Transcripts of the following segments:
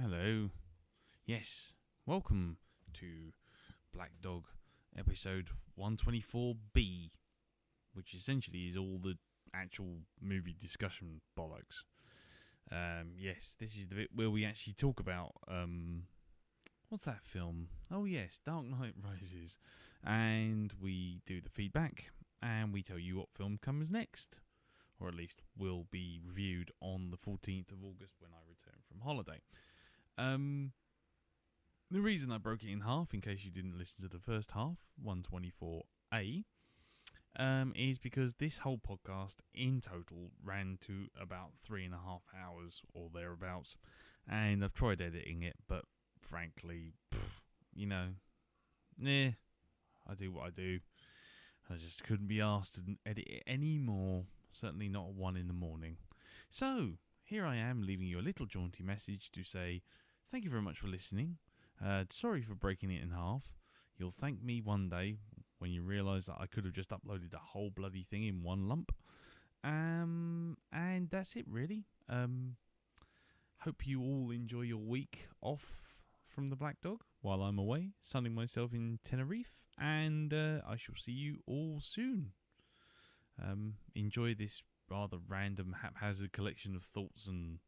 Hello. Yes, welcome to Blackdog episode 124B, which essentially is all the actual movie discussion bollocks. Yes, this is the bit where we actually talk about, what's that film? Oh yes, Dark Knight Rises. And we do the feedback, and we tell you what film comes next. Or at least will be reviewed on the 14th of August when I return from holiday. The reason I broke it in half, in case you didn't listen to the first half, 124A, is because this whole podcast in total ran to about 3.5 hours or thereabouts, and I've tried editing it, but frankly, I do what I do. I just couldn't be asked to edit it anymore, certainly not at 1 a.m. So, here I am leaving you a little jaunty message to say thank you very much for listening. Sorry for breaking it in half. You'll thank me one day when you realise that I could have just uploaded the whole bloody thing in one lump. And that's it really. Hope you all enjoy your week off from the Blackdog while I'm away, sunning myself in Tenerife, and I shall see you all soon. Enjoy this rather random, haphazard collection of thoughts and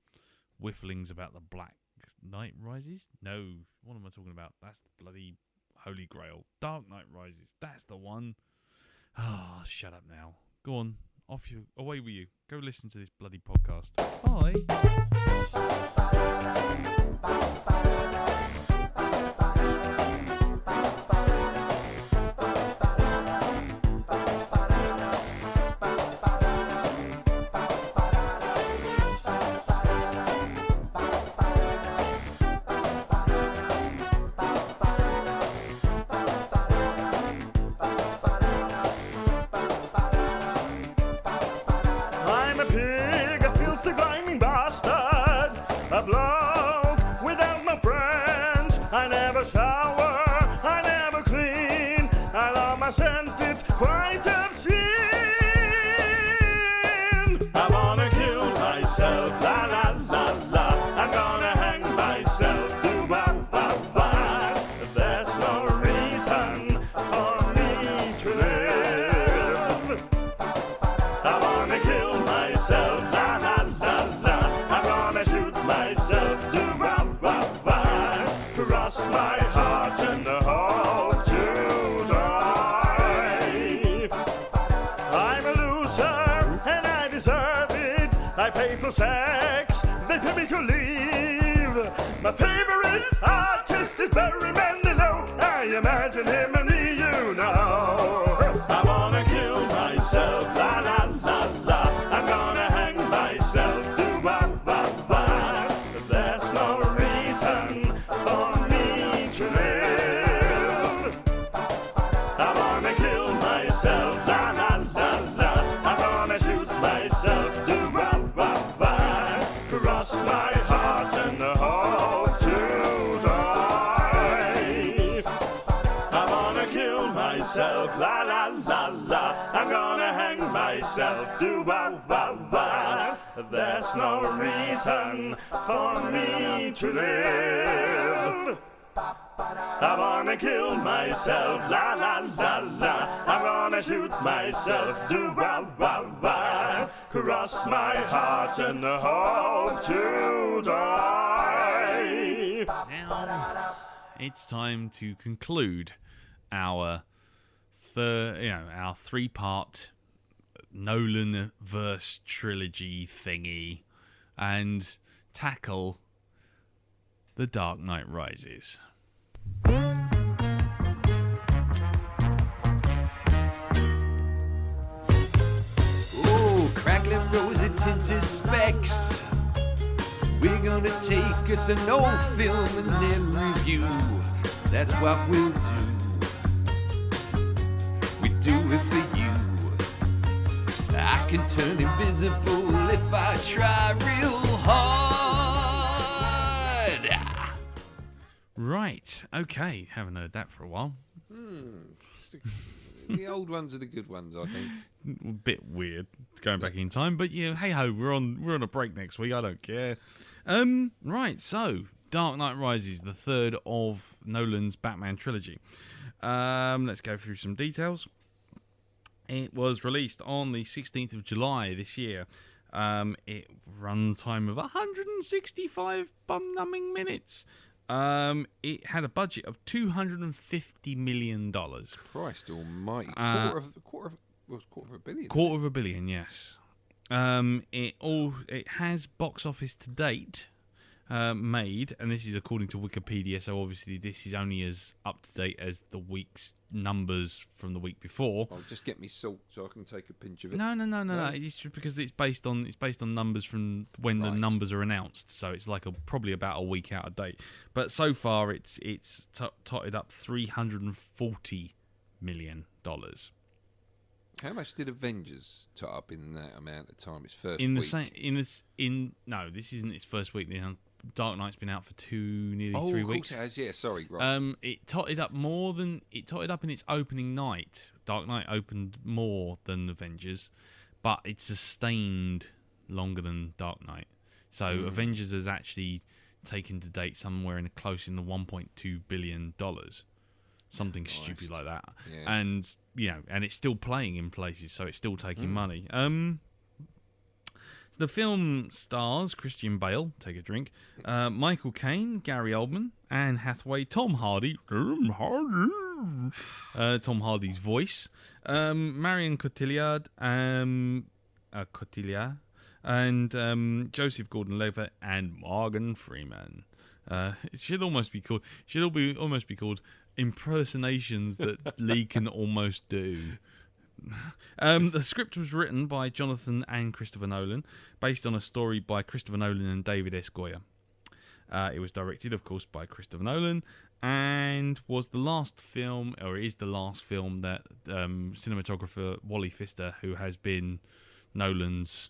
whifflings about the Black Knight Rises? No, what am I talking about? That's the bloody Holy Grail. Dark Knight Rises. That's the one. Ah, shut up now. Go on, away with you. Go listen to this bloody podcast. Bye. It's quite obscene. I wanna kill myself, la la la la. I'm gonna hang myself, do wah wah wah. There's no reason for me to live. I wanna kill myself, la la la la. I'm gonna shoot myself, do wah wah wah. Cross my heart and hope to die. I pay for sex, they pay me to leave. My favorite artist is Barry Manilow. I imagine him and me, you know. I wanna kill myself, la la la la. I'm gonna hang myself, do wah wah wah. There's no reason for me to live. I wanna kill myself, la la la la. I'm gonna shoot myself, do cross my heart and hope to die. I wanna kill myself, la la la la. I'm gonna hang myself, do wah wah wah. There's no reason for me to live. I wanna kill myself, la la la la. I'm gonna shoot myself, do wah wah wah. Cross my heart and hope to die. Now it's time to conclude our our 3-part Nolan verse trilogy thingy and tackle The Dark Knight Rises. Oh, crackling rosy tinted specs. We're gonna take us an old film and then review. That's what we'll do. We do it for you. I can turn invisible if I try real hard. Right, okay, haven't heard that for a while. The old ones are the good ones, I think. A bit weird going back in time, but yeah, hey ho, we're on a break next week. I don't care. Right, so Dark Knight Rises, the third of Nolan's Batman trilogy. Let's go through some details. It was released on the 16th of July this year. It runs time of 165 bum-numbing minutes. It had a budget of $250 million. Christ almighty. Quarter of a billion. Quarter of a billion, yes. It has box office to date made, and this is according to Wikipedia, so obviously this is only as up to date as the week's numbers from the week before. Oh, just get me salt so I can take a pinch of it. No. It's just because it's based on numbers from when the numbers are announced, so it's like probably about a week out of date. But so far, it's totted up $340 million. How much did Avengers tot up in that amount of time? Its first in the week? No, this isn't its first week. Dark Knight's been out for nearly 3 weeks. Oh, of course it has. Yeah, sorry, right. It totted up in its opening night. Dark Knight opened more than Avengers, but it sustained longer than Dark Knight. So Avengers has actually taken to date somewhere close in the $1.2 billion, something stupid like that. Yeah. And and it's still playing in places, so it's still taking money. The film stars Christian Bale, take a drink, Michael Caine, Gary Oldman, Anne Hathaway, Tom Hardy, Tom Hardy's voice, Marion Cotillard, and Joseph Gordon-Levitt and Morgan Freeman. It should almost be called impersonations that Lee can almost do. The script was written by Jonathan and Christopher Nolan, based on a story by Christopher Nolan and David S. Goyer. It was directed, of course, by Christopher Nolan, and is the last film that cinematographer Wally Pfister, who has been Nolan's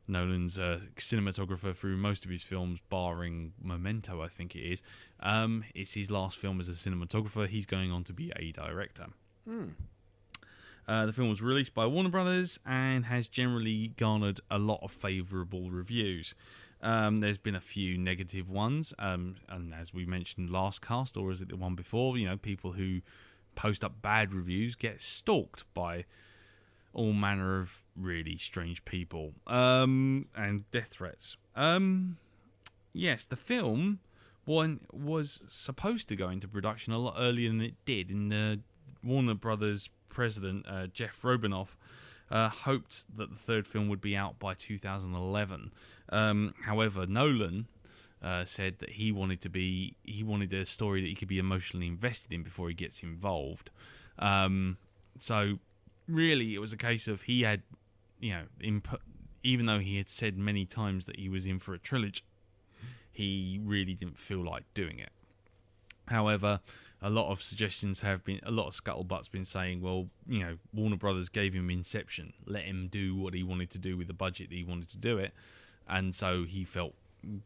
cinematographer through most of his films, barring Memento, I think it is. It's his last film as a cinematographer. He's going on to be a director. The film was released by Warner Brothers and has generally garnered a lot of favourable reviews. There's been a few negative ones, and as we mentioned last cast, or is it the one before, people who post up bad reviews get stalked by all manner of really strange people, and death threats. Yes, the film was supposed to go into production a lot earlier than it did. In Warner Brothers president Jeff Robinoff hoped that the third film would be out by 2011. However, Nolan said that he wanted a story that he could be emotionally invested in before he gets involved. So really, it was a case of he had, even though he had said many times that he was in for a trilogy, he really didn't feel like doing it. However, a lot of scuttlebutt's been saying, well, Warner Brothers gave him Inception, let him do what he wanted to do with the budget that he wanted to do it, and so he felt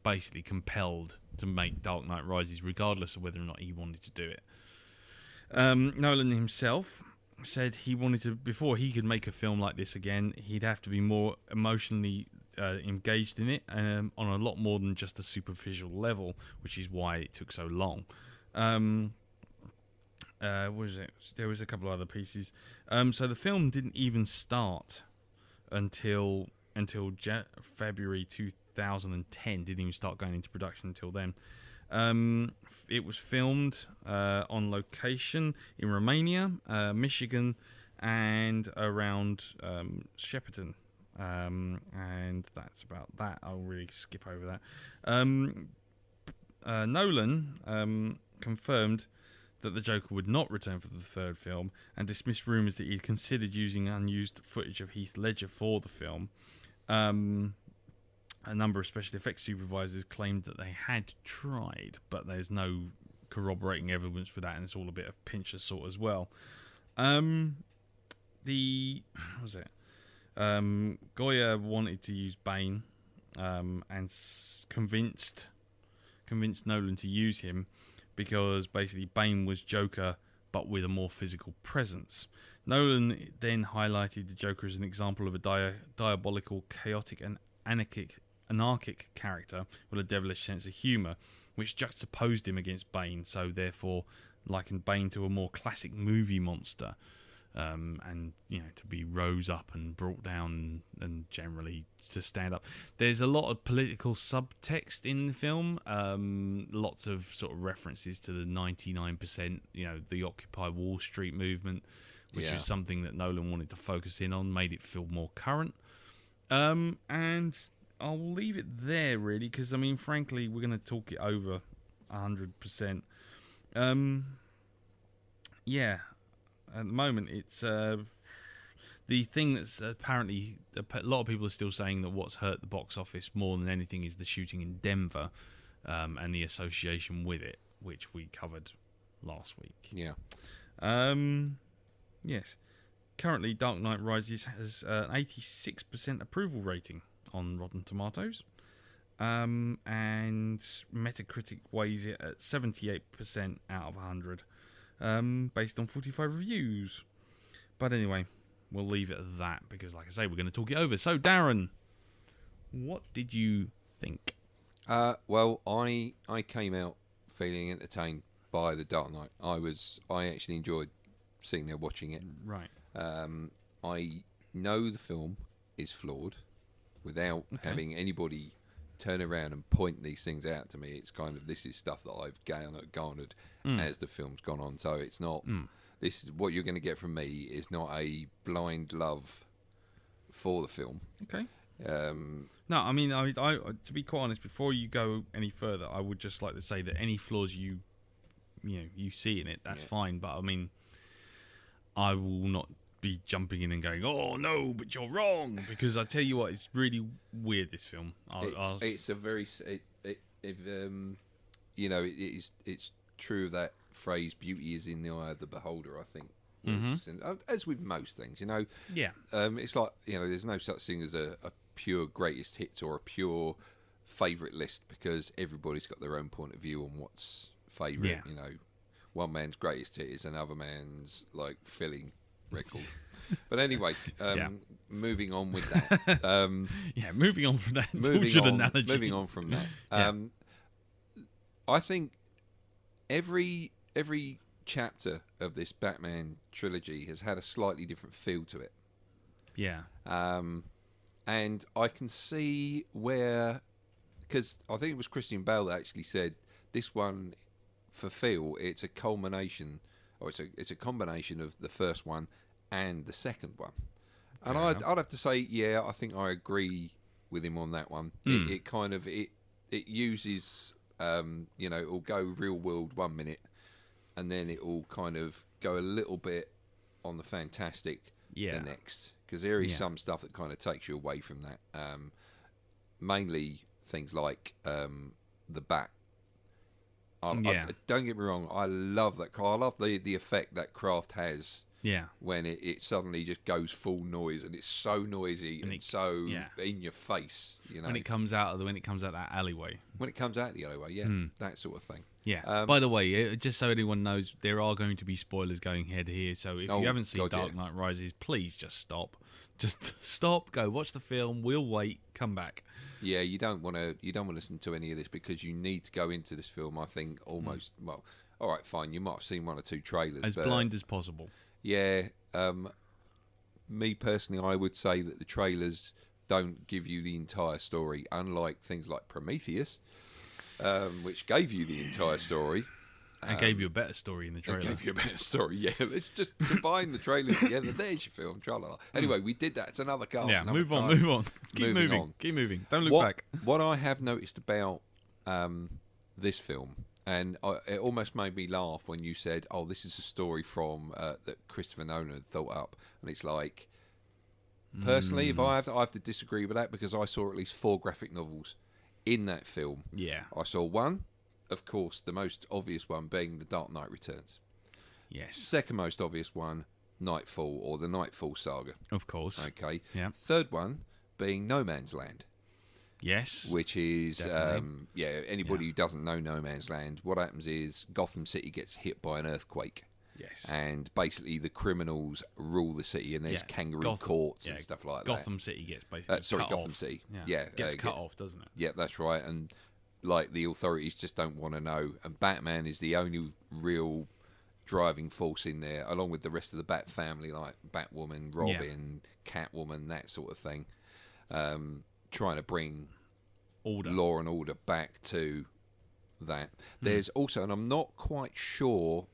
basically compelled to make Dark Knight Rises regardless of whether or not he wanted to do it. Nolan himself said he wanted to, before he could make a film like this again, he'd have to be more emotionally engaged in it, on a lot more than just a superficial level, which is why it took so long. What was it? There was a couple of other pieces. So the film didn't even start until February 2010. Didn't even start going into production until then. It was filmed on location in Romania, Michigan, and around Shepparton. And that's about that. I'll really skip over that. Nolan confirmed that the Joker would not return for the third film and dismissed rumours that he'd considered using unused footage of Heath Ledger for the film. A number of special effects supervisors claimed that they had tried, but there's no corroborating evidence for that, and it's all a bit of pinch of salt as well. Goya wanted to use Bane, and convinced Nolan to use him because basically Bane was Joker but with a more physical presence. Nolan then highlighted the Joker as an example of a diabolical, chaotic and anarchic anarchic character with a devilish sense of humour, which juxtaposed him against Bane, so therefore likened Bane to a more classic movie monster. And to be rose up and brought down and generally to stand up. There's a lot of political subtext in the film, lots of sort of references to the 99%, the Occupy Wall Street movement, which is something that Nolan wanted to focus in on, made it feel more current. And I'll leave it there really, because frankly we're going to talk it over 100%. At the moment, it's the thing that's apparently a lot of people are still saying that what's hurt the box office more than anything is the shooting in Denver and the association with it, which we covered last week. Yeah. Yes. Currently, Dark Knight Rises has an 86% approval rating on Rotten Tomatoes, and Metacritic weighs it at 78% out of 100. Based on 45 reviews. But anyway, we'll leave it at that because, like I say, we're going to talk it over. So, Darren, what did you think? Well, I came out feeling entertained by The Dark Knight. I actually enjoyed sitting there watching it. Right. I know the film is flawed without having anybody turn around and point these things out to me. It's kind of, this is stuff that I've garnered as the film's gone on. So it's not, this is what you're going to get from me is not a blind love for the film. Okay. No, I to be quite honest, before you go any further, I would just like to say that any flaws you see in it, that's fine. But I will not be jumping in and going, "Oh no, but you're wrong," because I tell you what, it's really weird. This film, it's a very, it's true of that phrase, "Beauty is in the eye of the beholder." I think, as with most things, it's like there's no such thing as a pure greatest hits or a pure favourite list because everybody's got their own point of view on what's favourite. One man's greatest hit is another man's filling record. But anyway, moving on with that. Moving on from that. Moving on from that. I think every chapter of this Batman trilogy has had a slightly different feel to it. Yeah. And I can see where, because I think it was Christian Bale that actually said this one, for Phil, it's a culmination, or it's a combination of the first one and the second one. And I'd have to say, I think I agree with him on that one. It kind of it uses it'll go real world 1 minute, and then it will kind of go a little bit on the fantastic the next, because there is some stuff that kind of takes you away from that. Mainly things like the bat. Don't get me wrong, I love that car. I love the effect that craft has. Yeah. When it suddenly just goes full noise, and it's so noisy and so in your face, When it comes out that alleyway. When it comes out the alleyway, that sort of thing. Yeah. By the way, just so anyone knows, there are going to be spoilers going ahead here. So if you haven't seen Dark Knight Rises, please just stop. Just stop. Go watch the film. We'll wait. Come back. Yeah, you don't want to listen to any of this because you need to go into this film. I think almost well. All right, fine. You might have seen one or two trailers. As blind as possible. Yeah, me personally, I would say that the trailers don't give you the entire story, unlike things like Prometheus, which gave you the entire story. And gave you a better story in the trailer. Gave you a better story, yeah. Let's just combine the trailers together. There's your film. Tra-la-la. Anyway, we did that. It's another cast. Yeah, move on. Keep moving. Don't look back. What I have noticed about this film, and it almost made me laugh when you said, "Oh, this is a story from that Christopher Nolan had thought up," and it's like, personally, if I have to disagree with that because I saw at least 4 graphic novels in that film. Yeah, I saw one, of course, the most obvious one being The Dark Knight Returns. Yes. Second most obvious one, Nightfall or the Nightfall saga. Of course. Okay. Yeah. Third one being No Man's Land. Yes. Which is, anybody who doesn't know No Man's Land, what happens is Gotham City gets hit by an earthquake. Yes. And basically the criminals rule the city, and there's kangaroo courts and stuff like that. Gotham City gets basically sorry, cut Gotham off. City. Yeah, gets cut off, doesn't it? Yeah, that's right. And like the authorities just don't want to know, and Batman is the only real driving force in there, along with the rest of the Bat family, like Batwoman, Robin, Catwoman, that sort of thing, trying to bring law and order back to that. There's also, and I'm not quite sure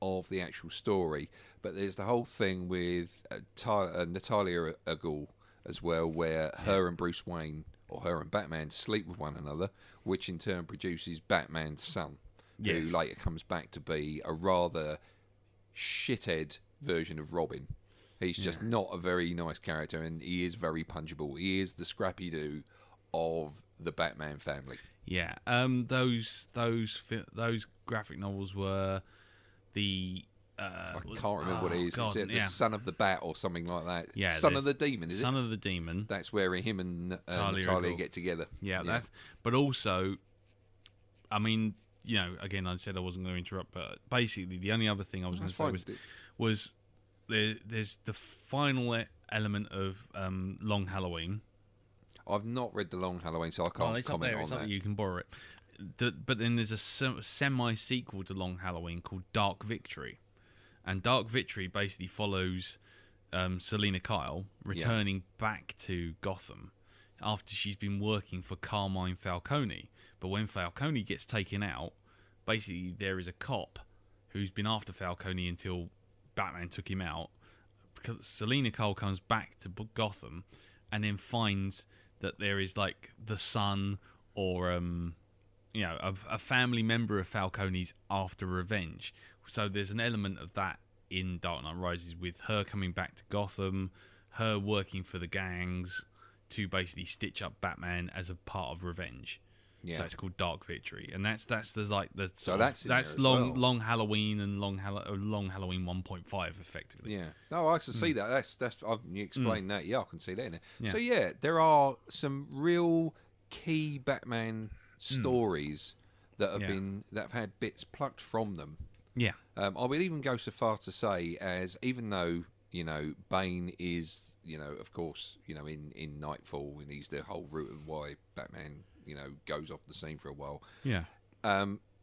of the actual story, but there's the whole thing with Natalia al Ghul as well, where her and Bruce Wayne, or her and Batman, sleep with one another, which in turn produces Batman's son, who later comes back to be a rather shithead version of Robin. He's just not a very nice character, and he is very punchable. He is the Scrappy-Doo of the Batman family. Yeah, those graphic novels were the I can't remember what it is. God, Is it the Son of the Bat or something like that? Yeah, Son of the Demon, is it? Son of the Demon. That's where him and Natalia get together. Yeah, that's. But also, I mean, you know, again, I said I wasn't going to interrupt, but basically, the only other thing I was going to say was there's the final element of Long Halloween. I've not read the Long Halloween, so I can't comment on that. You can borrow it. But then there's a semi-sequel to Long Halloween called Dark Victory. And Dark Victory basically follows Selina Kyle returning back to Gotham after she's been working for Carmine Falcone. But when Falcone gets taken out, basically there is a cop who's been after Falcone until Batman took him out. Because Selina Kyle comes back to Gotham and then finds that there is like the son or a family member of Falcone's after revenge. So there's an element of that in Dark Knight Rises, with her coming back to Gotham, her working for the gangs to basically stitch up Batman as a part of revenge. Yeah. So it's called Dark Victory, and that's Long Halloween and Long Halloween 1.5 effectively. Yeah, no, I can see that. That's you explained that. Yeah, I can see that in it. Yeah. So yeah, there are some real key Batman stories that have had bits plucked from them. Yeah, I would even go so far to say, as even though Bane is of course in Nightfall, and he's the whole root of why Batman goes off the scene for a while. Yeah.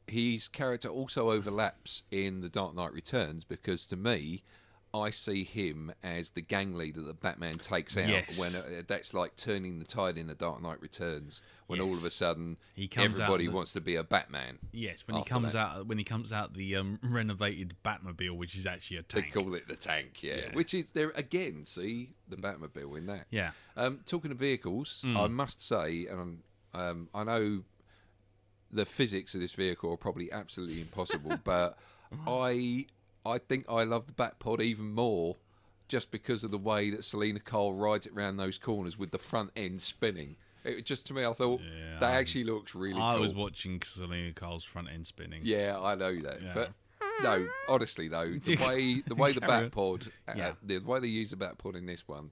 His character also overlaps in The Dark Knight Returns, because to me, I see him as the gang leader that Batman takes out. Yes. When that's like turning the tide in The Dark Knight Returns, when all of a sudden everybody wants to be a Batman. Yes, when he comes out the renovated Batmobile, which is actually a tank. They call it the tank, yeah. Which is there again. See the Batmobile in that. Yeah. Talking of vehicles, I must say, and I know the physics of this vehicle are probably absolutely impossible, but I think I love the Batpod even more just because of the way that Selina Kyle rides it around those corners with the front end spinning. It just, to me, I thought that actually looks really cool. I was watching Selina Kyle's front end spinning. Yeah, I know that. Yeah. But no, honestly though, the way the Batpod, the way they use the Batpod in this one,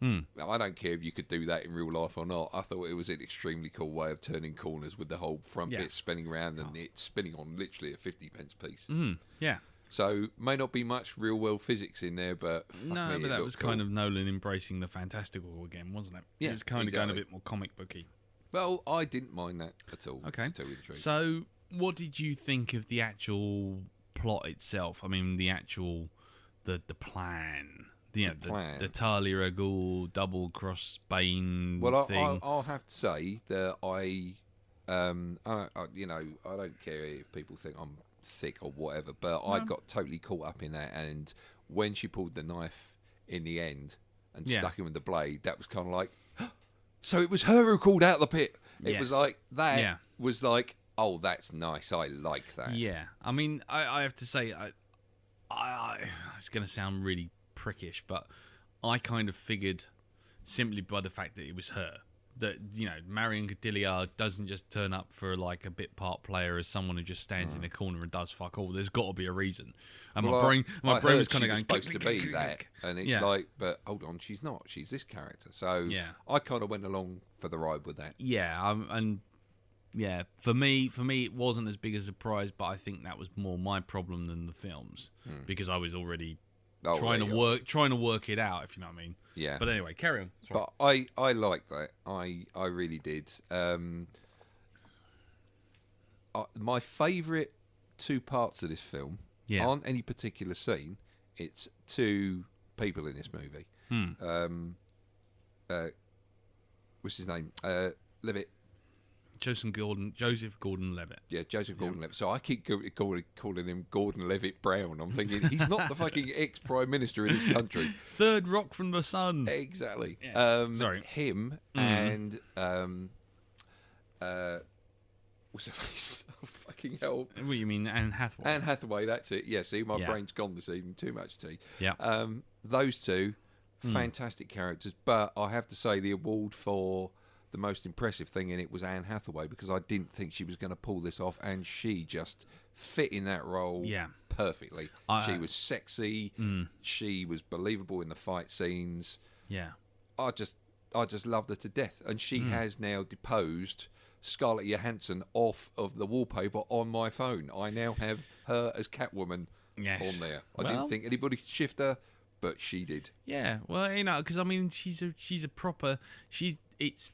I don't care if you could do that in real life or not. I thought it was an extremely cool way of turning corners with the whole front bit spinning around and it spinning on literally a 50p piece. Yeah. So may not be much real world physics in there, but but that was cool. Kind of Nolan embracing the fantastical again, wasn't it? Yeah, it was kind of going a bit more comic booky. Well, I didn't mind that at all. Okay. To tell you the truth. So, what did you think of the actual plot itself? I mean, the plan. The Talia al Ghul double cross Bane thing. I'll have to say that I don't care if people think I'm thick or whatever, but I got totally caught up in that, and when she pulled the knife in the end and stuck him with the blade, that was kind of like, so it was her who called out the pit. It was like that was like, oh, that's nice, I like that. Yeah, I mean, I have to say, I it's going to sound really prickish, but I kind of figured, simply by the fact that it was her, that Marion Cotillard doesn't just turn up for like a bit part player as someone who just stands in a corner and does fuck all. There's got to be a reason. And my brain was kind of going, supposed to be that, and it's like, but hold on, she's not. She's this character. So I kind of went along for the ride with that. Yeah, and yeah, for me, it wasn't as big a surprise, but I think that was more my problem than the films because I was already trying to work it out, if you know what I mean. Yeah. But anyway, carry on. Sorry. But I like that. I really did. My favourite two parts of this film aren't any particular scene. It's two people in this movie. What's his name? Levitt. Joseph Gordon-Levitt. Yeah, Joseph Gordon-Levitt. So I keep calling him Gordon Levitt Brown. I'm thinking he's not the fucking ex-prime minister in this country. Third rock from the sun. Exactly. Yeah. Sorry. Him and what's her face? Oh, fucking hell. What do you mean, Anne Hathaway? Anne Hathaway, that's it. Yeah, see, my brain's gone this evening. Too much tea. Yeah. Those two, fantastic characters. But I have to say the award for the most impressive thing in it was Anne Hathaway, because I didn't think she was going to pull this off, and she just fit in that role perfectly. She was sexy. She was believable in the fight scenes. Yeah. I just loved her to death. And she has now deposed Scarlett Johansson off of the wallpaper on my phone. I now have her as Catwoman on there. I didn't think anybody could shift her, but she did. Yeah, well, you know, because I mean, it's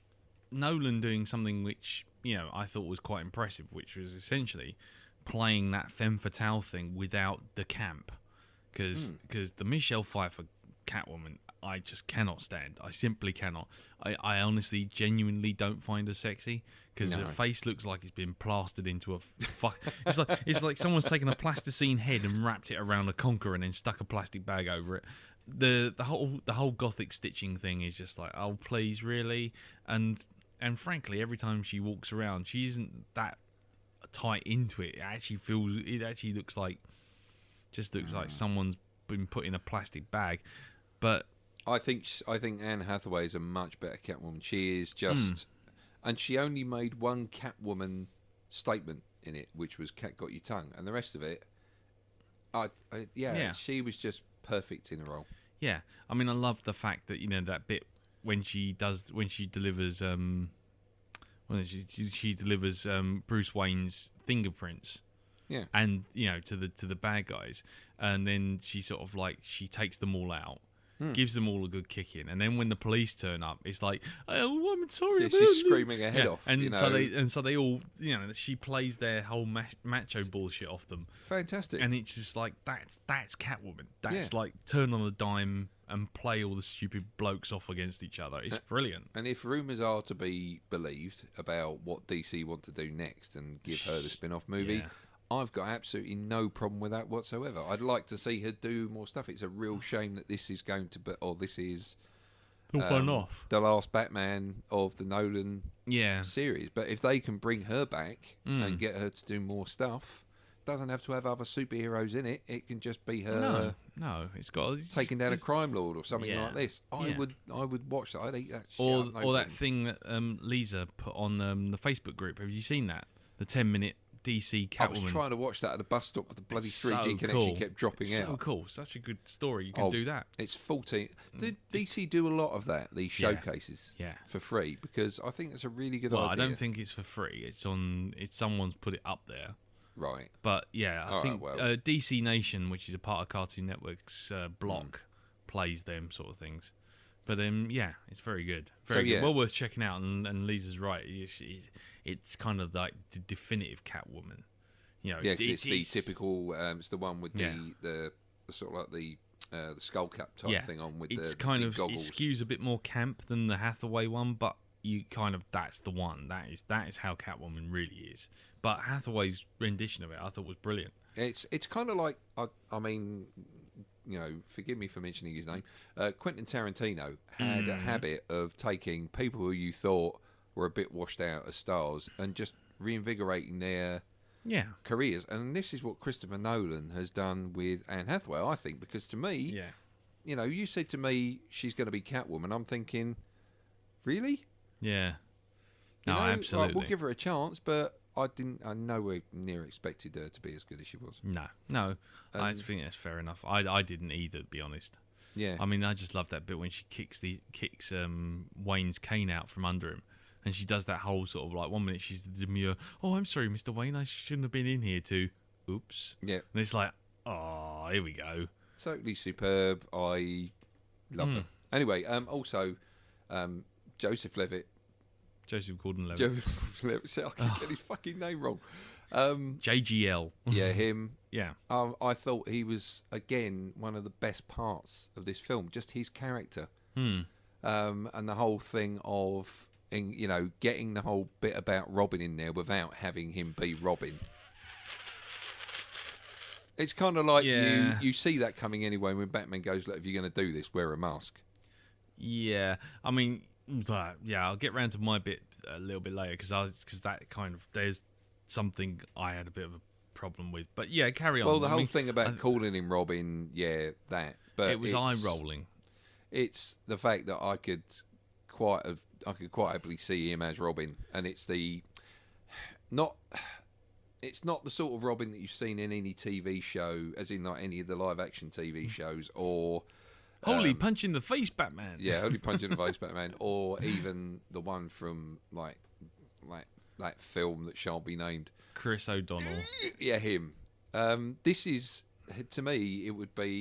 Nolan doing something which, you know, I thought was quite impressive, which was essentially playing that femme fatale thing without the camp, because the Michelle Pfeiffer Catwoman, I just cannot stand. I simply cannot. I honestly, genuinely don't find her sexy, because her face looks like it's been plastered into a it's like someone's taken a plasticine head and wrapped it around a conker and then stuck a plastic bag over it. The whole gothic stitching thing is just like, oh please, really? And frankly, every time she walks around, she isn't that tight into it. It actually looks like someone's been put in a plastic bag. But I think Anne Hathaway is a much better Catwoman. She is just, and she only made one Catwoman statement in it, which was "Cat got your tongue," and the rest of it, she was just perfect in the role. Yeah, I mean, I love the fact that, you know, that bit when she delivers Bruce Wayne's fingerprints. Yeah, and you know, to the bad guys, and then she sort of like, she takes them all out. Gives them all a good kick in, and then when the police turn up, it's like, "Oh, I'm sorry." She's screaming her head off, and you know. so they all, you know, she plays their whole macho bullshit off them. Fantastic. And it's just like, that's Catwoman. That's like, turn on a dime and play all the stupid blokes off against each other. It's brilliant. And if rumours are to be believed about what DC want to do next and give her the spin-off movie, I've got absolutely no problem with that whatsoever. I'd like to see her do more stuff. It's a real shame that this is going to be, or this is the last Batman of the Nolan series. But if they can bring her back and get her to do more stuff, doesn't have to have other superheroes in it. It can just be her. No, it's got taking down a crime lord or something like this. I would watch that. I'd eat that shit. Or that thing that Lisa put on the Facebook group. Have you seen that? The 10-minute DC Catwoman. I was trying to watch that at the bus stop, but the bloody 3G connection kept dropping out. So cool. Such a good story. You can do that. It's 14. Did DC do a lot of that, these showcases, for free? Because I think that's a really good idea. I don't think it's for free. It's someone's put it up there. Right. But yeah, I think DC Nation, which is a part of Cartoon Network's block, plays them sort of things. But it's very good. Very good. Well worth checking out. And Lisa's right. It's kind of like the definitive Catwoman. You know, it's the typical. It's the one with the sort of like the skull cap type thing on with it's the kind of goggles. It skews a bit more camp than the Hathaway one, but that's the one. That is how Catwoman really is. But Hathaway's rendition of it, I thought, was brilliant. It's kind of like I mean, you know, forgive me for mentioning his name. Quentin Tarantino had a habit of taking people who you thought were a bit washed out as stars and just reinvigorating their careers. And this is what Christopher Nolan has done with Anne Hathaway, I think, because to me, you know, you said to me she's going to be Catwoman. I'm thinking, really? Yeah. You know, absolutely. We'll give her a chance, but I nowhere near expected her to be as good as she was. No. I think that's fair enough. I didn't either, to be honest. Yeah. I mean, I just love that bit when she kicks Wayne's cane out from under him, And she does that whole sort of like 1 minute she's the demure, oh, I'm sorry, Mr. Wayne, I shouldn't have been in here, to oops. Yeah. And it's like, oh, here we go. Totally superb. I loved it. Anyway, also, Joseph Levitt. Joseph Gordon-Levitt. Joseph Levitt. See, I can get his fucking name wrong. JGL. Yeah, him. Yeah. I thought he was, again, one of the best parts of this film. Just his character. And the whole thing of, getting the whole bit about Robin in there without having him be Robin. It's kind of like you see that coming anyway when Batman goes, look, if you're going to do this, wear a mask. Yeah. I mean, I'll get round to my bit a little bit later because that kind of, there's something I had a bit of a problem with. But yeah, carry on. Well, the whole thing about calling him Robin, that. But it was eye-rolling. It's the fact that I could quite happily see him as Robin, and it's not the sort of Robin that you've seen in any TV show, as in like any of the live-action TV shows, or Holy punch in the face, Batman. Yeah, Holy punch in the face, Batman, or even the one from like that film that shan't be named, Chris O'Donnell. Yeah, him. This is, to me,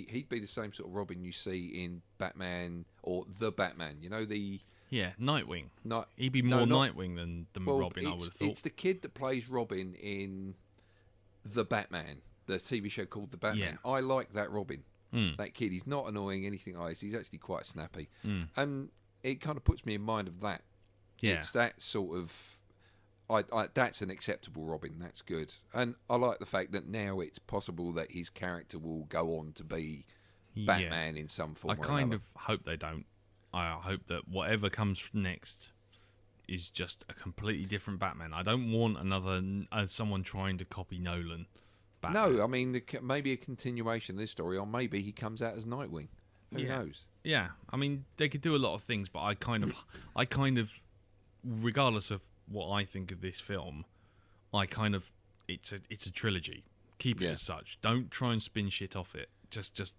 he'd be the same sort of Robin you see in Batman or the Batman. Nightwing. Not he'd be more Nightwing than Robin. I would have thought it's the kid that plays Robin in the Batman, the TV show called The Batman. Yeah. I like that Robin. That kid. He's not annoying anything like this. He's actually quite snappy, and it kind of puts me in mind of that. Yeah, it's that sort of. That's an acceptable Robin. That's good, and I like the fact that now it's possible that his character will go on to be Batman in some form. I kind of hope they don't. I hope that whatever comes next is just a completely different Batman. I don't want another someone trying to copy Nolan Batman. No, I mean maybe a continuation of this story, or maybe he comes out as Nightwing. Who knows? Yeah, I mean they could do a lot of things, but I kind of, regardless of what I think of this film, it's a trilogy. Keep it as such. Don't try and spin shit off it. Just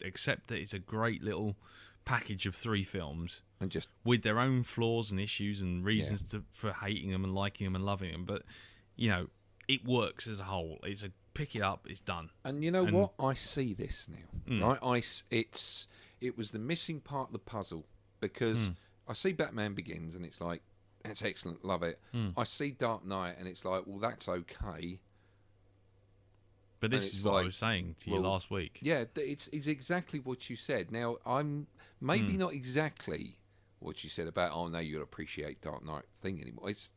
accept that it's a great little package of 3 films, and just with their own flaws and issues and reasons for hating them and liking them and loving them. But it works as a whole. It's a pick it up. It's done. And you know what? I see this now, right? It was the missing part of the puzzle, because I see Batman Begins and it's like, that's excellent, love it. I see Dark Knight and it's like, well, that's okay. But this is what I was saying to you last week. Yeah, it's exactly what you said. Now, I'm maybe not exactly what you said about, oh, no, you'll appreciate Dark Knight thing anymore. It's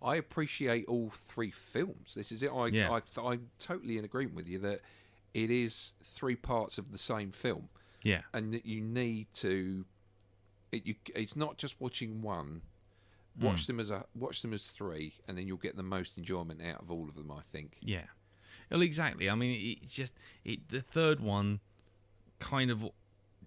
I appreciate all 3 films. This is it. I'm totally in agreement with you that it is 3 parts of the same film. Yeah. And that you need to... It's not just watching one. Watch them as 3, and then you'll get the most enjoyment out of all of them, I think. Yeah. Well, exactly. I mean, it's just the third one, kind of,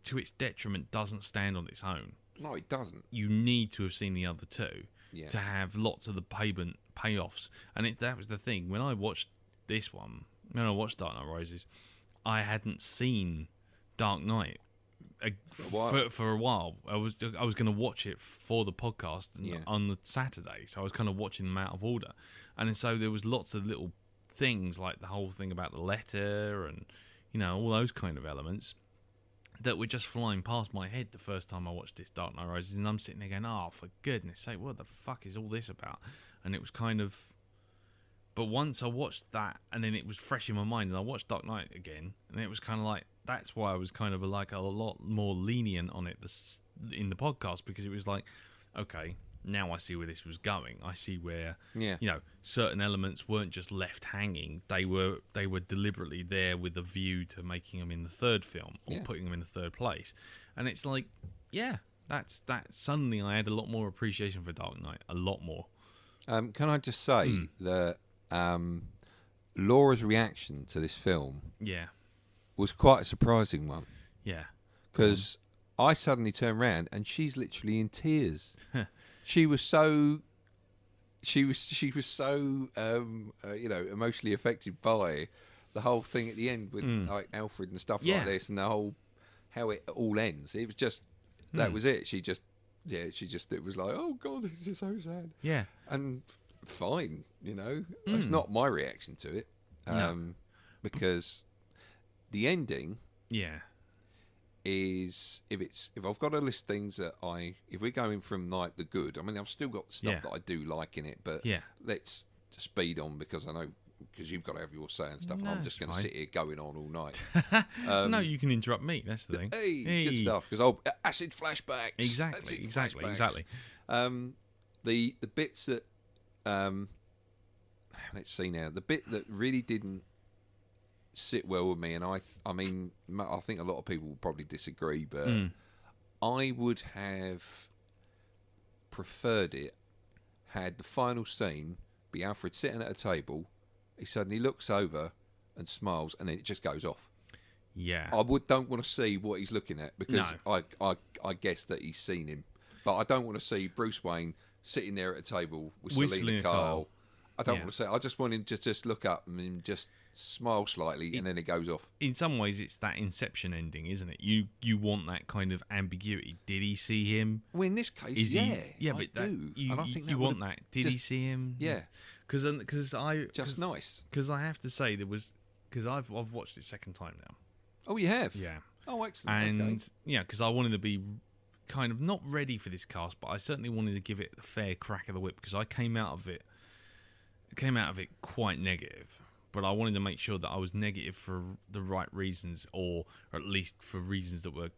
to its detriment, doesn't stand on its own. No, it doesn't. You need to have seen the other 2 to have lots of the payoffs. And that was the thing. When I watched this one, when I watched Dark Knight Rises, I hadn't seen Dark Knight for a while. I was going to watch it for the podcast on the Saturday, so I was kind of watching them out of order. And so there was lots of little things, like the whole thing about the letter and all those kind of elements that were just flying past my head the first time I watched this Dark Knight Rises, and I'm sitting there going, oh, for goodness sake, what the fuck is all this about? And it was kind of, but once I watched that, and then it was fresh in my mind, and I watched Dark Knight again, and it was kind of like, that's why I was kind of like a lot more lenient on it in the podcast, because it was like, okay, now I see where this was going. I see where certain elements weren't just left hanging. They were deliberately there with a view to making them in the third film or putting them in the third place. And it's like, that's suddenly I had a lot more appreciation for Dark Knight, a lot more. Can I just say that Laura's reaction to this film was quite a surprising one. Yeah. Because I suddenly turned around and she's literally in tears. She was so emotionally affected by the whole thing at the end with like Alfred and stuff like this, and the whole how it all ends. It was just that was it. She just yeah, it was like, oh God, this is so sad. Yeah. And fine, it's not my reaction to it, No. because the ending Yeah. is if I've got to list things that if we're going from like the good, I mean, I've still got stuff that I do like in it, but Yeah. let's speed on because I know. Because you've got to have your say and stuff, and No, I'm just going to it's sit here going on all night. No, you can interrupt me. That's the thing. Hey, good stuff. Because acid flashbacks. Exactly. The bits that let's see now. The bit that really didn't sit well with me, and I mean, I think a lot of people will probably disagree, but I would have preferred it had the final scene be Alfred sitting at a table. He suddenly looks over and smiles, and then it just goes off. Yeah. I don't want to see what he's looking at because I guess that he's seen him, but I don't want to see Bruce Wayne sitting there at a table with Selena Kyle. I don't want to see. I just want him to just look up and just smile slightly, and then it goes off. In some ways, it's that Inception ending, isn't it? You want that kind of ambiguity. Did he see him? Well, in this case, Yeah, but I do. You, and I think you want that. Did he see him? Yeah. Because nice. Because I have to say because I've watched it second time now. Oh, you have? Yeah. Oh, excellent. And okay. yeah, because I wanted to be kind of not ready for this cast, but I certainly wanted to give it a fair crack of the whip because I came out of it quite negative. But I wanted to make sure that I was negative for the right reasons, or at least for reasons that were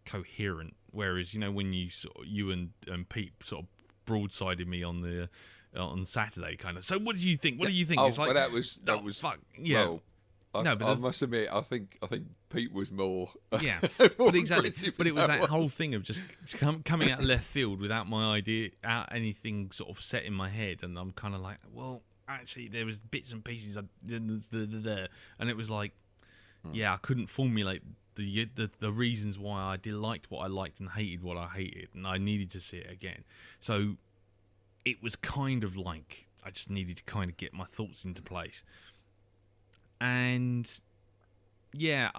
coherent. Whereas, when you and Pete sort of broadsided me on Saturday, kind of. So, what do you think? What do you think? Oh, It's like, well, that was fuck. Yeah. Well, I must admit, I think Pete was more. Yeah, more but exactly. aggressive But it was that one. whole thing of just coming out of left field without my idea, out anything sort of set in my head, and I'm kind of like, well, actually, there was bits and pieces, and it was like, yeah, I couldn't formulate the reasons why I liked what I liked and hated what I hated, and I needed to see it again. So it was kind of like I just needed to kind of get my thoughts into place. And yeah,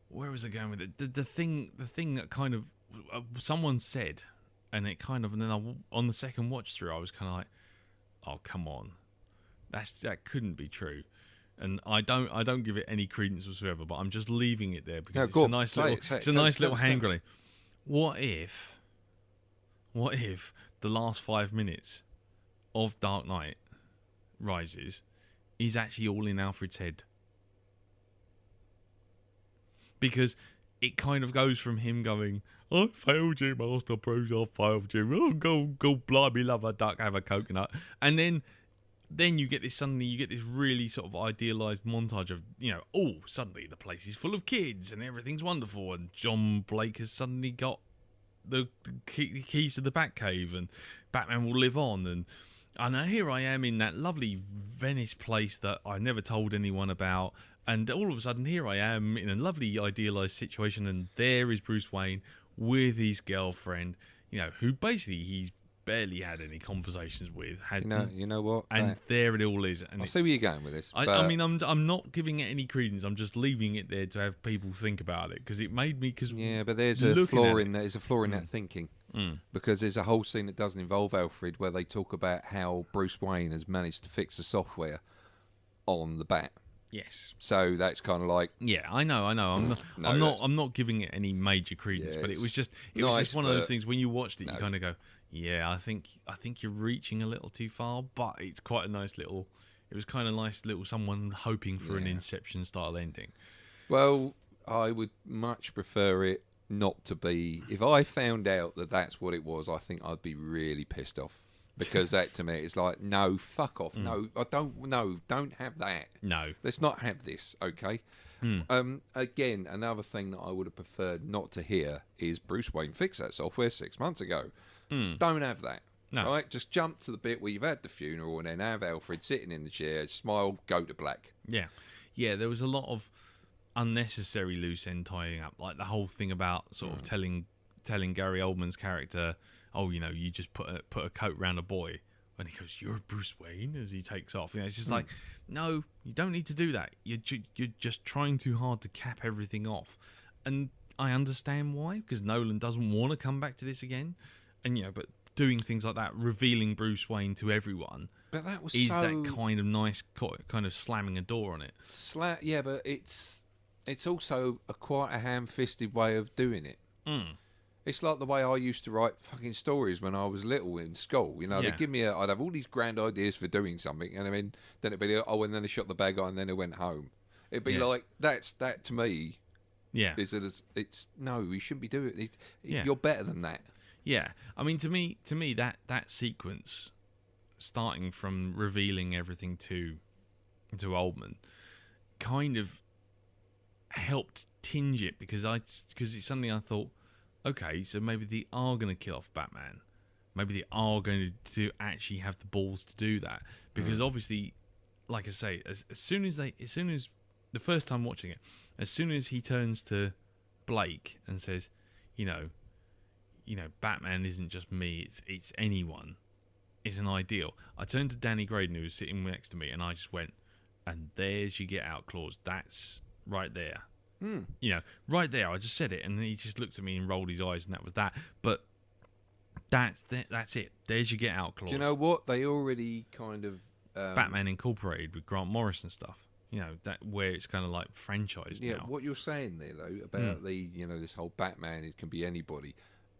where was I going with it? The thing that kind of someone said, and then on the second watch through, I was kind of like, oh, come on, that couldn't be true. And I don't give it any credence whatsoever, but I'm just leaving it there because it's a nice little hand grenade. What if the last 5 minutes of Dark Knight Rises is actually all in Alfred's head? Because it kind of goes from him going, I failed you, Master Bruce, I failed you. Oh, go, blimey, love a duck, have a coconut. And then you get this really sort of idealised montage of, suddenly the place is full of kids and everything's wonderful, and John Blake has suddenly got the keys to the Batcave, and Batman will live on, and here I am in that lovely Venice place that I never told anyone about, and all of a sudden here I am in a lovely idealised situation, and there is Bruce Wayne with his girlfriend, who basically he's barely had any conversations with. You know what? And there it all is. And I see where you're going with this. I mean, I'm not giving it any credence. I'm just leaving it there to have people think about it because it made me. Yeah, but there's a flaw in that. There's a flaw in that thinking because there's a whole scene that doesn't involve Alfred where they talk about how Bruce Wayne has managed to fix the software on the Bat. Yes. So that's kind of like. Yeah, I know. I'm not giving it any major credence, but it was just one of those things when you watched it, you kind of go, yeah, I think you're reaching a little too far, but it's quite a nice little. It was kind of nice little someone hoping for an Inception style ending. Well, I would much prefer it not to be. If I found out that that's what it was, I think I'd be really pissed off. Because that to me is like, no, fuck off. No, I don't have that. No. Let's not have this, okay? Again, another thing that I would have preferred not to hear is Bruce Wayne fixed that software 6 months ago. Don't have that. No. Right? Just jump to the bit where you've had the funeral and then have Alfred sitting in the chair, smile, go to black. Yeah. Yeah, there was a lot of unnecessary loose end tying up. Like the whole thing about sort of telling Gary Oldman's character, oh, you just put a coat around a boy. When he goes, you're Bruce Wayne, as he takes off. It's just like, no, you don't need to do that. You're just trying too hard to cap everything off. And I understand why, because Nolan doesn't want to come back to this again, and but doing things like that, revealing Bruce Wayne to everyone, but that was is that kind of nice, kind of slamming a door on it. Yeah, but it's also quite a ham-fisted way of doing it. It's like the way I used to write fucking stories when I was little in school. They'd give me I'd have all these grand ideas for doing something, and then it'd be and then they shot the bad guy, and then they went home. It'd be like that to me. Yeah, it's no, you shouldn't be doing it. You're better than that. Yeah, I mean, to me, that sequence, starting from revealing everything to Oldman, kind of helped tinge it because it's something I thought, okay, so maybe they are going to kill off Batman. Maybe they are going to actually have the balls to do that. Because obviously, like I say, as soon as the first time watching it, as soon as he turns to Blake and says, Batman isn't just me, it's anyone. It's an ideal. I turned to Danny Graydon, who was sitting next to me, and I just went, and there's your get out clause. That's right there. Right there. I just said it, and he just looked at me and rolled his eyes, and that was that. But that's it. There's your get out clause. Do you know what? They already kind of Batman Incorporated with Grant Morrison stuff. That where it's kind of like franchised now. What you're saying there though about this whole Batman, it can be anybody.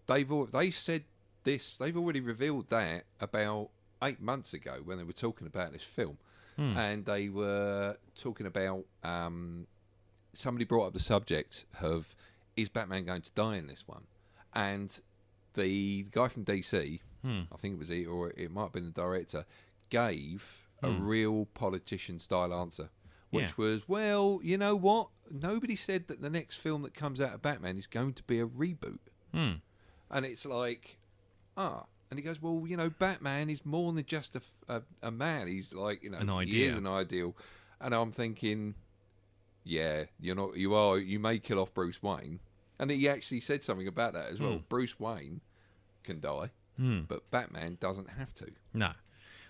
They said this. They've already revealed that about 8 months ago when they were talking about this film, and they were talking about. Somebody brought up the subject of, is Batman going to die in this one? And the guy from DC, I think it was he, or it might have been the director, gave a real politician-style answer, which was, well, you know what? Nobody said that the next film that comes out of Batman is going to be a reboot. And it's like, and he goes, well, Batman is more than just a man. He's like, an idea. He is an ideal. And I'm thinking... Yeah, you may kill off Bruce Wayne. And he actually said something about that as well. Bruce Wayne can die, but Batman doesn't have to. No.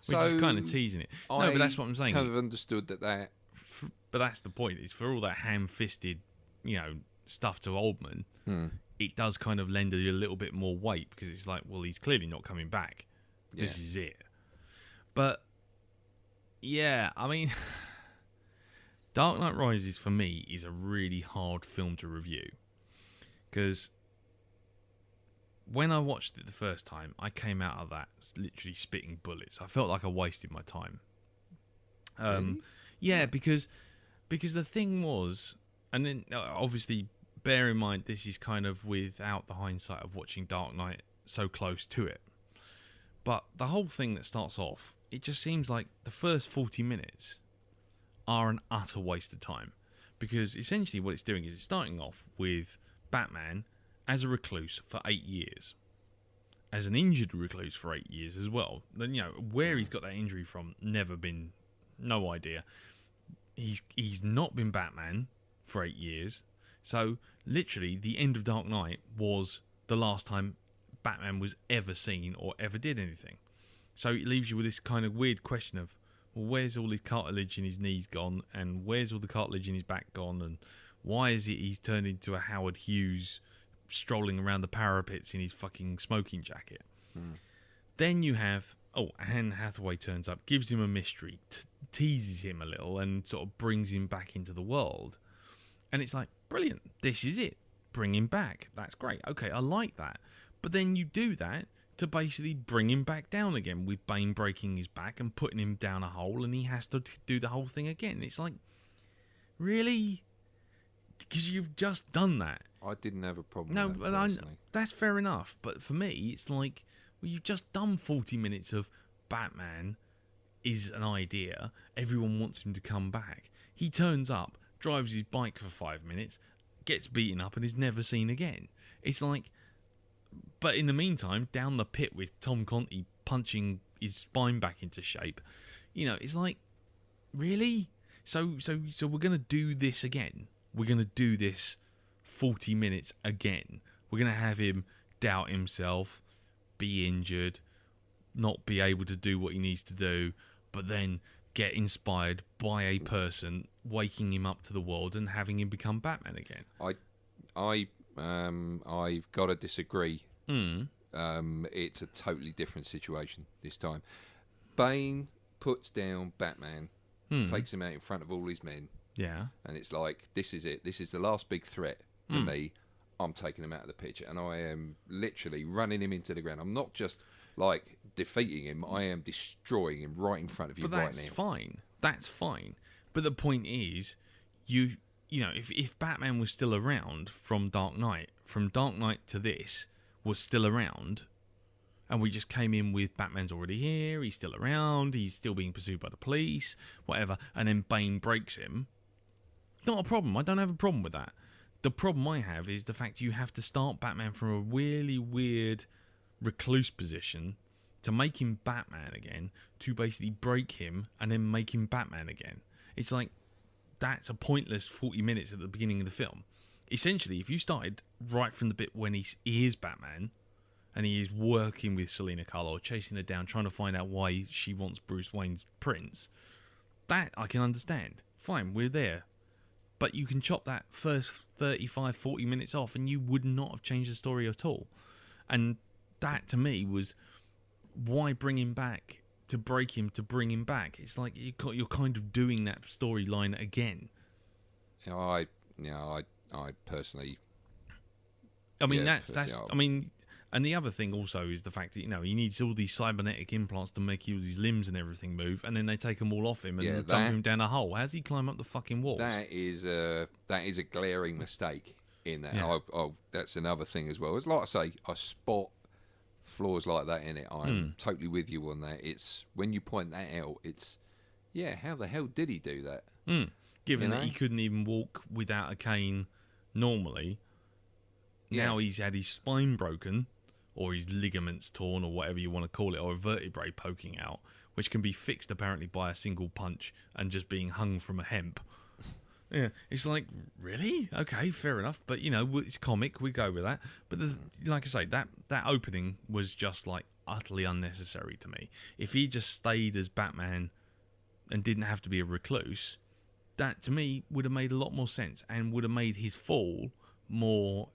Which is kind of teasing it. No, but that's what I'm saying. I kind of understood that. But that's the point. Is for all that ham-fisted, stuff to Oldman, it does kind of lend a little bit more weight because it's like, well, he's clearly not coming back. This is it. But, yeah, I mean... Dark Knight Rises, for me, is a really hard film to review. Because when I watched it the first time, I came out of that literally spitting bullets. I felt like I wasted my time. Really? Yeah, because the thing was... And then, obviously, bear in mind, this is kind of without the hindsight of watching Dark Knight so close to it. But the whole thing that starts off, it just seems like the first 40 minutes... are an utter waste of time, because essentially what it's doing is it's starting off with Batman as a recluse for 8 years, as an injured recluse for 8 years as well. Then where he's got that injury from, no idea. He's not been Batman for 8 years, so literally the end of Dark Knight was the last time Batman was ever seen or ever did anything. So it leaves you with this kind of weird question of, where's all his cartilage in his knees gone, and where's all the cartilage in his back gone, and why is it he's turned into a Howard Hughes strolling around the parapets in his fucking smoking jacket? Then you have, Anne Hathaway turns up, gives him a mystery, teases him a little, and sort of brings him back into the world. And it's like, brilliant, this is it. Bring him back. That's great. Okay, I like that. But then you do that to basically bring him back down again, with Bane breaking his back and putting him down a hole, and he has to do the whole thing again. It's like, really? Because you've just done that. I didn't have a problem with that, personally. That's fair enough. But for me, it's like, well, you've just done 40 minutes of Batman is an idea. Everyone wants him to come back. He turns up, drives his bike for 5 minutes, gets beaten up, and is never seen again. It's like... But in the meantime, down the pit with Tom Conti punching his spine back into shape, it's like, really? So we're going to do this again. We're going to do this 40 minutes again. We're going to have him doubt himself, be injured, not be able to do what he needs to do, but then get inspired by a person waking him up to the world and having him become Batman again. I've got to disagree. Mm. It's a totally different situation this time. Bane puts down Batman, takes him out in front of all his men, and it's like, this is it. This is the last big threat to me. I'm taking him out of the picture, and I am literally running him into the ground. I'm not just like defeating him. I am destroying him right in front of you right now. But that's fine. That's fine. But the point is, you know, if Batman was still around from Dark Knight to this was still around, and we just came in with Batman's already here, he's still around, he's still being pursued by the police, whatever, and then Bane breaks him, not a problem. I don't have a problem with that. The problem I have is the fact you have to start Batman from a really weird recluse position to make him Batman again, to basically break him and then make him Batman again. It's like, that's a pointless 40 minutes at the beginning of the film. Essentially, if you started right from the bit when he is Batman and he is working with Selina Kyle or chasing her down, trying to find out why she wants Bruce Wayne's prince, that I can understand. Fine, we're there. But you can chop that first 35, 40 minutes off and you would not have changed the story at all. And that, to me, was why bring him back to break him to bring him back. It's like you're kind of doing that storyline again. I personally... I mean, that's I mean, and the other thing also is the fact that, you know, he needs all these cybernetic implants to make all these limbs and everything move, and then they take them all off him and dump him down a hole. How does he climb up the fucking walls? That is a glaring mistake in that. Yeah. That's another thing as well. It's like I say, I spot flaws like that in it. I'm totally with you on that. It's when you point that out, it's how the hell did he do that? Given that he couldn't even walk without a cane normally, now he's had his spine broken, or his ligaments torn, or whatever you want to call it, or a vertebrae poking out, which can be fixed apparently by a single punch and just being hung from a hemp. Yeah, it's like, really? Okay, fair enough. But, you know, it's comic, we go with that. But, like I say, that opening was just, like, utterly unnecessary to me. If he just stayed as Batman and didn't have to be a recluse, that, to me, would have made a lot more sense and would have made his fall more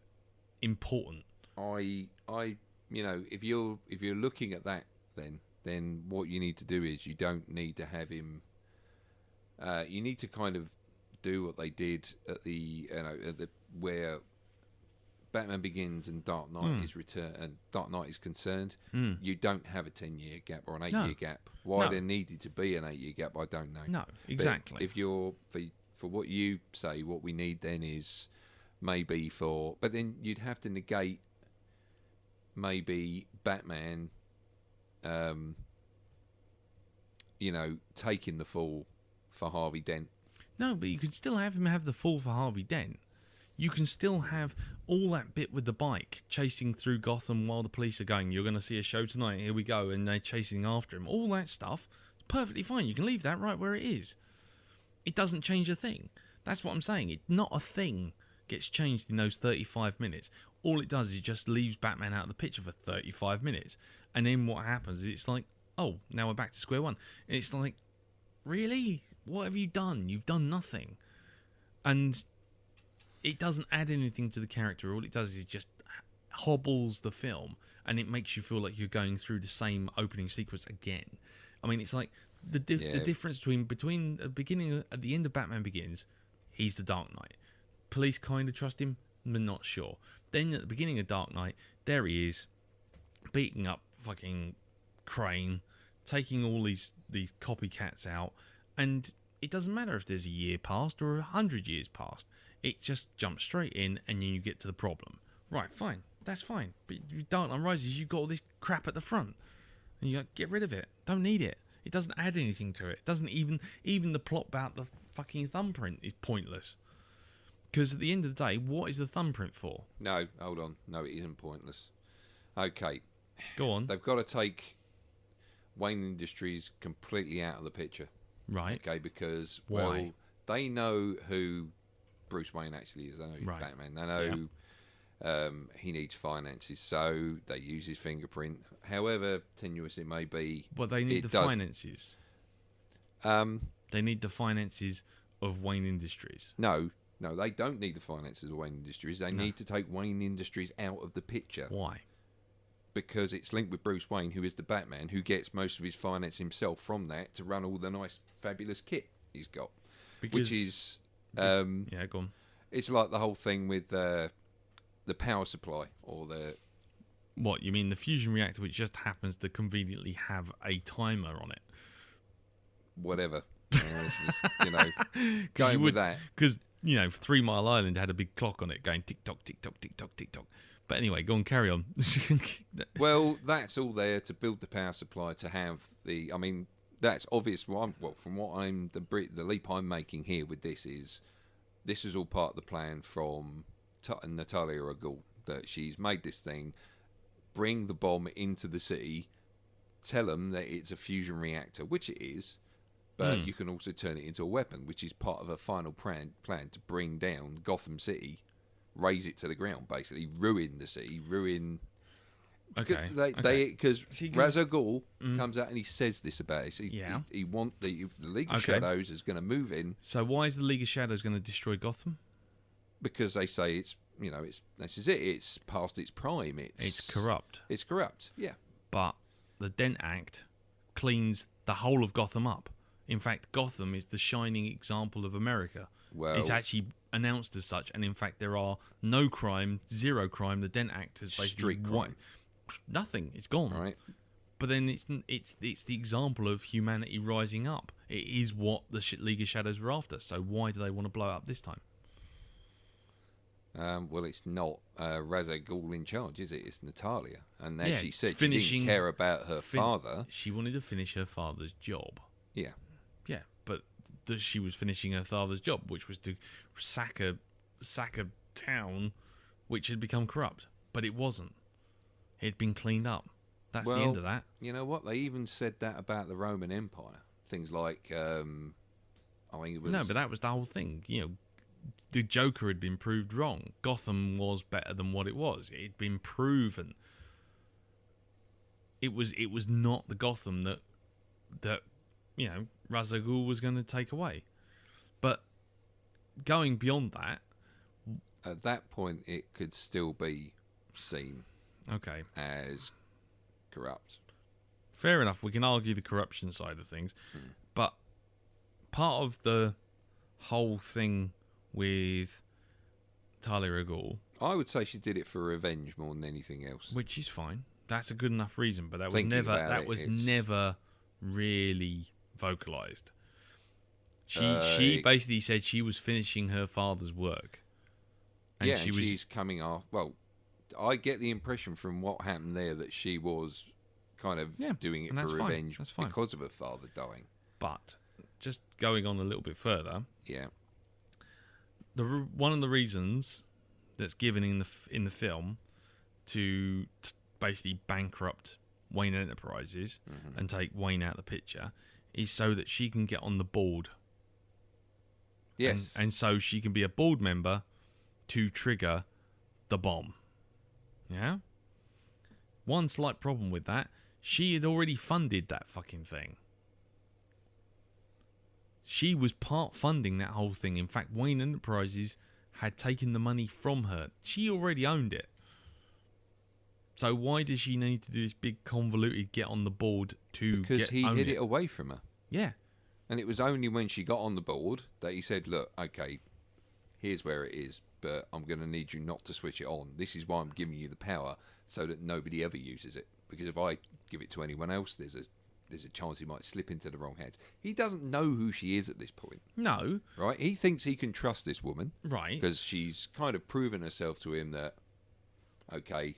important. You know, if you're looking at that, then what you need to do is you don't need to have him... you need to kind of do what they did at where Batman Begins and Dark Knight is concerned. You don't have a 10-year gap or an 8-year gap. Why there needed to be an 8-year gap, I don't know. No, exactly. But if you're for what you say, what we need then is maybe but then you'd have to negate maybe Batman, taking the fall for Harvey Dent. No, but you can still have him have the fall for Harvey Dent. You can still have all that bit with the bike chasing through Gotham while the police are going, you're going to see a show tonight, here we go, and they're chasing after him. All that stuff is perfectly fine. You can leave that right where it is. It doesn't change a thing. That's what I'm saying. Not a thing gets changed in those 35 minutes. All it does is just leaves Batman out of the picture for 35 minutes. And then what happens is it's like, oh, now we're back to square one. And it's like, really? What have you done? You've done nothing. And it doesn't add anything to the character. All it does is just hobbles the film, and it makes you feel like you're going through the same opening sequence again. I mean, it's like the difference between the beginning at the end of Batman Begins, he's the Dark Knight. Police kind of trust him, but not sure. Then at the beginning of Dark Knight, there he is, beating up fucking Crane, taking all these copycats out, and it doesn't matter if there's a year passed or 100 years passed. It just jumps straight in, and then you get to the problem. Right, fine, that's fine. But Dark Knight Rises, you've got all this crap at the front, and you get rid of it. Don't need it. It doesn't add anything to it. It doesn't even the plot about the fucking thumbprint is pointless. Because at the end of the day, what is the thumbprint for? No, hold on. No, it isn't pointless. Okay. Go on. They've got to take Wayne Industries completely out of the picture. Right. Okay, because, why? They know who Bruce Wayne actually is. They know he's Batman. They know he needs finances, so they use his fingerprint. However tenuous it may be. But they need finances. They need the finances of Wayne Industries. No, No, they don't need the finances of Wayne Industries. They need to take Wayne Industries out of the picture. Why? Because it's linked with Bruce Wayne, who is the Batman, who gets most of his finance himself from that to run all the nice, fabulous kit he's got. Because, which is... yeah, go on. It's like the whole thing with the power supply, or the... What, you mean the fusion reactor, which just happens to conveniently have a timer on it? Whatever. It's just, going with that. Because, 3 Mile Island had a big clock on it going tick-tock, tick-tock, tick-tock, tick-tock. But anyway, go on, carry on. Well, that's all there to build the power supply, to have the... I mean, that's obvious. From what I'm... The leap I'm making here with this is... This is all part of the plan from Natalia al Ghul, that she's made this thing, bring the bomb into the city, tell them that it's a fusion reactor, which it is, but you can also turn it into a weapon, which is part of a final plan to bring down Gotham City, raise it to the ground, basically ruin the city, ruin. Okay. Because Ra's al Ghul comes out and he says this about it. He want the League of Shadows is going to move in. So why is the League of Shadows going to destroy Gotham? Because they say it's this is it. It's past its prime. It's corrupt. It's corrupt. Yeah. But the Dent Act cleans the whole of Gotham up. In fact, Gotham is the shining example of America. Well, it's actually announced as such, and in fact, there are no crime, zero crime. The Dent Act has basically street crime. Nothing. It's gone. Right. But then it's the example of humanity rising up. It is what the League of Shadows were after. So why do they want to blow it up this time? Well, it's not Ra's al Ghul in charge, is it? It's Natalia. And as she said, she didn't care about her father. She wanted to finish her father's job. Yeah. Yeah, but she was finishing her father's job, which was to sack a town which had become corrupt. But it wasn't. It had been cleaned up. That's the end of that. You know what? They even said that about the Roman Empire. Things like, I think it was... No, but that was the whole thing. The Joker had been proved wrong. Gotham was better than what it was. It had been proven. It was not the Gotham that Ra's al Ghul was going to take away. But going beyond that, at that point, it could still be seen as corrupt. Fair enough. We can argue the corruption side of things, but part of the whole thing with Talia al Ghul, I would say she did it for revenge more than anything else, which is fine. That's a good enough reason, but that was never really vocalized. She basically said she was finishing her father's work, and she's coming off. Well, I get the impression from what happened there that she was kind of doing it for revenge because of her father dying. But just going on a little bit further, yeah, one of the reasons that's given in the film to basically bankrupt Wayne Enterprises and take Wayne out of the picture is so that she can get on the board. Yes, and so she can be a board member to trigger the bomb. Yeah. One slight problem with that: she had already funded that fucking thing. She was part funding that whole thing. In fact, Wayne Enterprises had taken the money from her. She already owned it. So why does she need to do this big convoluted get on the board to because he hid it away from her? Yeah. And it was only when she got on the board that he said, look, okay, here's where it is, but I'm going to need you not to switch it on. This is why I'm giving you the power, so that nobody ever uses it. Because if I give it to anyone else, there's a chance he might slip into the wrong hands. He doesn't know who she is at this point. No. Right? He thinks he can trust this woman. Right. Because she's kind of proven herself to him that, okay,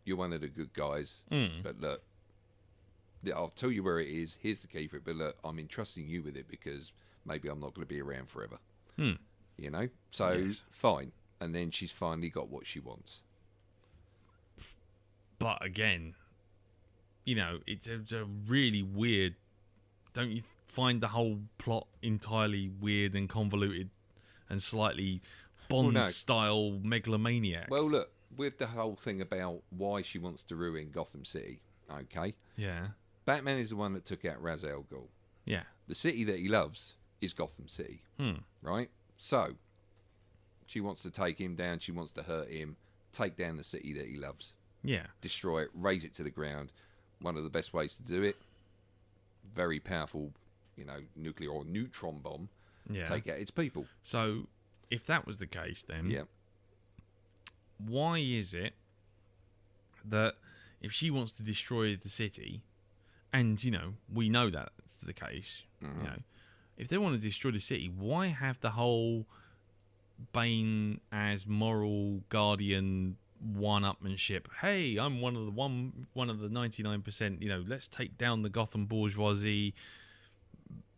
you're one of the good guys, but look, I'll tell you where it is. Here's the key for it. But look, I'm entrusting you with it because maybe I'm not going to be around forever. You know? So, fine. And then she's finally got what she wants. But again, it's a really weird... Don't you find the whole plot entirely weird and convoluted and slightly Bond-style megalomaniac? Well, look, with the whole thing about why she wants to ruin Gotham City, okay? Yeah. Batman is the one that took out Ra's al Ghul. Yeah. The city that he loves is Gotham City, right? So, She wants to take him down. She wants to hurt him. Take down the city that he loves. Yeah. Destroy it. Raze it to the ground. One of the best ways to do it. Very powerful, nuclear or neutron bomb. Yeah. Take out its people. So, if that was the case, then Yeah. why is it that if she wants to destroy the city, and we know that's the case, if they want to destroy the city, why have the whole Bane as moral guardian one-upmanship? Hey, I'm one of the 99%. Let's take down the Gotham bourgeoisie.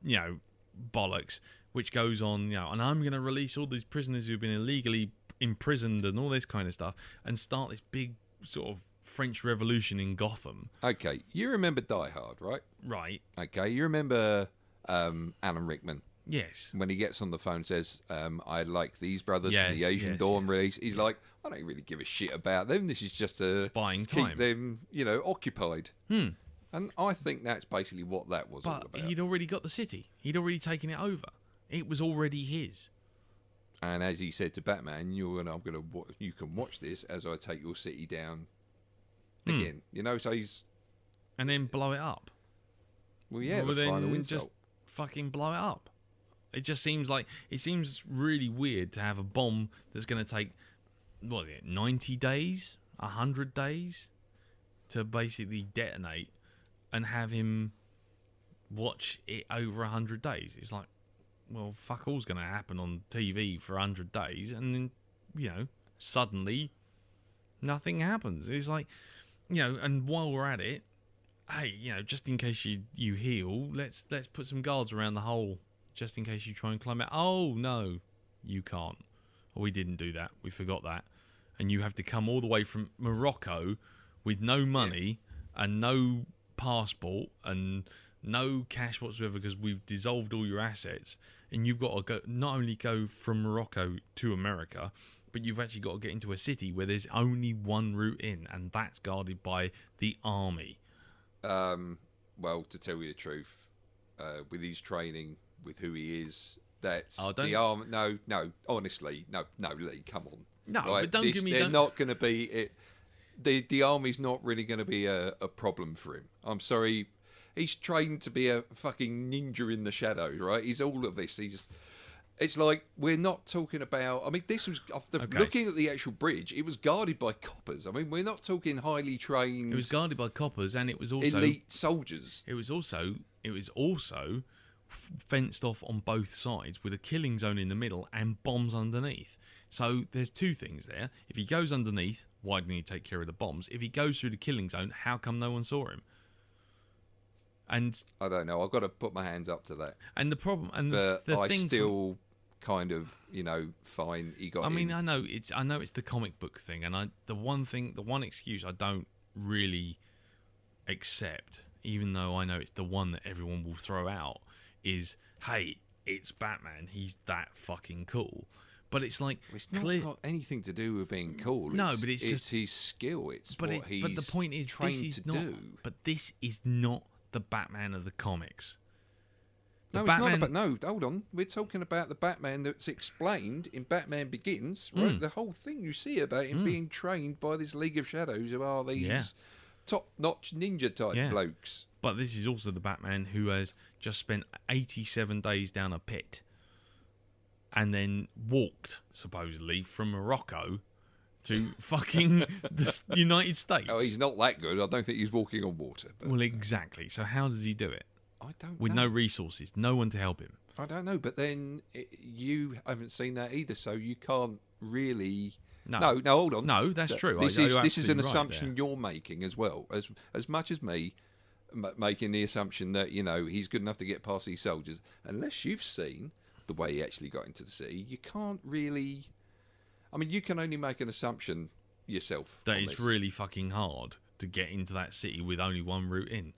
Bollocks, which goes on. And I'm going to release all these prisoners who've been illegally imprisoned and all this kind of stuff, and start this big sort of French Revolution in Gotham. Okay, you remember Die Hard, right? Right. Okay, you remember Alan Rickman. Yes. When he gets on the phone and says, I like these brothers Yes, from the Asian yes, Dawn yes. release. He's like, I don't really give a shit about them. This is just to Buying keep time. them, occupied. And I think that's basically what that was all But about. he'd already got the city. He'd already taken it over. It was already his. And as he said to Batman, you can watch this as I take your city down again. So he's... And then blow it up. Well, yeah, Well, the then final just insult. fucking blow it up. It just seems really weird to have a bomb that's going to take, 90 days, 100 days to basically detonate, and have him watch it over 100 days. It's like, well, fuck all's going to happen on TV for 100 days, and then, suddenly nothing happens. It's like, and while we're at it, hey, just in case you heal, let's put some guards around the hole, just in case you try and climb out. Oh, no, you can't. We didn't do that. We forgot that. And you have to come all the way from Morocco with no money and no passport and no cash whatsoever, because we've dissolved all your assets. And you've got to not only go from Morocco to America, but you've actually got to get into a city where there's only one route in, and that's guarded by the army. Well, to tell you the truth, with his training, with who he is, that's Oh, the army. No, honestly, no, Lee, come on. No, but don't give me... They're not going to be... The army's not really going to be a problem for him. I'm sorry. He's trained to be a fucking ninja in the shadows, right? He's all of this. It's like, we're not talking about... I mean, this was... Looking at the actual bridge, it was guarded by coppers. I mean, we're not talking highly trained... It was guarded by coppers, and it was also... elite soldiers. It was also fenced off on both sides with a killing zone in the middle and bombs underneath. So there's two things there. If he goes underneath, why didn't he take care of the bombs? If he goes through the killing zone, how come no one saw him? And I don't know. I've got to put my hands up to that. And the problem... and But the I thing still... kind of, fine. He got. I mean, in. I know it's the comic book thing, and the one excuse I don't really accept, even though I know it's the one that everyone will throw out, is, hey, it's Batman. He's that fucking cool. But it's like, It's not got anything to do with being cool. No, but it's just his skill. It's but what he's but the point is, trained this is to not. do. But this is not the Batman of the comics. No, it's not about. No, hold on. We're talking about the Batman that's explained in Batman Begins, right? The whole thing you see about him being trained by this League of Shadows, who are these top-notch ninja type blokes. But this is also the Batman who has just spent 87 days down a pit, and then walked supposedly from Morocco to fucking the United States. Oh, he's not that good. I don't think he's walking on water. But Well, exactly. So how does he do it? I don't With know. no resources, no one to help him. I don't know, but then you haven't seen that either, so you can't really. No, hold on. No, that's true. This You're is an absolutely right assumption there. you're making as well, as much as me making the assumption that he's good enough to get past these soldiers. Unless you've seen the way he actually got into the city, you can't really. I mean, you can only make an assumption yourself. That on it's this. really fucking hard to get into that city with only one route in,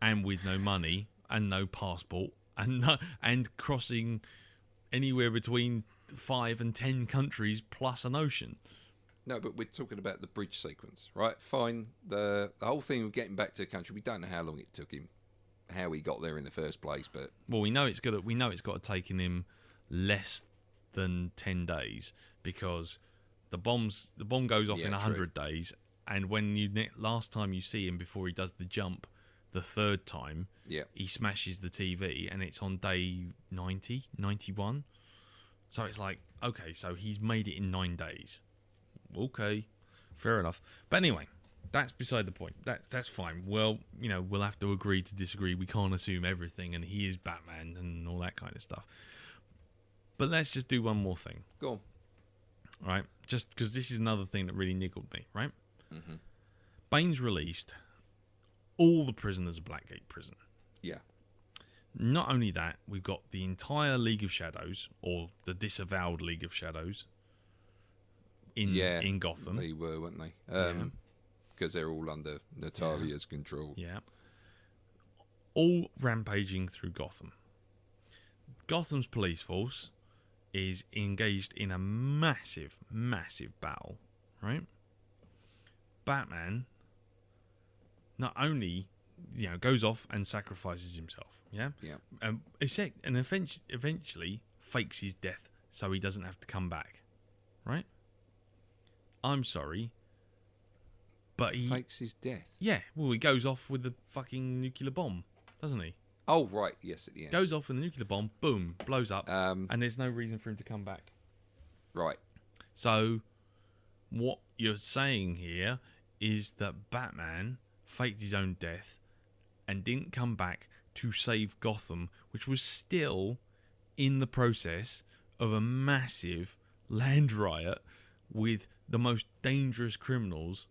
and with no money and no passport and crossing anywhere between 5 and 10 countries plus an ocean. No, but we're talking about the bridge sequence, right? Fine. The whole thing of getting back to the country, we don't know how long it took him, how he got there in the first place, but Well, we know it's got to taken him less than 10 days because the bomb goes off Yeah, in true. 100 days, and when last time you see him before he does the jump the third time, Yeah. he smashes the TV and it's on day 90, 91. So it's like, okay, so he's made it in 9 days. Okay, fair enough. But anyway, that's beside the point. That's fine. Well, we'll have to agree to disagree. We can't assume everything, and he is Batman and all that kind of stuff. But let's just do one more thing. Go on. Right? Just because this is another thing that really niggled me, right? Mm-hmm. Bane's released all the prisoners of Blackgate Prison. Yeah. Not only that, we've got the entire League of Shadows, or the disavowed League of Shadows, in Gotham. They were, weren't they? Yeah. Because they're all under Natalia's control. Yeah. All rampaging through Gotham. Gotham's police force is engaged in a massive, massive battle, right? Batman not only, goes off and sacrifices himself, yeah? Yeah. And eventually fakes his death so he doesn't have to come back, right? I'm sorry, but he Fakes his death. yeah, well, he goes off with the fucking nuclear bomb, doesn't he? Oh, right. Yes, at the end. Goes off with the nuclear bomb, boom, blows up, Um, and there's no reason for him to come back. Right. So, what you're saying here is that Batman faked his own death and didn't come back to save Gotham, which was still in the process of a massive land riot with the most dangerous criminals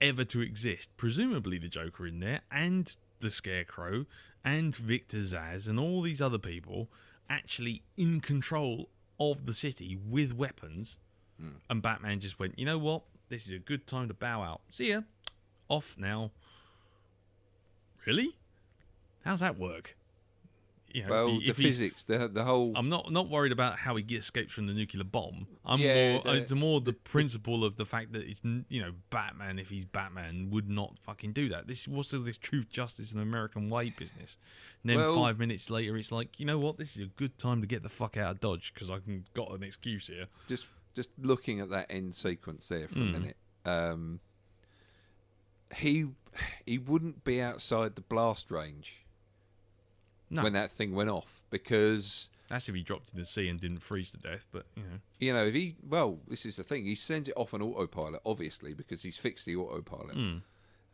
ever to exist. Presumably the Joker in there, and the Scarecrow, and Victor Zsasz, and all these other people actually in control of the city with weapons. And Batman just went, you know what? This is a good time to bow out. See ya. Off now. Really? How's that work? Well, the physics, the whole... I'm not worried about how he escapes from the nuclear bomb. It's more the principle of the fact that it's, Batman, if he's Batman, would not fucking do that. This what's all this truth, justice, and American way business. And then 5 minutes later, it's like, you know what? This is a good time to get the fuck out of Dodge because I can got an excuse here. Just looking at that end sequence there for a minute, he wouldn't be outside the blast range when that thing went off, because that's if he dropped in the sea and didn't freeze to death. But if this is the thing, he sends it off on autopilot, obviously, because he's fixed the autopilot.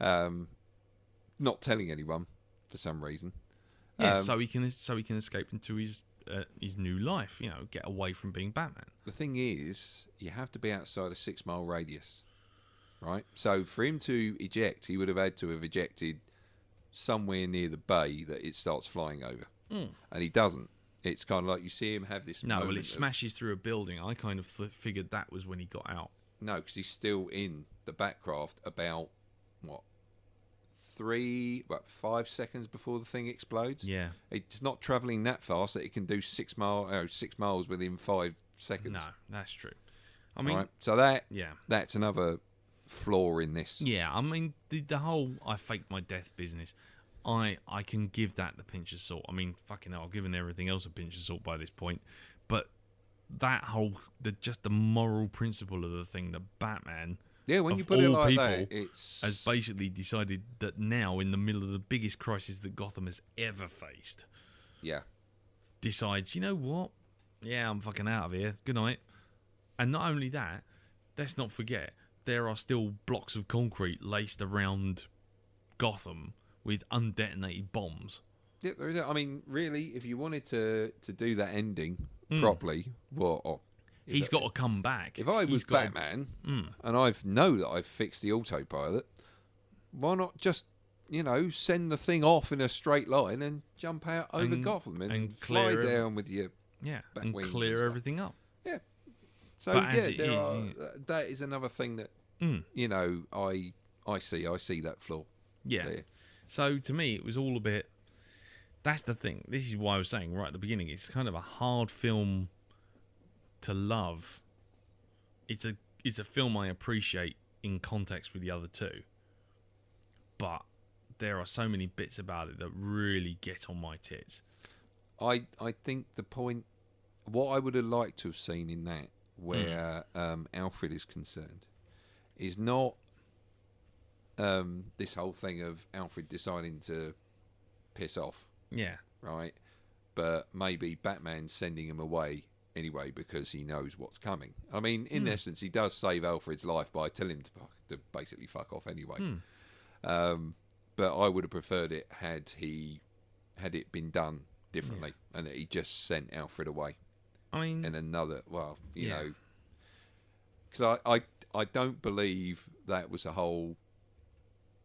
Not telling anyone for some reason. So he can escape into his new life, get away from being Batman. The thing is, you have to be outside a 6 mile radius, right? So for him to eject, he would have had to have ejected somewhere near the bay that it starts flying over, and he doesn't. It's kind of like you see him have this. No, well, it smashes through a building. I kind of figured that was when he got out. No, because he's still in the Batcraft about 5 seconds before the thing explodes. Yeah, it's not travelling that fast that it can do 6 miles within 5 seconds. No, that's true. I mean, right? So that's another flaw in this. Yeah, I mean the whole I faked my death business, I can give that the pinch of salt. I mean, fucking hell, I've given everything else a pinch of salt by this point, but that whole the moral principle of the thing that Batman, when you put it like that, has basically decided that now, in the middle of the biggest crisis that Gotham has ever faced, decides, you know what? Yeah, I'm fucking out of here. Good night. And not only that, let's not forget, there are still blocks of concrete laced around Gotham with undetonated bombs. Yeah, there is. I mean, really, if you wanted to do that ending properly, he's got to come back. If I was Batman and I know that I've fixed the autopilot, why not just send the thing off in a straight line and jump out over Gotham and fly down with your and clear everything up. Yeah. So that is another thing that I see that flaw. Yeah. There. So to me, it was all a bit. That's the thing. This is why I was saying right at the beginning. It's kind of a hard film to love. It's a film I appreciate in context with the other two, but there are so many bits about it that really get on my tits. I think the point what I would have liked to have seen in that, where Alfred is concerned, is not this whole thing of Alfred deciding to piss off. Yeah. Right? But maybe Batman sending him away anyway because he knows what's coming. I mean, in essence, he does save Alfred's life by telling him to basically fuck off anyway. But I would have preferred it had it been done differently, and that he just sent Alfred away. I mean, in another, well, you know, because I don't believe that was a whole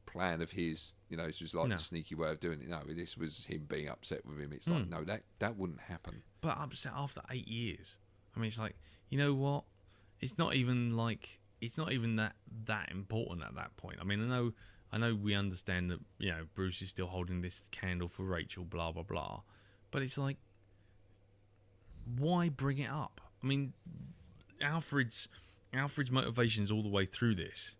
plan of his. You know, it's just like a sneaky way of doing it. No, this was him being upset with him. It's like, no, that wouldn't happen. But upset after 8 years. I mean, it's like, you know what? It's not even that important at that point. I mean, I know we understand that, you know, Bruce is still holding this candle for Rachel, blah blah blah. But it's like, why bring it up? I mean, Alfred's motivations all the way through this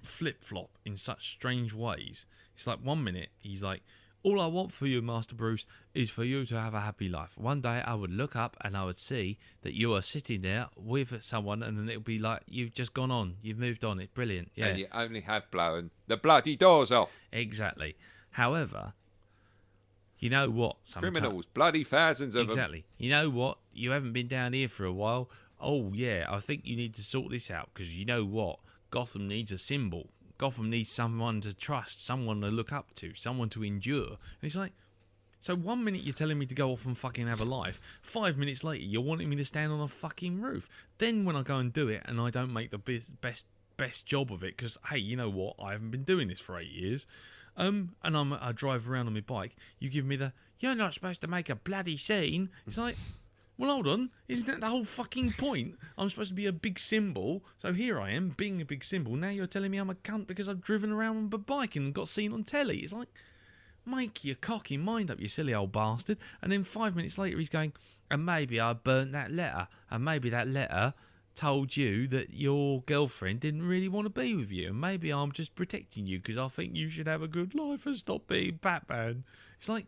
flip-flop in such strange ways. It's like, one minute he's like, all I want for you, Master Bruce, is for you to have a happy life. One day I would look up and I would see that you are sitting there with someone, and then it'll be like, you've just gone on, you've moved on, it's brilliant. Yeah. And you only have blown the bloody doors off. Exactly. However, you know what? Criminals, bloody thousands of them. Exactly. You know what? You haven't been down here for a while. Oh, yeah, I think you need to sort this out, because you know what? Gotham needs a symbol. Gotham needs someone to trust, someone to look up to, someone to endure. And it's like, so 1 minute you're telling me to go off and fucking have a life. 5 minutes later, you're wanting me to stand on a fucking roof. Then when I go and do it, and I don't make the best job of it, because, hey, you know what? I haven't been doing this for 8 years. And I drive around on my bike. You give me you're not supposed to make a bloody scene. It's like, well, hold on. Isn't that the whole fucking point? I'm supposed to be a big symbol. So here I am, being a big symbol. Now you're telling me I'm a cunt because I've driven around on a bike and got seen on telly. It's like, make your cocky mind up, you silly old bastard. And then 5 minutes later, he's going, and maybe I burnt that letter. And maybe that letter told you that your girlfriend didn't really want to be with you, and maybe I'm just protecting you because I think you should have a good life and stop being Batman. It's like,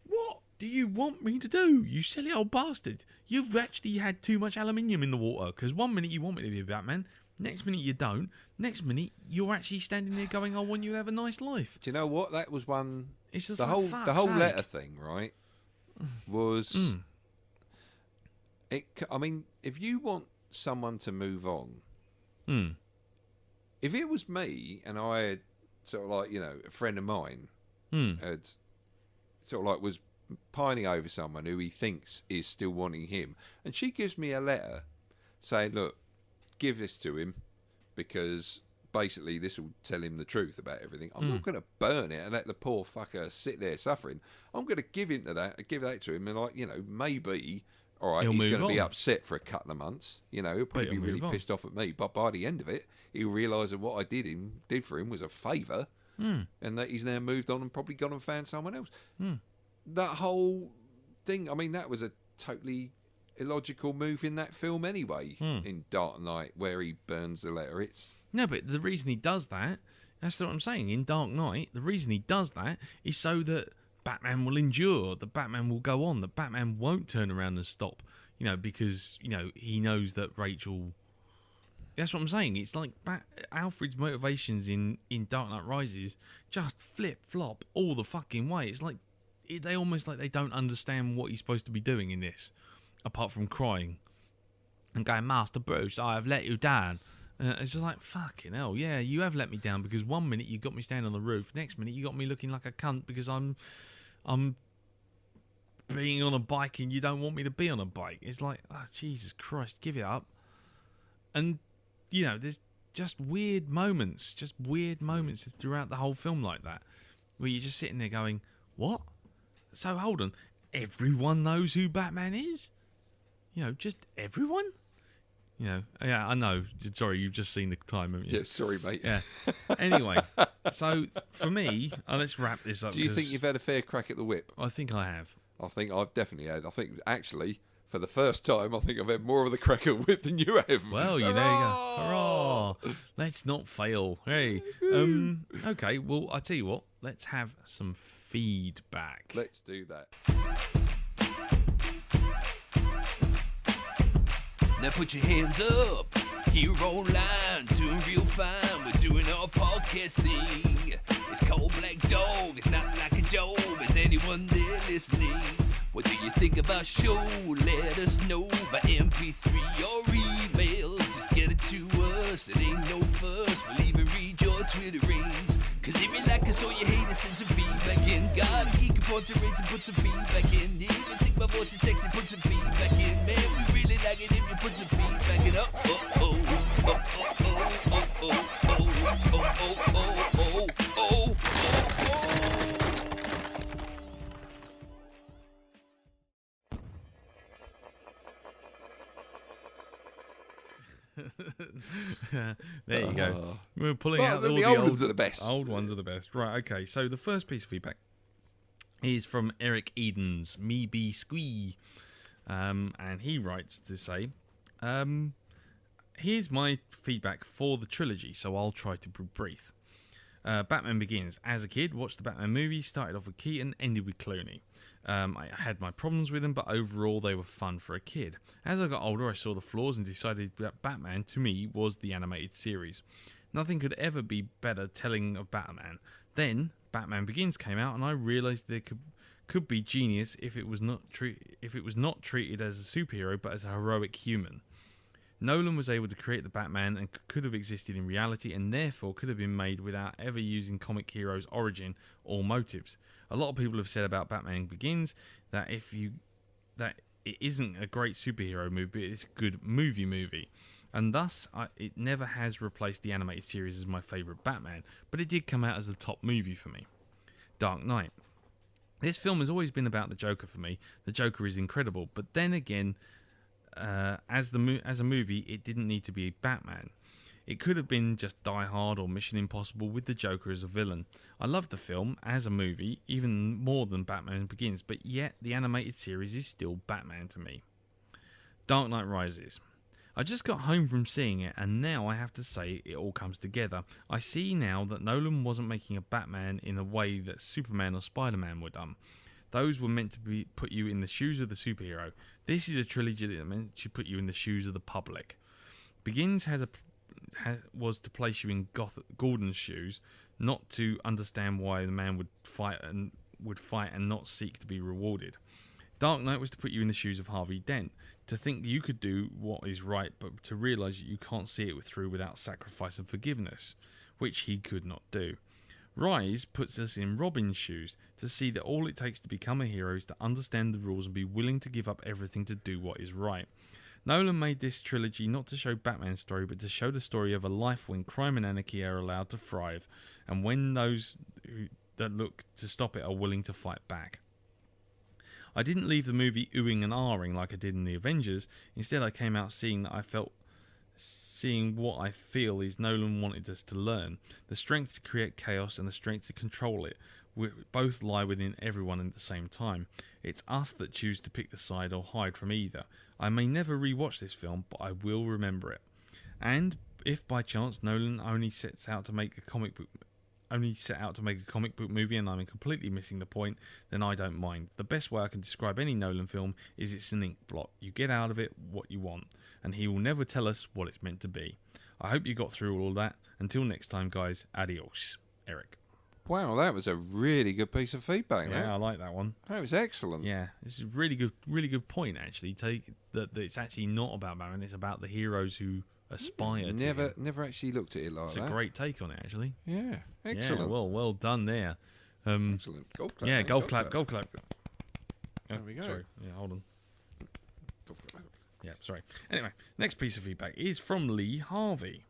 what do you want me to do, you silly old bastard? You've actually had too much aluminium in the water, because 1 minute you want me to be Batman, next minute you don't, next minute you're actually standing there going, I want you to have a nice life. Do you know what? That was one. It's just the whole letter thing, right? Was I mean, if you want someone to move on, if it was me and I had sort of like, you know, a friend of mine had sort of like was pining over someone who he thinks is still wanting him, and she gives me a letter saying, look, give this to him because basically this will tell him the truth about everything. I'm not going to burn it and let the poor fucker sit there suffering. I'm going to give that to him, and, like, you know, maybe, all right, he's going to be upset for a couple of months. You know, he'll probably be really pissed off at me. But by the end of it, he'll realise that what I did for him was a favour, and that he's now moved on and probably gone and found someone else. That whole thing, I mean, that was a totally illogical move in that film anyway, in Dark Knight, where he burns the letter. No, but the reason he does that's what I'm saying. In Dark Knight, the reason he does that is so that Batman will endure, the Batman will go on, the Batman won't turn around and stop, you know, because, you know, he knows that Rachel... That's what I'm saying. It's like Alfred's motivations in Dark Knight Rises just flip-flop all the fucking way. It's like, they almost like they don't understand what he's supposed to be doing in this, apart from crying and going, Master Bruce, I have let you down. It's just like, fucking hell, yeah, you have let me down, because 1 minute you got me standing on the roof, next minute you got me looking like a cunt because I'm being on a bike and you don't want me to be on a bike. It's like, oh, Jesus Christ, give it up. And, you know, there's just weird moments throughout the whole film like that, where you're just sitting there going, what? So hold on, everyone knows who Batman is? You know, just everyone? You know, yeah, I know. Sorry, you've just seen the time, haven't you? Yeah, sorry, mate. Yeah. Anyway, so for me, let's wrap this up. Do you think you've had a fair crack at the whip? I think I have. I think I've definitely had. I think, actually, for the first time, I think I've had more of the crack at the whip than you have. Well, there you go. Hurrah! Let's not fail. Hey. Okay, well, I tell you what. Let's have some feedback. Let's do that. Now put your hands up. Here online, doing real fine. We're doing our podcast thing. It's called Blackdog. It's not like a job. Is anyone there listening? What do you think of our show? Let us know by MP3 or email. Just get it to us. It ain't no fuss. We'll even read your Twitter rings. Cause if you like us or you hate us, send some feedback in. Got a geek upon to raise and put some feedback in. If you think my voice is sexy, put some feedback in. Man, we really like it if you put some feedback in. There you go. We're pulling out the old ones are the best. Old ones are the best. Right, okay. So the first piece of feedback is from Eric Edens, me be squee. And he writes to say, here's my feedback for the trilogy, so I'll try to be brief. Batman Begins. As a kid, watched the Batman movie, started off with Keaton, ended with Clooney. I had my problems with them, but overall they were fun for a kid. As I got older, I saw the flaws and decided that Batman, to me, was the animated series. Nothing could ever be better telling of Batman. Then, Batman Begins came out, and I realised there could be genius if it was not treated as a superhero, but as a heroic human. Nolan was able to create the Batman and could have existed in reality and therefore could have been made without ever using comic heroes' origin or motives. A lot of people have said about Batman Begins that it isn't a great superhero movie, but it's a good movie. And thus, it never has replaced the animated series as my favourite Batman, but it did come out as the top movie for me. Dark Knight. This film has always been about the Joker for me. The Joker is incredible, but then again, as a movie, it didn't need to be Batman. It could have been just Die Hard or Mission Impossible with the Joker as a villain. I loved the film as a movie, even more than Batman Begins, but yet the animated series is still Batman to me. Dark Knight Rises. I just got home from seeing it, and now I have to say it all comes together. I see now that Nolan wasn't making a Batman in a way that Superman or Spider-Man were done. Those were meant to put you in the shoes of the superhero. This is a trilogy that meant to put you in the shoes of the public. Begins was to place you in Gordon's shoes, not to understand why the man would fight and not seek to be rewarded. Dark Knight was to put you in the shoes of Harvey Dent, to think that you could do what is right, but to realise that you can't see it through without sacrifice and forgiveness, which he could not do. Rise puts us in Robin's shoes, to see that all it takes to become a hero is to understand the rules and be willing to give up everything to do what is right. Nolan made this trilogy not to show Batman's story, but to show the story of a life when crime and anarchy are allowed to thrive, and when those that look to stop it are willing to fight back. I didn't leave the movie oohing and ahhing like I did in the Avengers. Instead, I came out seeing what I feel is Nolan wanted us to learn. The strength to create chaos and the strength to control it both lie within everyone at the same time. It's us that choose to pick the side or hide from either. I may never rewatch this film, but I will remember it. And if by chance Nolan only set out to make a comic book movie and I'm completely missing the point, then I don't mind. The best way I can describe any Nolan film is it's an ink blot. You get out of it what you want, and he will never tell us what it's meant to be. I hope you got through all that. Until next time, guys, adios. Eric. Wow, that was a really good piece of feedback. Yeah, I like that one. That was excellent. Yeah, this is really good point, actually. That it's actually not about Batman, it's about the heroes who aspire to him. Never actually looked at it like that. It's a great take on it, actually. Yeah, excellent. Yeah, well done there. Excellent. Golf clap. Yeah, mate, golf clap. There we go. Sorry. Yeah, hold on. Golf clap. Yeah, sorry. Anyway, next piece of feedback is from Lee Harvey,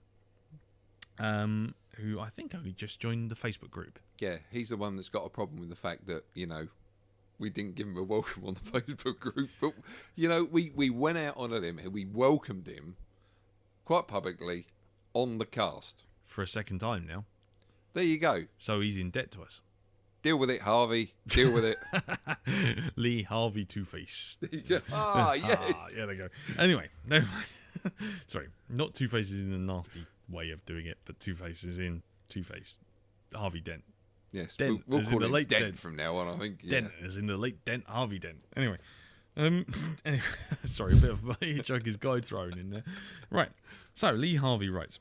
who I think only just joined the Facebook group. Yeah, he's the one that's got a problem with the fact that, we didn't give him a welcome on the Facebook group. But, we went out on a limb and we welcomed him quite publicly on the cast. For a second time now. There you go. So he's in debt to us. Deal with it, Harvey. Deal with it. Lee Harvey Two-Face. There you go. Ah, yes. Yeah, there you go. Anyway, no, sorry, not Two-Faces in the nasty way of doing it, but Two-Faces in Two-Face. Harvey Dent. Yes, Dent, we'll call him late Dent from now on, I think. Yeah. Dent, as in the late Dent, Harvey Dent. Anyway, Anyway, sorry, a bit of a Hitchhiker's Guide thrown in there. Right. So Lee Harvey writes,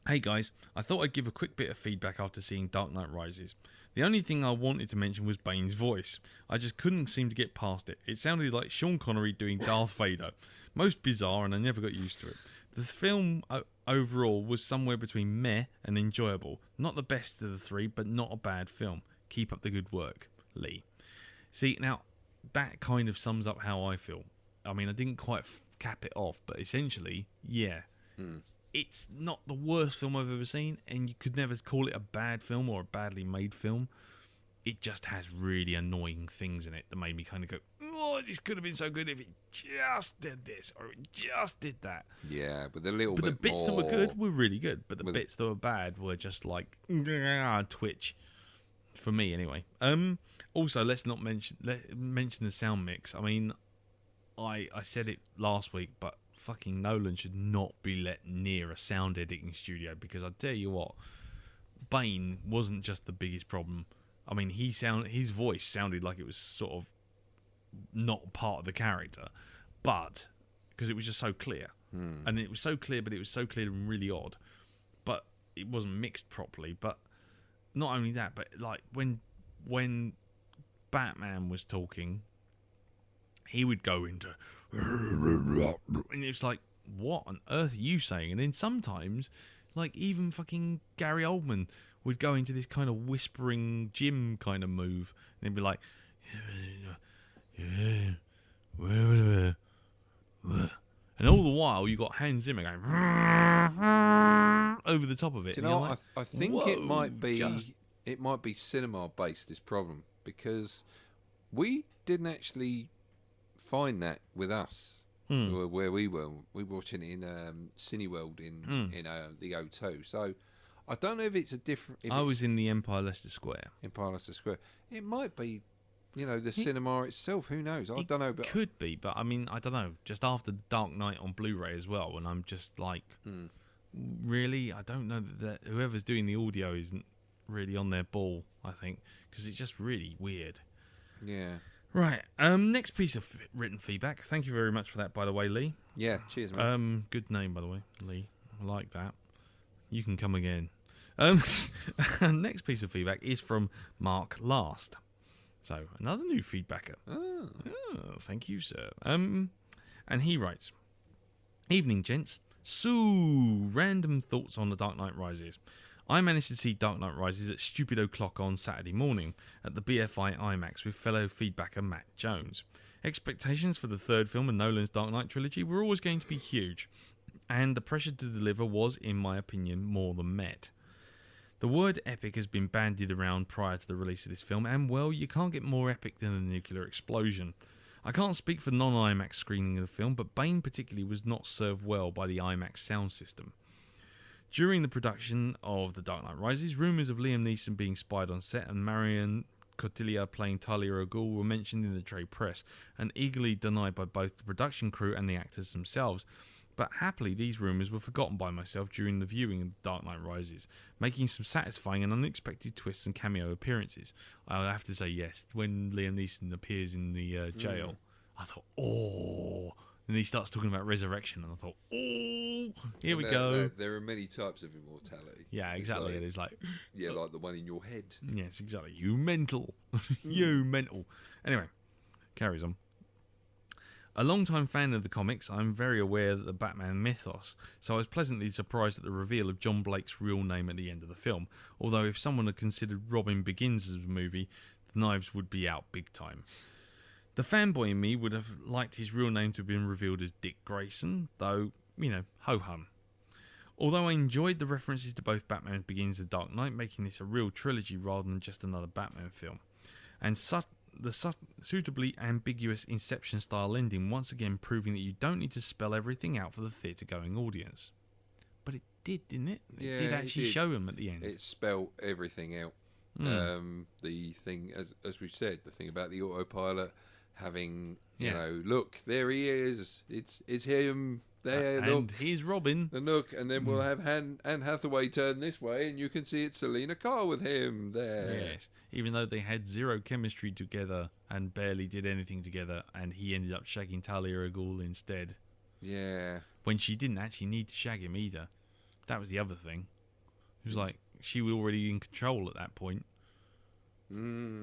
"Hey guys, I thought I'd give a quick bit of feedback after seeing Dark Knight Rises. The only thing I wanted to mention was Bane's voice. I just couldn't seem to get past it. It sounded like Sean Connery doing Darth Vader. Most bizarre, and I never got used to it. The film overall was somewhere between meh and enjoyable. Not the best of the three, but not a bad film. Keep up the good work, Lee." See, now, that kind of sums up how I feel. I mean, I didn't quite cap it off, but essentially, yeah. It's not the worst film I've ever seen, and you could never call it a bad film or a badly made film. It just has really annoying things in it that made me kind of go, oh, this could have been so good if it just did this or it just did that. Yeah, with a little but bit the bits more... that were good were really good, but the bits that were bad were just like twitch for me anyway. Also, let's not mention the sound mix. I mean, I said it last week, but fucking Nolan should not be let near a sound editing studio, because I tell you what, Bane wasn't just the biggest problem. I mean, his voice sounded like it was sort of not part of the character, but because it was just so clear, and it was so clear, but it was so clear and really odd, but it wasn't mixed properly. But not only that, but like when Batman was talking, he would go into, and it's like, what on earth are you saying? And then sometimes, like, even fucking Gary Oldman would go into this kind of whispering Jim kind of move, and he'd be like, and all the while you got Hans Zimmer going over the top of it. Do you know what? Like, I think it might be cinema based, this problem, because we didn't actually find that with us. Where we were watching it in Cineworld in the O2. So I don't know if it's a different. I was in the Empire Leicester Square. It might be, the cinema itself. Who knows? I don't know. But could be, but I mean, I don't know. Just after Dark Knight on Blu-ray as well, and I'm just like, really, I don't know that whoever's doing the audio isn't really on their ball. I think, because it's just really weird. Yeah. Right. Next piece of written feedback. Thank you very much for that, by the way, Lee. Yeah. Cheers, man. Good name, by the way, Lee. I like that. You can come again. Next piece of feedback is from Mark Last. So another new feedbacker. Oh, thank you, sir. And he writes, "Evening, gents. So random thoughts on The Dark Knight Rises. I managed to see Dark Knight Rises at stupid o'clock on Saturday morning at the BFI IMAX with fellow feedbacker Matt Jones. Expectations for the third film in Nolan's Dark Knight trilogy were always going to be huge, and the pressure to deliver was, in my opinion, more than met. The word epic has been bandied around prior to the release of this film, and well, you can't get more epic than a nuclear explosion. I can't speak for non-IMAX screening of the film, but Bane particularly was not served well by the IMAX sound system. During the production of The Dark Knight Rises, rumours of Liam Neeson being spied on set and Marion Cotillard playing Talia al Ghul were mentioned in the trade press and eagerly denied by both the production crew and the actors themselves. But happily, these rumours were forgotten by myself during the viewing of The Dark Knight Rises, making some satisfying and unexpected twists and cameo appearances. I have to say, yes, when Liam Neeson appears in the jail, I thought, oh... And he starts talking about resurrection, and I thought, oh, here we go. There are many types of immortality. Yeah, exactly. It is like... Yeah, like the one in your head. Yes, exactly. You mental. You mental. Anyway, carries on. A long-time fan of the comics, I'm very aware of the Batman mythos, so I was pleasantly surprised at the reveal of John Blake's real name at the end of the film, although if someone had considered Robin Begins as a movie, the knives would be out big time. The fanboy in me would have liked his real name to have been revealed as Dick Grayson, though, ho-hum. Although I enjoyed the references to both Batman Begins and Dark Knight, making this a real trilogy rather than just another Batman film. And the suitably ambiguous Inception-style ending once again proving that you don't need to spell everything out for the theatre-going audience. But it did, didn't it? It did actually show him at the end. It spelled everything out. The thing, as we've said, the thing about the autopilot... having, look, there he is. It's him. There, and look. here's Robin. The Nook, and then we'll have Anne Hathaway turn this way, and you can see it's Selena Kyle with him there. Yes, even though they had zero chemistry together and barely did anything together, and he ended up shagging Talia al Ghul instead. Yeah. When she didn't actually need to shag him either. That was the other thing. It was like, she was already in control at that point.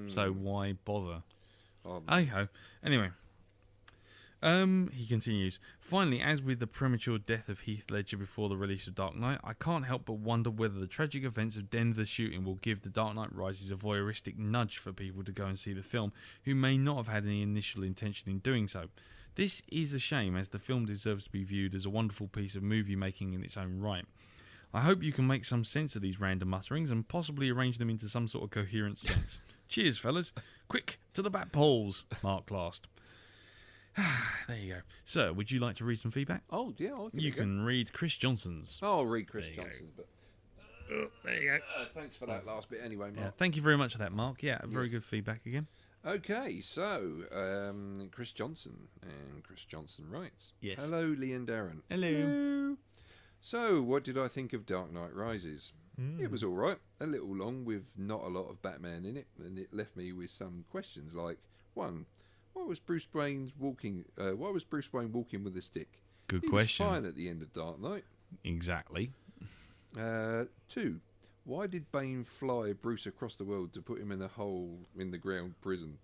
So why bother? Hey-ho. Anyway. He continues. Finally, as with the premature death of Heath Ledger before the release of Dark Knight, I can't help but wonder whether the tragic events of Denver shooting will give The Dark Knight Rises a voyeuristic nudge for people to go and see the film who may not have had any initial intention in doing so. This is a shame, as the film deserves to be viewed as a wonderful piece of movie making in its own right. I hope you can make some sense of these random mutterings and possibly arrange them into some sort of coherent sense. Cheers, fellas. Quick, to the bat polls, Mark last. There you go. Sir, would you like to read some feedback? Oh, yeah. You can read Chris Johnson's. I'll read Chris Johnson's, but... there you go. Thanks for that last bit anyway, Mark. Yeah, thank you very much for that, Mark. Yeah, very Yes. good feedback again. Okay, so, Chris Johnson. And Chris Johnson writes... Yes. Hello, Lee and Darren. Hello. So, what did I think of Dark Knight Rises? It was alright. A little long with not a lot of Batman in it. And it left me with some questions like... 1... Why was Bruce Wayne walking with a stick? Good He question. was fine at the end of Dark Knight. Exactly. 2. Why did Bane fly Bruce across the world to put him in a hole in the ground prison?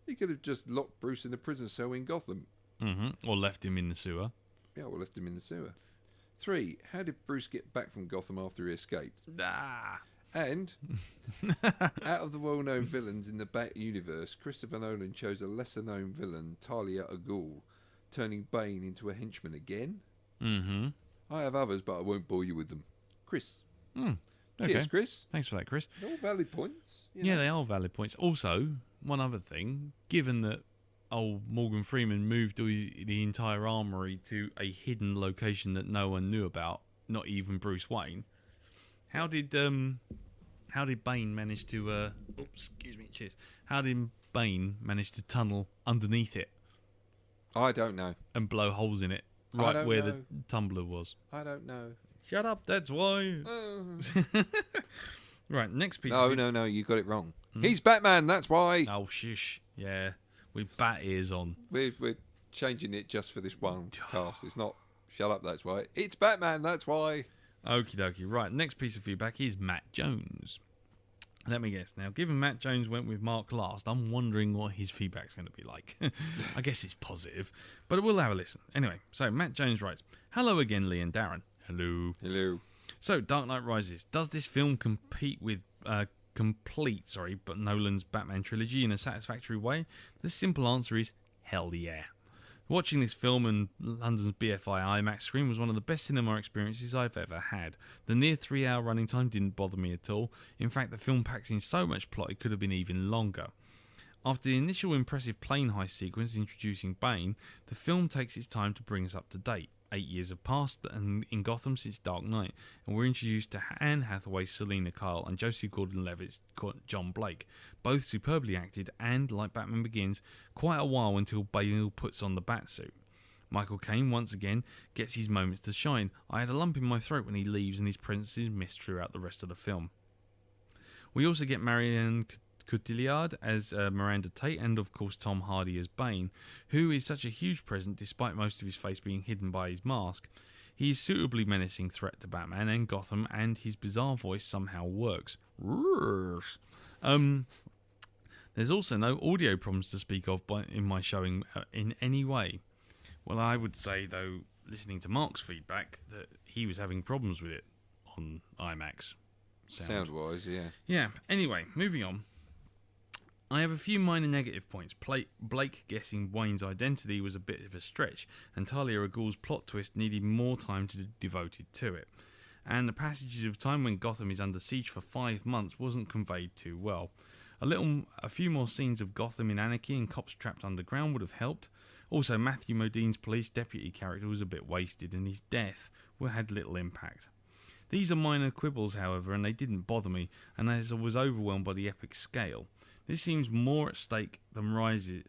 He could have just locked Bruce in a prison cell in Gotham. Or left him in the sewer. Yeah, or left him in the sewer. 3. How did Bruce get back from Gotham after he escaped? Ah. And, out of the well-known villains in the Bat universe, Christopher Nolan chose a lesser-known villain, Talia al Ghul, turning Bane into a henchman again. I have others, but I won't bore you with them. Chris. Okay. Cheers, Chris. Thanks for that, Chris. They're all valid points. You Yeah, know. they are valid points. Also, one other thing, given that old Morgan Freeman moved the entire armory to a hidden location that no one knew about, not even Bruce Wayne, how did Bane manage to How did Bane manage to tunnel underneath it I don't know. and blow holes in it I right don't where know. the tumbler was? I don't know. Shut up, that's why. Right, next piece of No, you got it wrong. He's Batman, that's why. Oh, shush. Yeah, with bat ears on. We're changing it just for this one cast. It's not shut up, that's why. It's Batman, that's why. Okie dokie. Right, next piece of feedback is Matt Jones. Let me guess. Now, given Matt Jones went with Mark last, I'm wondering what his feedback's going to be like. I guess it's positive, but we'll have a listen. Anyway, so Matt Jones writes, Hello again, Lee and Darren. Hello. So, Dark Knight Rises. Does this film complete Nolan's Batman trilogy in a satisfactory way? The simple answer is hell yeah. Watching this film in London's BFI IMAX screen was one of the best cinema experiences I've ever had. The near 3-hour running time didn't bother me at all. In fact, the film packs in so much plot it could have been even longer. After the initial impressive plane heist sequence introducing Bane, the film takes its time to bring us up to date. 8 years have passed in Gotham since Dark Knight, and we're introduced to Anne Hathaway's Selena Kyle and Joseph Gordon-Levitt's John Blake, both superbly acted and, like Batman Begins, quite a while until Bale puts on the Batsuit. Michael Caine once again gets his moments to shine. I had a lump in my throat when he leaves and his presence is missed throughout the rest of the film. We also get Marianne Cotillard as Miranda Tate and of course Tom Hardy as Bane, who is such a huge presence despite most of his face being hidden by his mask. He is suitably menacing threat to Batman and Gotham, and his bizarre voice somehow works. There's also no audio problems to speak of in my showing in any way. Well, I would say though, listening to Mark's feedback, that he was having problems with it on IMAX. Sound-wise, yeah. Yeah, anyway, moving on. I have a few minor negative points. Blake guessing Wayne's identity was a bit of a stretch, and Talia al Ghul's plot twist needed more time devoted to it. And the passages of time when Gotham is under siege for 5 months wasn't conveyed too well. A few more scenes of Gotham in anarchy and cops trapped underground would have helped. Also, Matthew Modine's police deputy character was a bit wasted, and his death had little impact. These are minor quibbles, however, and they didn't bother me, and as I was overwhelmed by the epic scale. This seems more at stake than Rises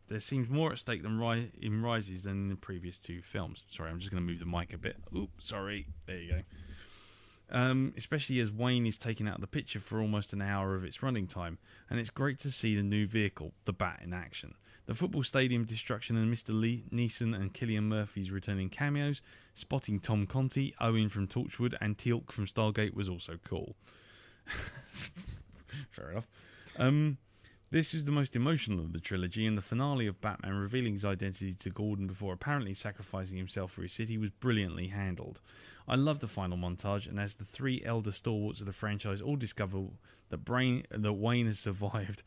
there seems more at stake than in Rises than in the previous two films. Sorry, I'm just going to move the mic a bit. Oops, sorry. There you go. Especially as Wayne is taken out of the picture for almost an hour of its running time, and it's great to see the new vehicle, the Bat, in action. The football stadium destruction and Mr. Neeson and Cillian Murphy's returning cameos, spotting Tom Conti, Owen from Torchwood, and Teal'c from Stargate was also cool. Fair enough. This was the most emotional of the trilogy, and the finale of Batman revealing his identity to Gordon before apparently sacrificing himself for his city was brilliantly handled. I love the final montage, and as the three elder stalwarts of the franchise all discover that Wayne has survived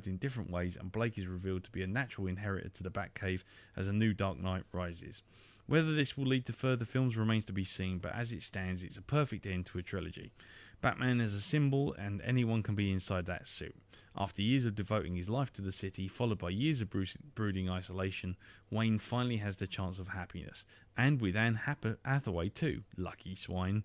in different ways, and Blake is revealed to be a natural inheritor to the Batcave as a new Dark Knight rises. Whether this will lead to further films remains to be seen, but as it stands, it's a perfect end to a trilogy. Batman is a symbol, and anyone can be inside that suit. After years of devoting his life to the city, followed by years of brooding isolation, Wayne finally has the chance of happiness. And with Anne Hathaway too, lucky swine.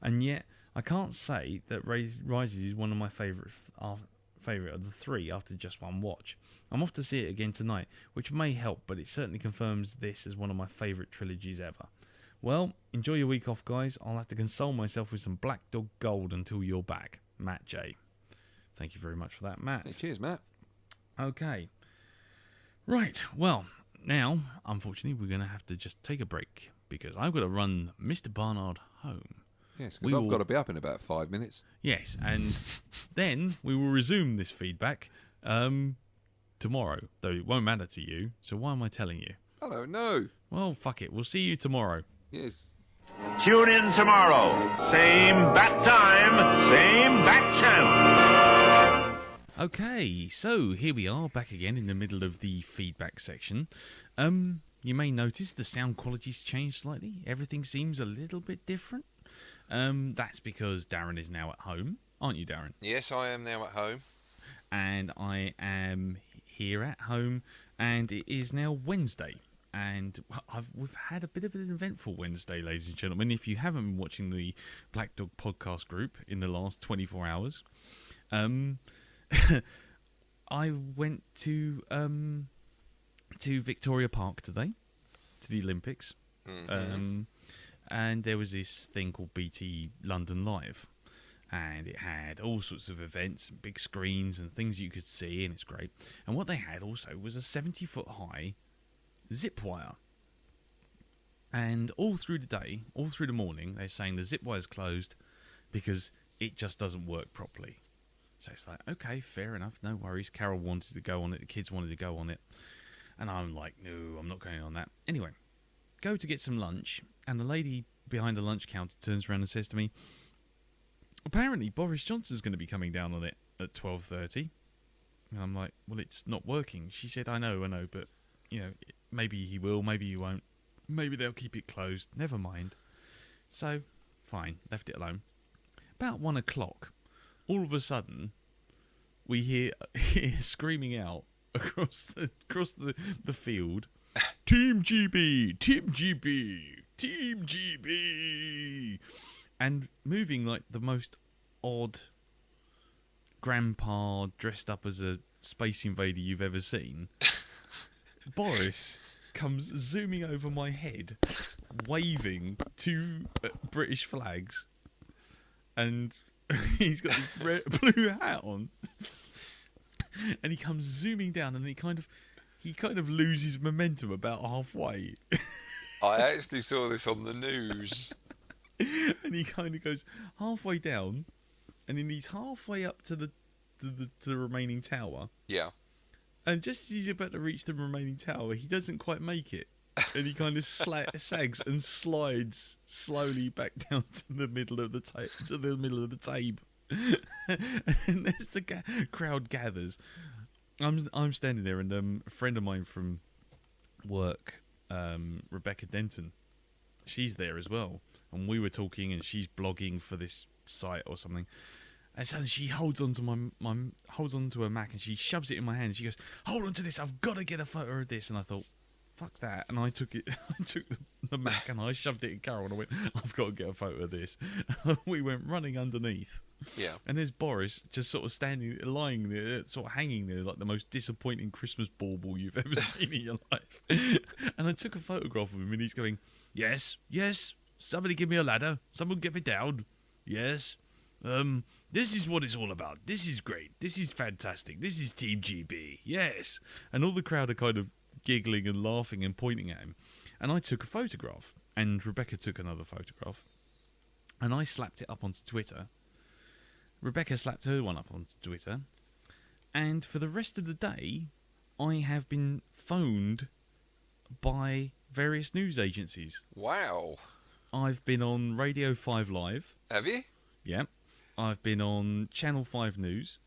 And yet, I can't say that Rises is one of my favourite of the three after just one watch. I'm off to see it again tonight, which may help, but it certainly confirms this as one of my favourite trilogies ever. Well, enjoy your week off, guys. I'll have to console myself with some Blackdog Gold until you're back. Matt J. Thank you very much for that, Matt. Hey, cheers, Matt. Okay. Right, well, now, unfortunately, we're going to have to just take a break because I've got to run Mr. Barnard home. Yes, because I've got to be up in about 5 minutes. Yes, and then we will resume this feedback tomorrow, though it won't matter to you, so why am I telling you? I don't know. Well, fuck it. We'll see you tomorrow. Yes. Tune in tomorrow. Same bat time, same bat channel. Okay, so here we are back again in the middle of the feedback section. You may notice the sound quality's changed slightly. Everything seems a little bit different. That's because Darren is now at home, aren't you, Darren? Yes, I am now at home. And I am here at home, and it is now Wednesday. And we've had a bit of an eventful Wednesday, ladies and gentlemen. If you haven't been watching the Black Dog podcast group in the last 24 hours, I went to Victoria Park today, to the Olympics, and there was this thing called BT London Live, and it had all sorts of events, big screens and things you could see, and it's great. And what they had also was a 70-foot high zip wire, and all through the day, all through the morning, they're saying the zip wire's closed because it just doesn't work properly. So it's like, okay, fair enough, no worries. Carol wanted to go on it, the kids wanted to go on it, and I'm like, no, I'm not going on that. Anyway, go to get some lunch, and the lady behind the lunch counter turns around and says to me, apparently Boris Johnson's going to be coming down on it at 12:30. And I'm like, well, it's not working. She said, I know, but maybe he will, maybe he won't. Maybe they'll keep it closed. Never mind. So, fine, left it alone. About 1 o'clock, all of a sudden, we hear screaming out across the field, Team GB, Team GB, Team GB, and moving like the most odd grandpa dressed up as a space invader you've ever seen. Boris comes zooming over my head, waving two British flags, and he's got this blue hat on, and he comes zooming down, and he kind of loses momentum about halfway. I actually saw this on the news. And he kind of goes halfway down, and then he's halfway up to the remaining tower. Yeah. And just as he's about to reach the remaining tower, he doesn't quite make it, and he kind of sags and slides slowly back down to the middle of the tape. And as the crowd gathers, I'm standing there, and a friend of mine from work, Rebecca Denton, she's there as well, and we were talking, and she's blogging for this site or something. And so she holds onto holds onto her Mac, and she shoves it in my hand. And she goes, "Hold on to this! I've got to get a photo of this." And I thought, fuck that. And I took it, I took the Mac and I shoved it in Carol and I went, I've got to get a photo of this. We went running underneath. Yeah. And there's Boris just sort of lying there, sort of hanging there like the most disappointing Christmas bauble you've ever seen in your life. And I took a photograph of him and he's going, yes, somebody give me a ladder. Someone get me down. Yes. This is what it's all about. This is great. This is fantastic. This is Team GB. Yes. And all the crowd are kind of giggling and laughing and pointing at him. And I took a photograph and Rebecca took another photograph and I slapped it up onto Twitter. Rebecca slapped her one up onto Twitter. And for the rest of the day, I have been phoned by various news agencies. Wow. I've been on Radio 5 Live. Have you? Yeah. I've been on Channel 5 News.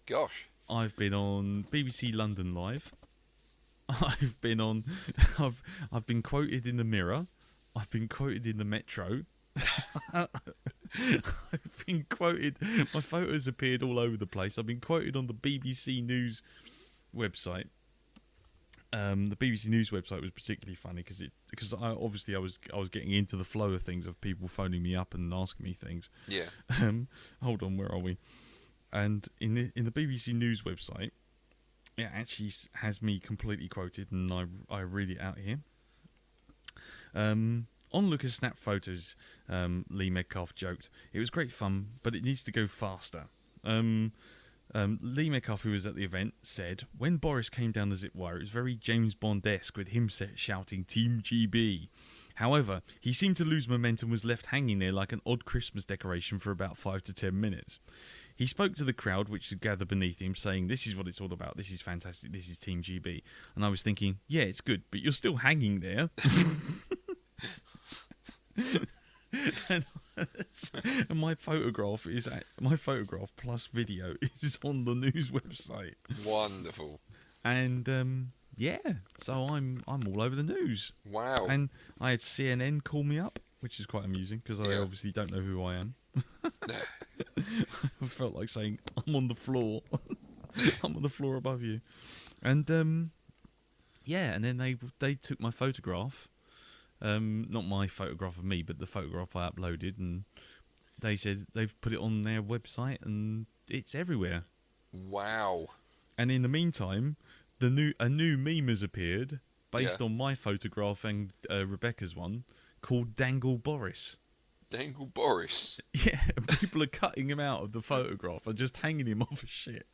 Gosh. I've been on BBC London Live. I've been quoted in the Mirror. I've been quoted in the Metro. I've been quoted. My photos appeared all over the place. I've been quoted on the BBC News website. The BBC News website was particularly funny because I was getting into the flow of things, of people phoning me up and asking me things. Yeah. Hold on, where are we? And in the BBC News website, it actually has me completely quoted, and I read it out here. Onlookers snap photos, Lee Metcalf joked. It was great fun, but it needs to go faster. Lee Metcalf, who was at the event, said, when Boris came down the zip wire, it was very James Bond-esque with him shouting Team GB. However, he seemed to lose momentum and was left hanging there like an odd Christmas decoration for about 5 to 10 minutes. He spoke to the crowd, which had gathered beneath him, saying, this is what it's all about, this is fantastic, this is Team GB. And I was thinking, yeah, it's good, but you're still hanging there. and my photograph plus video is on the news website. Wonderful. And yeah, so I'm all over the news. Wow. And I had CNN call me up, which is quite amusing because I obviously don't know who I am. I felt like saying, I'm on the floor. I'm on the floor above you. And yeah, and then they took my photograph. Not my photograph of me, but the photograph I uploaded, and they said they've put it on their website and it's everywhere. Wow. And in the meantime, a new meme has appeared based on my photograph and Rebecca's one, called Dangle Boris. Dangle Boris? Yeah, people are cutting him out of the photograph and just hanging him off a shit.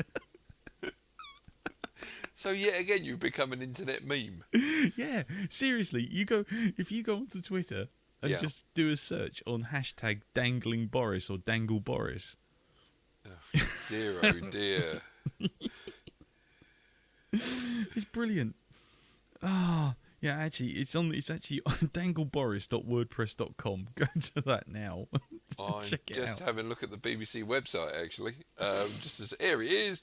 So yet again, you've become an internet meme. Yeah, seriously, if you go onto Twitter and just do a search on hashtag Dangling Boris or Dangle Boris. Oh dear. It's brilliant. Yeah, actually, it's actually on dangleboris.wordpress.com. Go to that now. I'm Check it just out. having a look at the BBC website, actually. Just as here it is,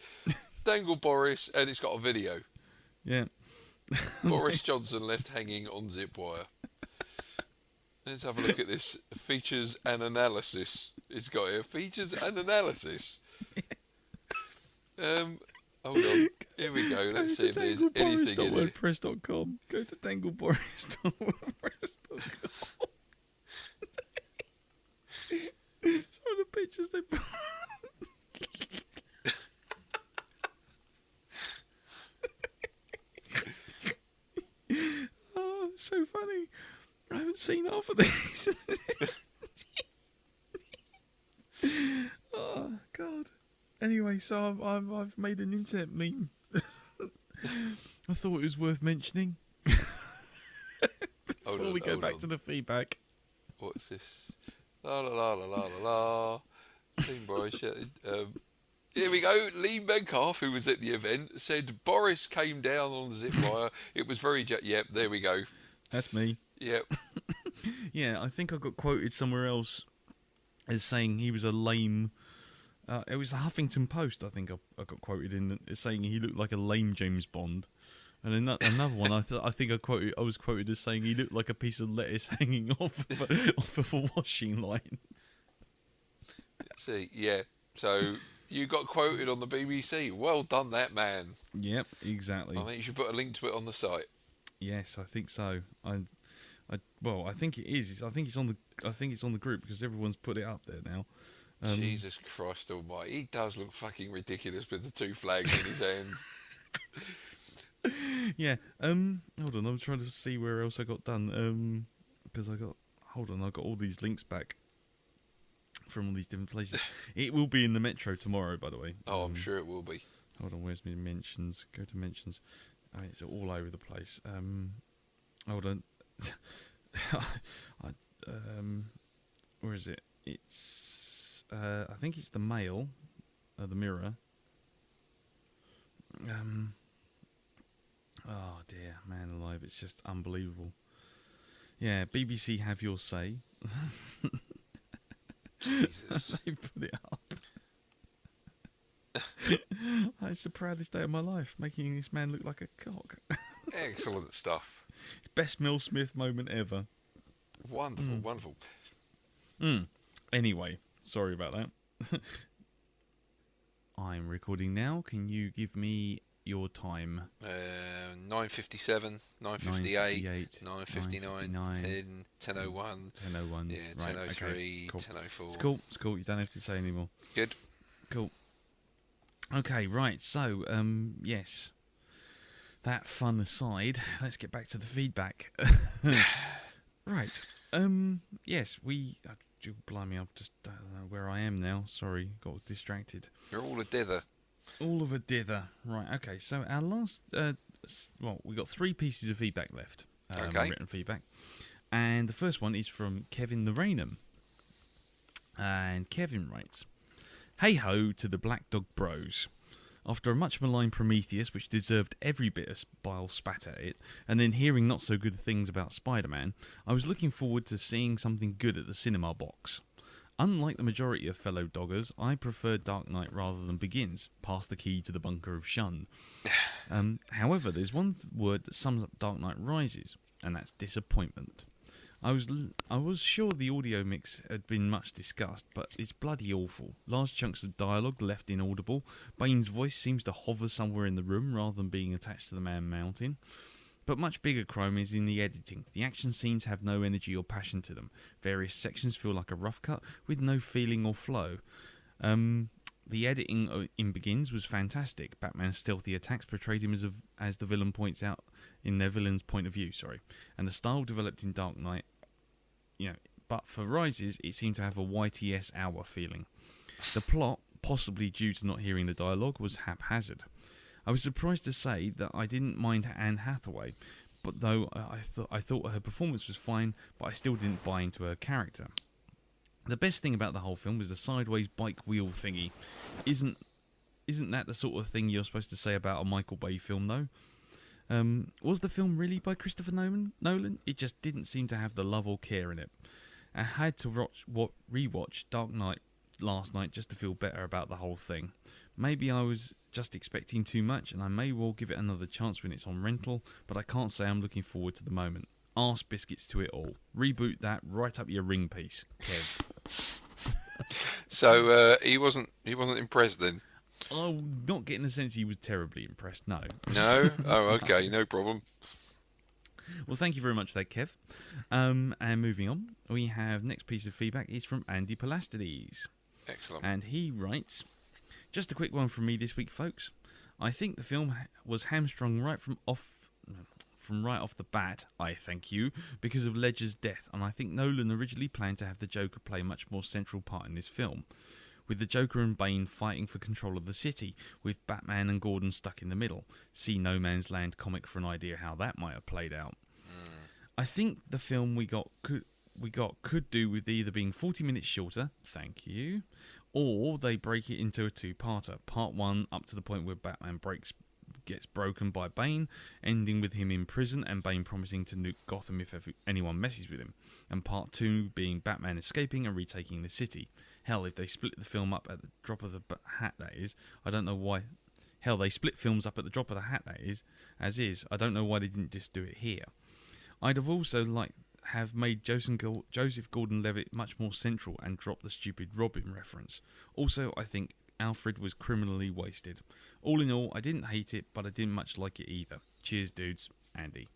Dangle Boris, and it's got a video. Yeah. Boris Johnson left hanging on zip wire. Let's have a look at this. Features and analysis. It's got here. Features and analysis. Hold on. Here we go. Let's see if there's anything in it. WordPress.com. Go to dangleboris.wordpress.com. Some of the pictures they put. Oh, it's so funny. I haven't seen half of these. Oh, God. Anyway, so I've made an internet meme. I thought it was worth mentioning. Before we go back to the feedback. What's this? La la la la la la la. Team Boris. Here we go. Lee Metcalf, who was at the event, said Boris came down on the zip wire. It was very... Yep, there we go. That's me. Yep. Yeah, I think I got quoted somewhere else as saying he was a lame... it was the Huffington Post, I think I got quoted in as saying he looked like a lame James Bond. And another one, I think I was quoted as saying he looked like a piece of lettuce hanging off of a washing line. See, yeah. So you got quoted on the BBC. Well done, that man. Yep, exactly. I think you should put a link to it on the site. Yes, I think so. Well, I think it is. I think it's on the group because everyone's put it up there now. Jesus Christ Almighty! He does look fucking ridiculous with the 2 flags in his hand. Yeah. Hold on. I'm trying to see where else I got done. Because I got. Hold on. I got all these links back from all these different places. It will be in the Metro tomorrow, by the way. Oh, I'm sure it will be. Hold on. Where's my mentions? Go to mentions. I mean, it's all over the place. Hold on. Where is it? It's. I think it's the Mail, the Mirror. Oh dear, man alive! It's just unbelievable. Yeah, BBC Have Your Say. Jesus. They put it up. It's the proudest day of my life, making this man look like a cock. Excellent stuff. Best Mel Smith moment ever. Wonderful, wonderful. Anyway, sorry about that. I'm recording now. Can you give me your time? 9:57, 9:58, 9:59, 10, 10:01. 10:01. Yeah, Right, 10:03, okay, cool. 10:04. It's cool. You don't have to say anymore. Good. Cool. Okay, right. So, yes. That fun aside, let's get back to the feedback. Right. Yes, blimey, I've just don't know where I am now. Sorry, got distracted. You're all a dither. All of a dither. Right, okay. So our last, we got 3 pieces of feedback left. Okay. Written feedback. And the first one is from Kevin the Rainham. And Kevin writes, "Hey ho to the Blackdog bros. After a much maligned Prometheus, which deserved every bit of bile spat at it, and then hearing not so good things about Spider-Man, I was looking forward to seeing something good at the cinema box. Unlike the majority of fellow doggers, I prefer Dark Knight rather than Begins, past the key to the bunker of Shun. However, there's one word that sums up Dark Knight Rises, and that's disappointment. I was sure the audio mix had been much discussed, but it's bloody awful. Large chunks of dialogue left inaudible. Bane's voice seems to hover somewhere in the room rather than being attached to the man mountain. But much bigger crime is in the editing. The action scenes have no energy or passion to them. Various sections feel like a rough cut with no feeling or flow. The editing in Begins was fantastic. Batman's stealthy attacks portrayed him as the villain points out in their villain's point of view. And the style developed in Dark Knight. But for Rises, it seemed to have a YTS hour feeling. The plot, possibly due to not hearing the dialogue, was haphazard. I was surprised to say that I didn't mind Anne Hathaway, but though I thought her performance was fine, but I still didn't buy into her character. The best thing about the whole film was the sideways bike wheel thingy. Isn't that the sort of thing you're supposed to say about a Michael Bay film, though? Was the film really by Christopher Nolan? It just didn't seem to have the love or care in it. I had to rewatch Dark Knight last night just to feel better about the whole thing. Maybe I was just expecting too much, and I may well give it another chance when it's on rental, but I can't say I'm looking forward to the moment. Arse biscuits to it all. Reboot that right up your ring piece, Kev." So he wasn't impressed then? I'm not getting the sense he was terribly impressed, no. No? Oh, okay, no problem. Well, thank you very much for that, Kev. And moving on, we have next piece of feedback is from Andy Palastides. Excellent. And he writes, "Just a quick one from me this week, folks. I think the film was hamstrung right off the bat, I thank you, because of Ledger's death, and I think Nolan originally planned to have the Joker play a much more central part in this film, with the Joker and Bane fighting for control of the city, with Batman and Gordon stuck in the middle. See No Man's Land comic for an idea how that might have played out. I think the film we got could do with either being 40 minutes shorter, thank you, or they break it into a 2-parter. Part 1 up to the point where Batman gets broken by Bane, ending with him in prison and Bane promising to nuke Gotham if anyone messes with him, and Part 2 being Batman escaping and retaking the city. Hell, if they split the film up at the drop of the hat, that is. I don't know why. Hell, they split films up at the drop of the hat, that is. As is. I don't know why they didn't just do it here. I'd have also have made Joseph Gordon-Levitt much more central and dropped the stupid Robin reference. Also, I think Alfred was criminally wasted. All in all, I didn't hate it, but I didn't much like it either. Cheers, dudes. Andy."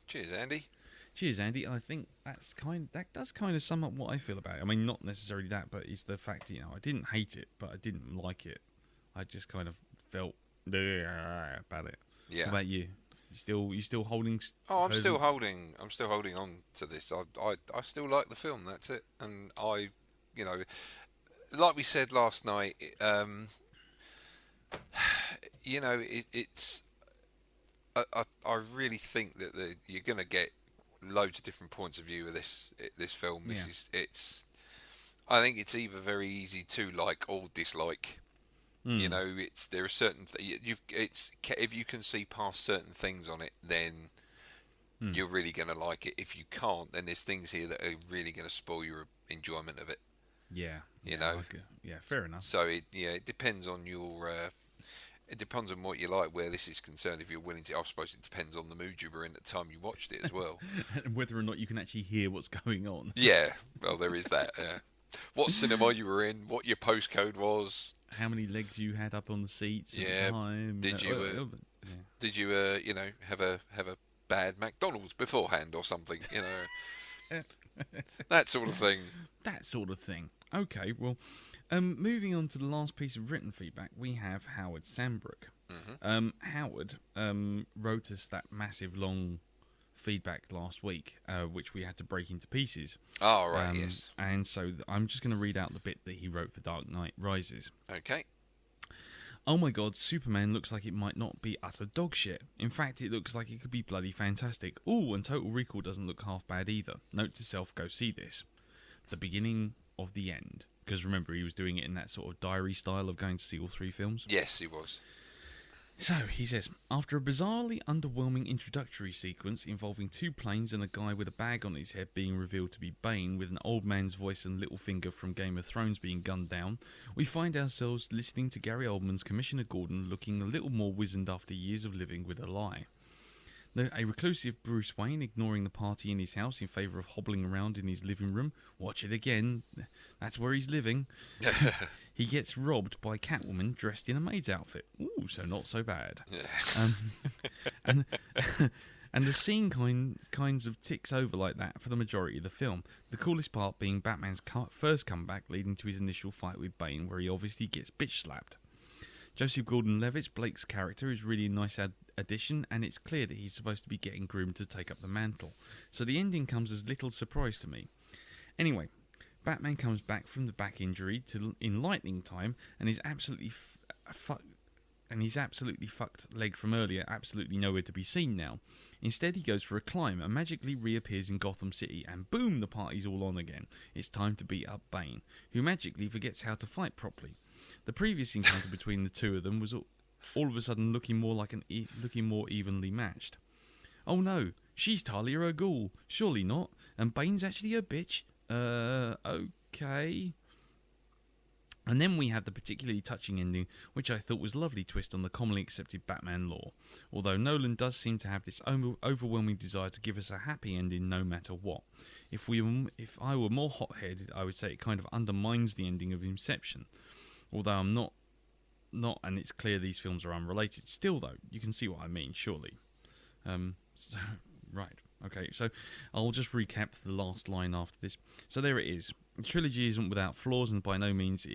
Cheers, Andy. Cheers, Andy. And I think that does kind of sum up what I feel about it. I mean, not necessarily that, but it's the fact, I didn't hate it, but I didn't like it. I just kind of felt about it. Yeah. What about you? You still holding? I'm still holding on to this. I still like the film. That's it. And I, like we said last night, it's. I really think that you're going to get loads of different points of view of this film. Yeah. I think it's either very easy to like or dislike. There are certain if you can see past certain things on it, then you're really going to like it. If you can't, then there's things here that are really going to spoil your enjoyment of it. Yeah. Yeah, fair enough. So it depends on your. It depends on what you like, where this is concerned. If you're willing to, I suppose it depends on the mood you were in at the time you watched it as well. And whether or not you can actually hear what's going on. Yeah, well, there is that. Yeah. What cinema you were in, what your postcode was, how many legs you had up on the seats. Yeah. At the time. Did you have a bad McDonald's beforehand or something? That sort of thing. That sort of thing. Okay, well. Moving on to the last piece of written feedback, we have Howard Sandbrook. Mm-hmm. Howard wrote us that massive long feedback last week, which we had to break into pieces. Oh, right, yes. And so I'm just going to read out the bit that he wrote for Dark Knight Rises. Okay. Oh my god, Superman looks like it might not be utter dog shit. In fact, it looks like it could be bloody fantastic. Ooh, and Total Recall doesn't look half bad either. Note to self, go see this. The beginning of the end. Because remember, he was doing it in that sort of diary style of going to see all three films. Yes, he was. So, he says, after a bizarrely underwhelming introductory sequence involving two planes and a guy with a bag on his head being revealed to be Bane with an old man's voice and Littlefinger from Game of Thrones being gunned down, we find ourselves listening to Gary Oldman's Commissioner Gordon looking a little more wizened after years of living with a lie. A reclusive Bruce Wayne ignoring the party in his house in favour of hobbling around in his living room. Watch it again. That's where he's living. He gets robbed by Catwoman dressed in a maid's outfit. Ooh, so not so bad. And the scene kinds of ticks over like that for the majority of the film. The coolest part being Batman's first comeback leading to his initial fight with Bane, where he obviously gets bitch slapped. Joseph Gordon-Levitt's Blake's character is really a nice addition, and it's clear that he's supposed to be getting groomed to take up the mantle. So the ending comes as little surprise to me. Anyway, Batman comes back from the back injury in lightning time, and his absolutely fucked leg from earlier absolutely nowhere to be seen now. Instead, he goes for a climb and magically reappears in Gotham City, and boom, the party's all on again. It's time to beat up Bane, who magically forgets how to fight properly. The previous encounter between the two of them was all of a sudden looking more evenly matched. Oh no, she's Talia al Ghul. Surely not. And Bane's actually a bitch. Okay. And then we had the particularly touching ending, which I thought was a lovely twist on the commonly accepted Batman lore. Although Nolan does seem to have this overwhelming desire to give us a happy ending no matter what. If I were more hot-headed, I would say it kind of undermines the ending of Inception. Although I'm not, and it's clear these films are unrelated. Still, though, you can see what I mean, surely. Right, okay, so I'll just recap the last line after this. So there it is. The trilogy isn't without flaws, and by no means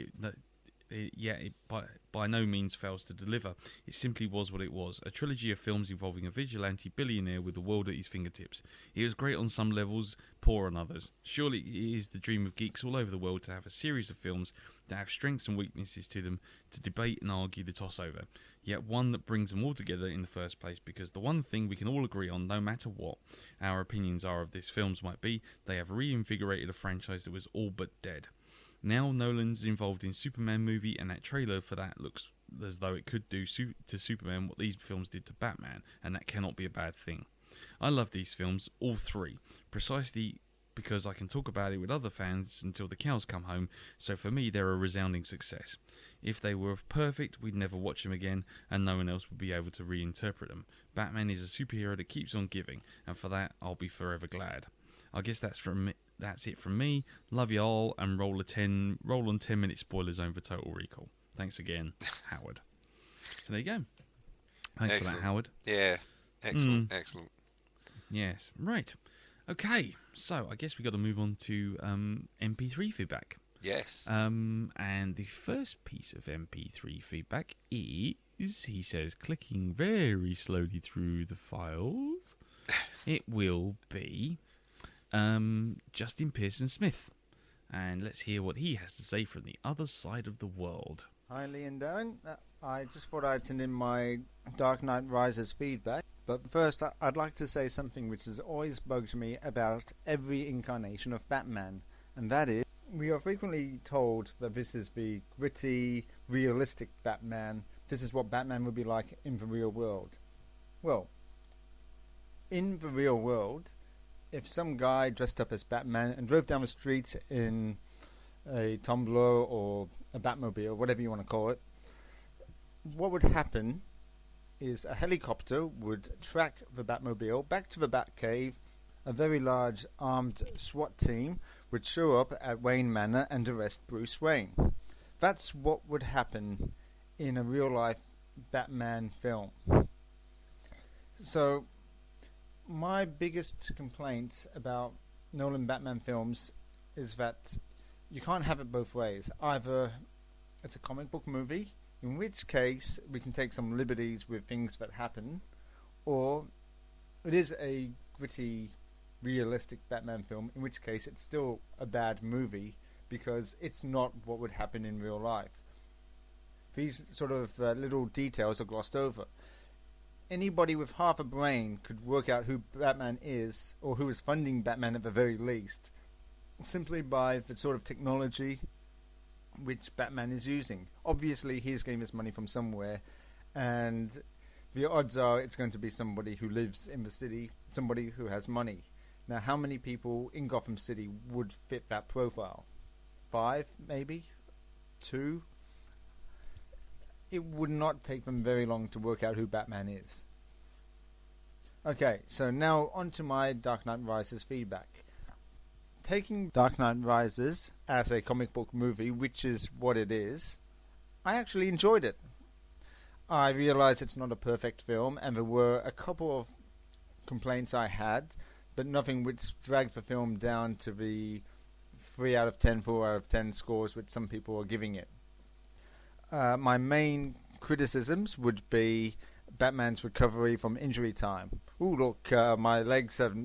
by no means fails to deliver. It simply was what it was, a trilogy of films involving a vigilante billionaire with the world at his fingertips. It was great on some levels, poor on others. Surely it is the dream of geeks all over the world to have a series of films that have strengths and weaknesses to them to debate and argue the toss over, yet one that brings them all together in the first place, because the one thing we can all agree on, no matter what our opinions are of these films might be, they have reinvigorated a franchise that was all but dead. Now Nolan's involved in Superman movie, and that trailer for that looks as though it could do to Superman what these films did to Batman, and that cannot be a bad thing. I love these films, all three, precisely because I can talk about it with other fans until the cows come home, so for me they're a resounding success. If they were perfect, we'd never watch them again, and no one else would be able to reinterpret them. Batman is a superhero that keeps on giving, and for that I'll be forever glad. I guess that's it from me. Love you all, and roll on 10-minute spoiler zone for Total Recall. Thanks again, Howard. So there you go. Thanks Excellent. for that, Howard. Yeah, excellent, excellent. Yes, right. Okay, so I guess we got to move on to MP3 feedback. Yes. And the first piece of MP3 feedback is, he says, clicking very slowly through the files. It will be Justin Pearson Smith. And let's hear what he has to say from the other side of the world. Hi, Lee and Darren. I just thought I'd send in my Dark Knight Rises feedback. But first, I'd like to say something which has always bugged me about every incarnation of Batman. And that is, we are frequently told that this is the gritty, realistic Batman. This is what Batman would be like in the real world. Well, in the real world, if some guy dressed up as Batman and drove down the street in a Tumbler or a Batmobile, whatever you want to call it, what would happen is a helicopter would track the Batmobile back to the Batcave. A very large armed SWAT team would show up at Wayne Manor and arrest Bruce Wayne. That's what would happen in a real-life Batman film. So, my biggest complaints about Nolan Batman films is that you can't have it both ways. Either it's a comic book movie, in which case we can take some liberties with things that happen, or it is a gritty, realistic Batman film, in which case it's still a bad movie because it's not what would happen in real life. These sort of little details are glossed over. Anybody with half a brain could work out who Batman is, or who is funding Batman at the very least, simply by the sort of technology which Batman is using. Obviously he's getting this money from somewhere, and the odds are it's going to be somebody who lives in the city, somebody who has money. Now, how many people in Gotham City would fit that profile? 5, maybe? 2? It would not take them very long to work out who Batman is. Okay, so now on to my Dark Knight Rises feedback. Taking Dark Knight Rises as a comic book movie, which is what it is, I actually enjoyed it. I realize it's not a perfect film, and there were a couple of complaints I had, but nothing which dragged the film down to the 3 out of 10, 4 out of 10 scores which some people are giving it. My main criticisms would be Batman's recovery from injury time. Ooh, look, my legs have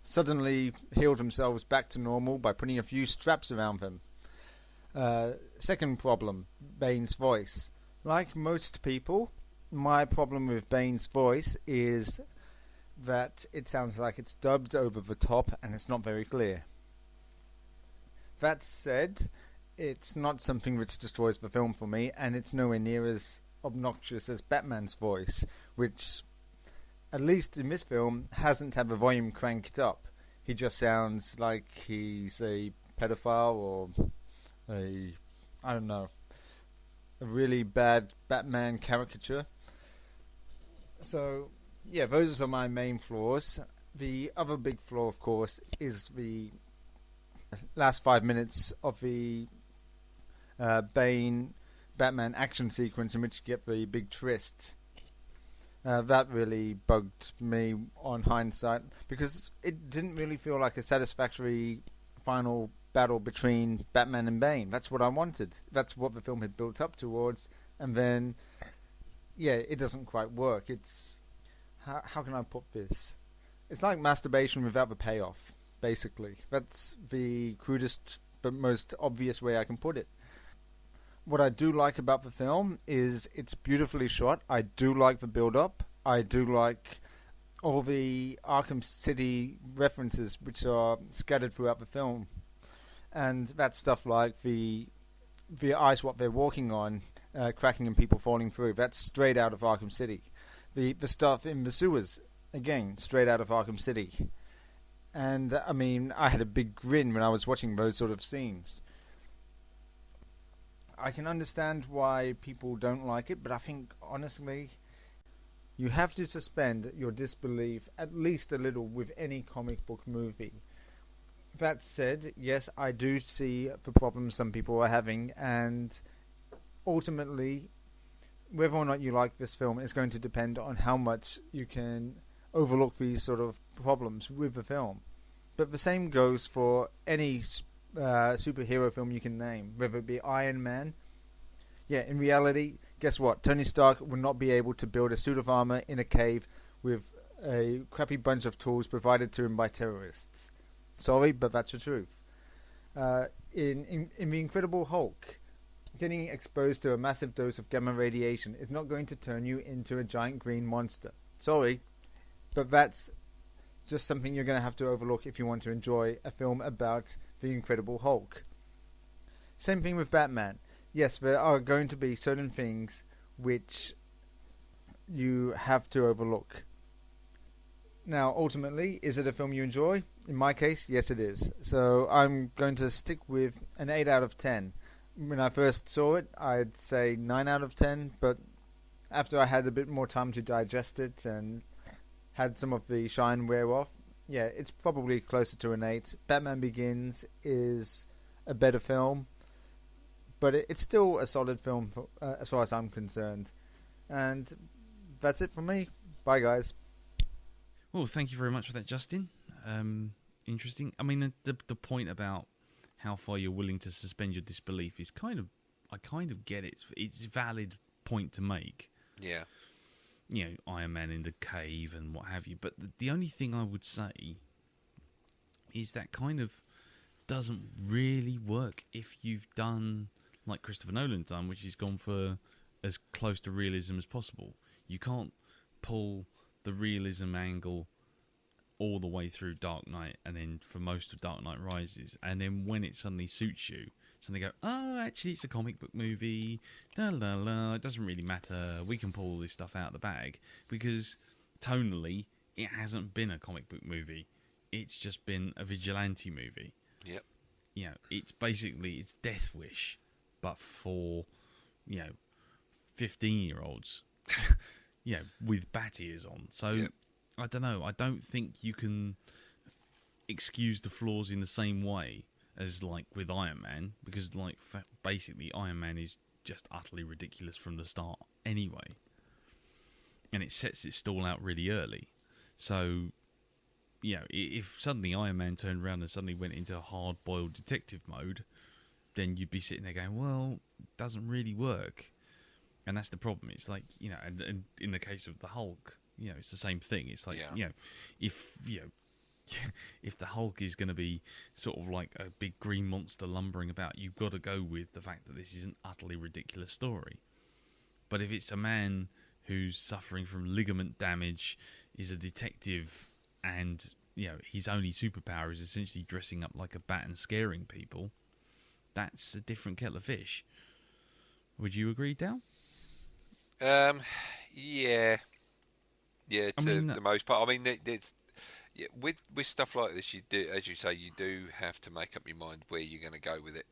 suddenly healed themselves back to normal by putting a few straps around them. Second problem, Bane's voice. Like most people, my problem with Bane's voice is that it sounds like it's dubbed over the top and it's not very clear. That said, it's not something which destroys the film for me, and it's nowhere near as obnoxious as Batman's voice, which, at least in this film, hasn't had the volume cranked up. He just sounds like he's a pedophile or a really bad Batman caricature. So, yeah, those are my main flaws. The other big flaw, of course, is the last 5 minutes of the Bane-Batman action sequence in which you get the big tryst. That really bugged me on hindsight, because it didn't really feel like a satisfactory final battle between Batman and Bane. That's what I wanted. That's what the film had built up towards, and then, yeah, it doesn't quite work. It's... How can I put this? It's like masturbation without the payoff, basically. That's the crudest but most obvious way I can put it. What I do like about the film is it's beautifully shot. I do like the build-up. I do like all the Arkham City references which are scattered throughout the film. And that stuff like the ice what they're walking on, cracking and people falling through, that's straight out of Arkham City. The stuff in the sewers, again, straight out of Arkham City. And, I mean, I had a big grin when I was watching those sort of scenes. I can understand why people don't like it, but I think, honestly, you have to suspend your disbelief at least a little with any comic book movie. That said, yes, I do see the problems some people are having, and ultimately, whether or not you like this film is going to depend on how much you can overlook these sort of problems with the film. But the same goes for any superhero film you can name, whether it be Iron Man. Yeah, in reality, guess what? Tony Stark would not be able to build a suit of armor in a cave with a crappy bunch of tools provided to him by terrorists. Sorry, but that's the truth. In The Incredible Hulk, getting exposed to a massive dose of gamma radiation is not going to turn you into a giant green monster. Sorry, but that's just something you're going to have to overlook if you want to enjoy a film about The Incredible Hulk. Same thing with Batman. Yes, there are going to be certain things which you have to overlook. Now, ultimately, is it a film you enjoy? In my case, yes it is. So I'm going to stick with an 8 out of 10. When I first saw it, I'd say 9 out of 10, but after I had a bit more time to digest it and had some of the shine wear off, yeah, it's probably closer to an 8. Batman Begins is a better film, but it's still a solid film as far as I'm concerned. And that's it from me. Bye, guys. Well, thank you very much for that, Justin. Interesting. I mean, the point about how far you're willing to suspend your disbelief is I kind of get it. It's a valid point to make. Yeah. You know, Iron Man in the cave and what have you. But the only thing I would say is that kind of doesn't really work if you've done like Christopher Nolan's done, which is gone for as close to realism as possible. You can't pull the realism angle all the way through Dark Knight and then for most of Dark Knight Rises, and then when it suddenly suits you, suddenly go, oh, actually it's a comic book movie, it doesn't really matter, we can pull all this stuff out of the bag, because tonally it hasn't been a comic book movie, it's just been a vigilante movie. Yep. You know, it's Death Wish, but for, 15-year-olds, with bat ears on. So, yep. I don't know. I don't think you can excuse the flaws in the same way as, like, with Iron Man, because, like, basically Iron Man is just utterly ridiculous from the start anyway. And it sets its stall out really early. So, if suddenly Iron Man turned around and suddenly went into hard-boiled detective mode, then you'd be sitting there going, well, it doesn't really work. And that's the problem. It's like, and in the case of the Hulk, it's the same thing. It's like, if the Hulk is going to be sort of like a big green monster lumbering about, you've got to go with the fact that this is an utterly ridiculous story. But if it's a man who's suffering from ligament damage, is a detective, and, his only superpower is essentially dressing up like a bat and scaring people, that's a different kettle of fish. Would you agree, Dal? Yeah, the most part. I mean, it's with stuff like this, you do, as you say, you do have to make up your mind where you're going to go with it,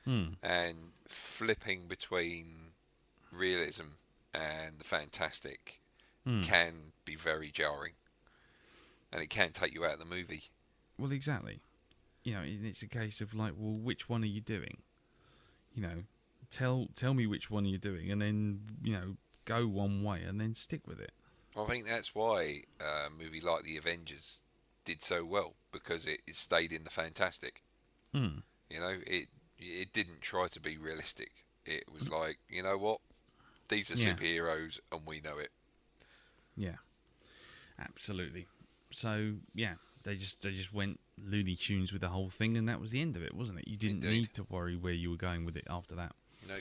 and flipping between realism and the fantastic can be very jarring, and it can take you out of the movie. Well, exactly. It's a case of like, well, which one are you doing? Tell me which one you're doing, and then go one way and then stick with it. I think that's why a movie like The Avengers did so well, because it stayed in the fantastic. It didn't try to be realistic. It was like, you know what, these are superheroes and we know it. Yeah, absolutely. So they just went Looney Tunes with the whole thing, and that was the end of it, wasn't it? You didn't need to worry where you were going with it after that. No.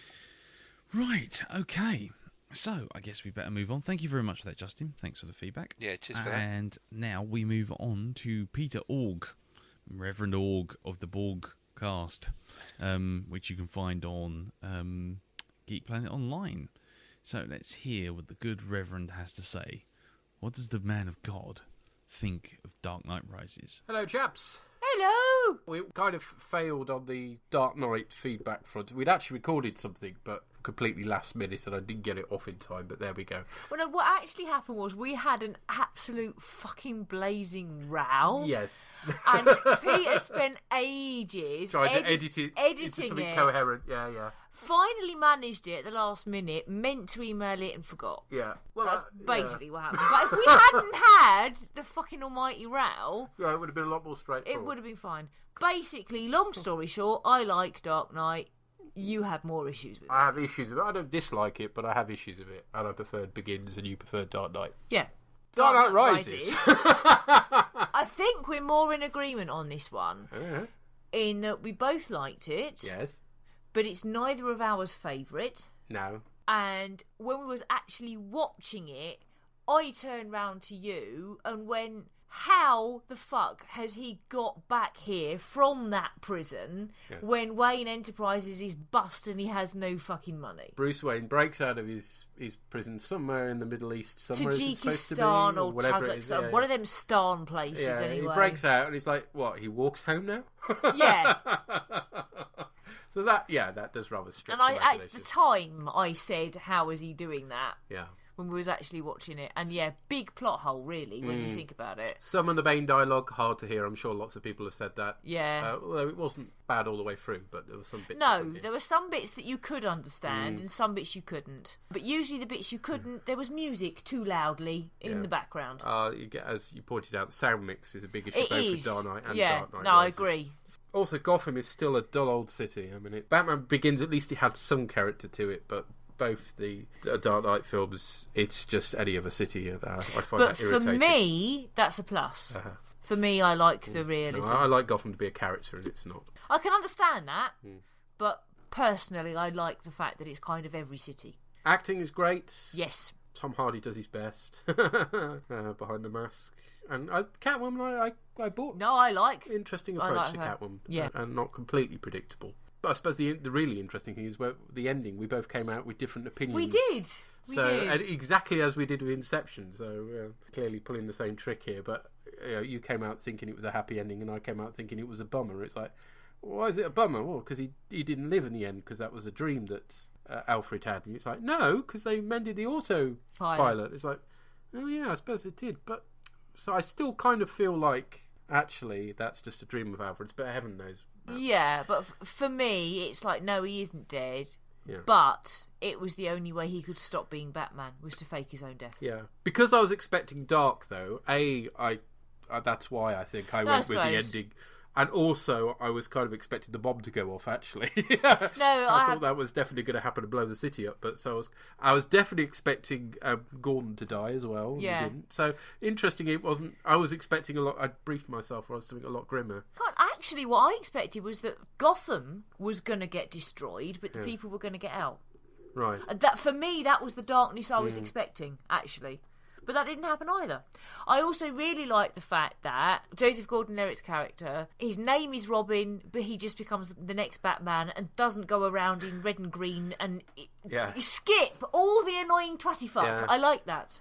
Right, okay. So, I guess we better move on. Thank you very much for that, Justin. Thanks for the feedback. Yeah, cheers for that. And now we move on to Peter Org, Reverend Org of the Borgcast, which you can find on Geek Planet Online. So, let's hear what the good Reverend has to say. What does the man of God think of Dark Knight Rises? Hello, chaps. Hello! We kind of failed on the Dark Knight feedback front. We'd actually recorded something, but completely last minute, and I didn't get it off in time, but there we go. Well, no, what actually happened was we had an absolute fucking blazing row. Yes. And Peter spent ages trying to edit it editing into something it. coherent. Yeah. finally managed it at the last minute, meant to email it and forgot. Yeah. Well, That's basically what happened. But if we hadn't had the fucking almighty row, yeah, it would have been a lot more straightforward. it would have been fine. Basically, long story short, I like Dark Knight. You have more issues with it. I have issues with it. I don't dislike it, but I have issues with it. And I preferred Begins and you preferred Dark Knight. Yeah. Dark Knight Rises. I think we're more in agreement on this one. Uh-huh. In that we both liked it. Yes. But it's neither of ours favourite. No. And when we was actually watching it, I turned round to you and went, how the fuck has he got back here from that prison when Wayne Enterprises is bust and he has no fucking money? Bruce Wayne breaks out of his prison somewhere in the Middle East, somewhere it's supposed to be, Tajikistan or whatever it is. Kazakhstan, one of them Stan places Yeah, anyway. he breaks out and he's like, what, he walks home now? Yeah. So that does rather stretch And the at imagination. the time, I said, how is he doing that? Yeah. When we was actually watching it. And yeah, big plot hole, really, when you think about it. Some of the Bane dialogue, hard to hear. I'm sure lots of people have said that. Yeah. Although it wasn't bad all the way through, but there were some bits. No, there were some bits that you could understand and some bits you couldn't. But usually the bits you couldn't, there was music too loudly in the background. You get, as you pointed out, the sound mix is a big issue It both is. with Dark Knight and yeah. Dark Knight No, I Rises. agree. Also, Gotham is still a dull old city. I mean, Batman Begins, at least it had some character to it, but both the Dark Knight films, it's just any other city. And, I find But that irritating. for me, that's a plus. For me, I like the realism. No, I like Gotham to be a character, and it's not. I can understand that, but personally, I like the fact that it's kind of every city. Acting is great. Yes. Tom Hardy does his best behind the mask. And Catwoman, I bought. No, I like. Interesting I approach like to her. Catwoman. Yeah. And not completely predictable. But I suppose the really interesting thing is where the ending, we both came out with different opinions. We did. We did. And exactly as we did with Inception. So clearly pulling the same trick here. But you came out thinking it was a happy ending, and I came out thinking it was a bummer. It's like, why is it a bummer? Well, because he didn't live in the end, because that was a dream that Alfred had. And it's like, no, because they mended the autopilot. It's like, oh yeah, I suppose it did. But so I still kind of feel like actually that's just a dream of Alfred's, but heaven knows. Yeah, but for me, it's like, no, he isn't dead. Yeah. But it was the only way he could stop being Batman, was to fake his own death. Yeah. Because I was expecting dark, though, that's why I think I went with the ending. And also, I was kind of expecting the bomb to go off, actually. I thought that was definitely going to happen to blow the city up. But so I was definitely expecting Gordon to die as well. Yeah. He didn't. So, interesting, it wasn't... I was expecting a lot... I briefed myself for something a lot grimmer. Actually, what I expected was that Gotham was going to get destroyed, but the people were going to get out. Right. And that, for me, that was the darkness I was expecting, actually. But that didn't happen either. I also really like the fact that Joseph Gordon-Levitt's character, his name is Robin, but he just becomes the next Batman and doesn't go around in red and green and skip all the annoying twatty fuck. Yeah. I like that.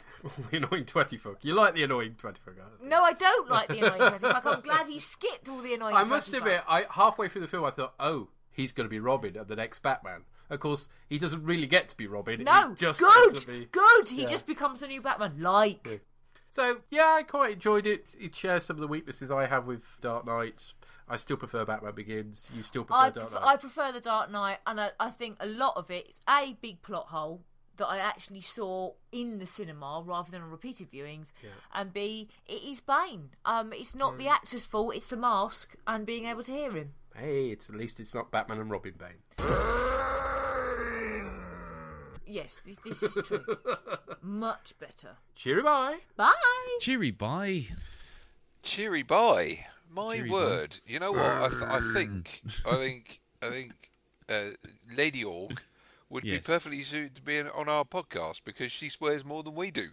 The annoying twatty fuck. You like the annoying twatty fuck? No, I don't like the annoying twatty fuck. I'm glad he skipped all the annoying twatty fuck. I must admit, halfway through the film, I thought, oh, he's going to be Robin and the next Batman. Of course, he doesn't really get to be Robin. No, he just good. He just becomes the new Batman. Yeah. So, yeah, I quite enjoyed it. It shares some of the weaknesses I have with Dark Knight. I still prefer Batman Begins. You still prefer Dark Knight? I prefer the Dark Knight, and I think a lot of it is a big plot hole that I actually saw in the cinema rather than on repeated viewings, and B, it is Bane. It's not the actor's fault, it's the mask and being able to hear him. Hey, at least it's not Batman and Robin Bane. Yes, this is true. Much better. Cheery bye. Bye. Cheery bye. Cheery bye. My Cheery word. bye. You know what? I think Lady Org would be perfectly suited to be on our podcast because she swears more than we do.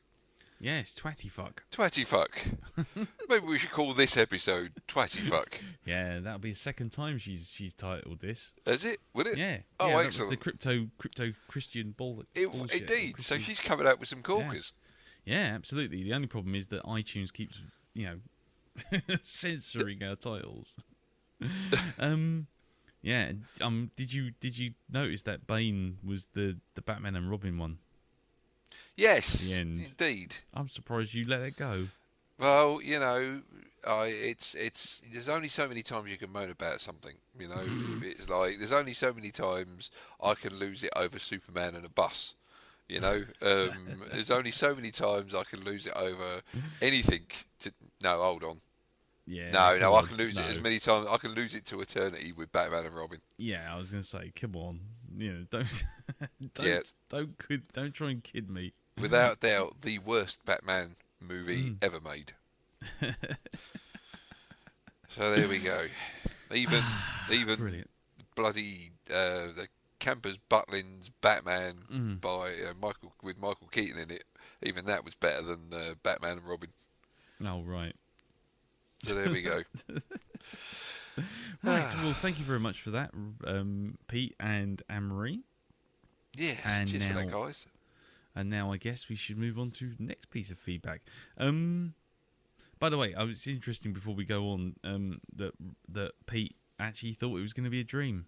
Yes, twatty fuck. Twatty fuck. Maybe we should call this episode Twatty fuck. Yeah, that'll be the second time she's titled this. Is it? Would it? Yeah. Oh, yeah, excellent. The crypto Christian bullshit. Indeed. So she's coming out with some corkers. Yeah, absolutely. The only problem is that iTunes keeps, censoring our titles. Yeah. Did you notice that Bane was the Batman and Robin one? Yes, The end. indeed. I'm surprised you let it go. Well, it's there's only so many times you can moan about something. It's like there's only so many times I can lose it over Superman and a bus. There's only so many times I can lose it over anything. No, hold on. Yeah. No, I can lose it as many times. I can lose it to eternity with Batman and Robin. Yeah, I was going to say, come on. Don't Yeah. don't try and kid me. Without doubt, the worst Batman movie ever made. So there we go. Even Brilliant. bloody the Campers Butlins Batman by Michael Keaton in it. Even that was better than Batman and Robin. Oh, right. So there we go. Right, well, thank you very much for that, Pete and Anne-Marie. Yes, And cheers for that, now- guys. And now I guess we should move on to the next piece of feedback. By the way, it's interesting before we go on that Pete actually thought it was going to be a dream,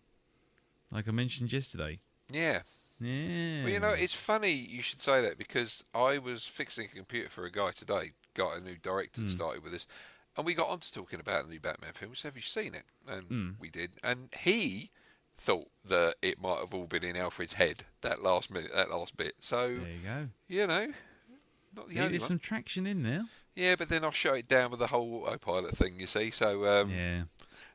like I mentioned yesterday. Yeah. Yeah. Well, it's funny you should say that because I was fixing a computer for a guy today, got a new director that started with us, and we got on to talking about the new Batman film. So have you seen it? And we did. And he thought that it might have all been in Alfred's head, that last bit. So, There you go. Not the See, only there's one. some traction in there. Yeah, but then I'll shut it down with the whole autopilot thing, you see. So, Yeah.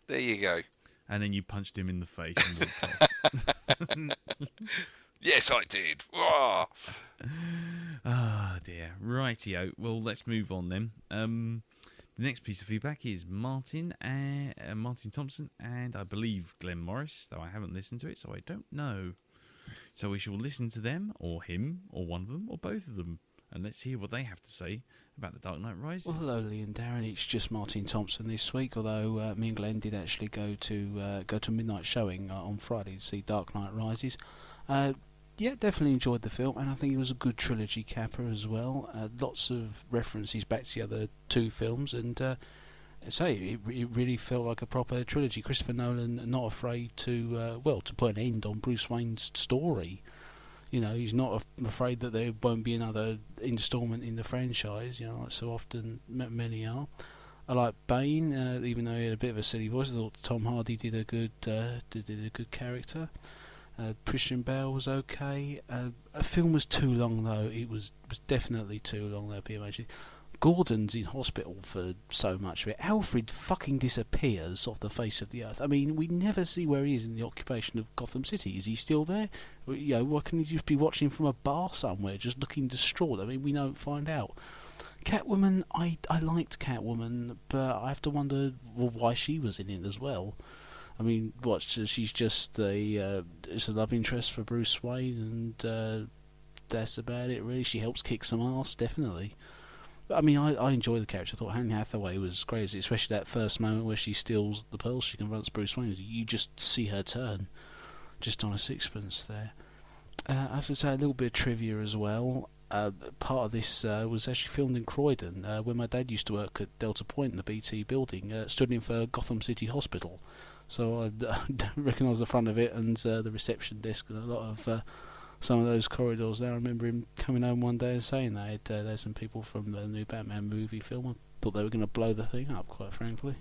there you go. And then you punched him in the face and walked off. Yes, I did. Wah! Oh dear. Rightio. Well, let's move on then. The next piece of feedback is Martin Thompson, and I believe Glenn Morris, though I haven't listened to it, so I don't know. So we shall listen to them, or him, or one of them, or both of them, and let's hear what they have to say about The Dark Knight Rises. Well, hello, Lee and Darren. It's just Martin Thompson this week, although me and Glenn did actually go to a midnight showing on Friday to see Dark Knight Rises. Yeah, definitely enjoyed the film, and I think it was a good trilogy capper as well. Lots of references back to the other two films, and it really felt like a proper trilogy. Christopher Nolan not afraid to put an end on Bruce Wayne's story. He's not afraid that there won't be another instalment in the franchise, like so often many are. I like Bane, even though he had a bit of a silly voice. I thought Tom Hardy did a good character. Christian Bale was okay. A film was too long though. It was definitely too long. That'd be amazing. Gordon's in hospital for so much of it. Alfred fucking disappears off the face of the earth. I mean, we never see where he is in the occupation of Gotham City. Is he still there? Why can't he just be watching from a bar somewhere, just looking distraught? I mean, we don't find out. Catwoman, I liked Catwoman, but I have to wonder why she was in it as well. I mean, she's just it's a love interest for Bruce Wayne, and that's about it, really. She helps kick some ass, definitely. But, I mean, I enjoy the character. I thought Anne Hathaway was crazy, especially that first moment where she steals the pearls. She confronts Bruce Wayne. You just see her turn, just on a sixpence there. I have to say a little bit of trivia as well. Part of this was actually filmed in Croydon, where my dad used to work at Delta Point in the BT building, stood in for Gotham City Hospital. So I recognise the front of it and the reception desk and a lot of some of those corridors there. I remember him coming home one day and saying that there's some people from the new Batman movie film. I thought they were going to blow the thing up, quite frankly.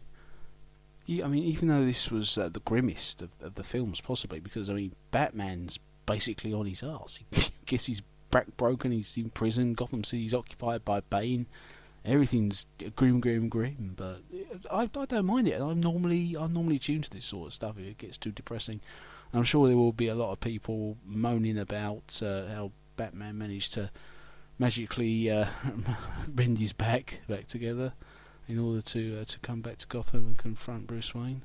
I mean, even though this was the grimmest of the films, possibly, because, I mean, Batman's basically on his arse. He gets his back broken, he's in prison, Gotham City's occupied by Bane. Everything's grim, but I don't mind it. I'm normally tuned to this sort of stuff if it gets too depressing. And I'm sure there will be a lot of people moaning about how Batman managed to magically bend his back together in order to come back to Gotham and confront Bruce Wayne.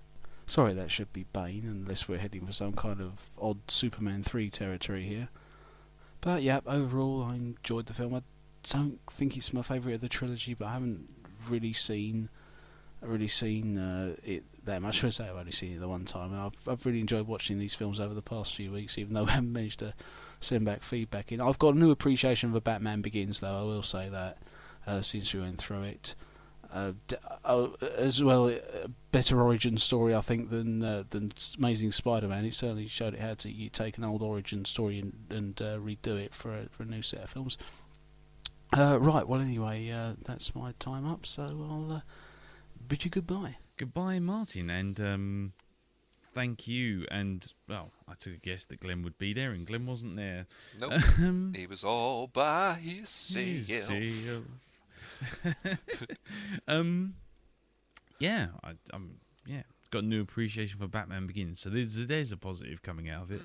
Sorry, that should be Bane, unless we're heading for some kind of odd Superman 3 territory here. But yeah, overall I enjoyed the film. I don't think it's my favourite of the trilogy, but I haven't really seen it that much. I say I've only seen it the one time, and I've really enjoyed watching these films over the past few weeks, even though I haven't managed to send back feedback in. I've got a new appreciation for Batman Begins, though, I will say that, since we went through it. As well, a better origin story, I think, than Amazing Spider-Man. It certainly showed it how to take an old origin story and redo it for a new set of films. Right, well, anyway, that's my time up, so I'll bid you goodbye. Goodbye, Martin, and thank you. And, well, I took a guess that Glenn would be there, and Glenn wasn't there. Nope. He was all by himself. Yeah, yeah, got a new appreciation for Batman Begins, so there's a positive coming out of it.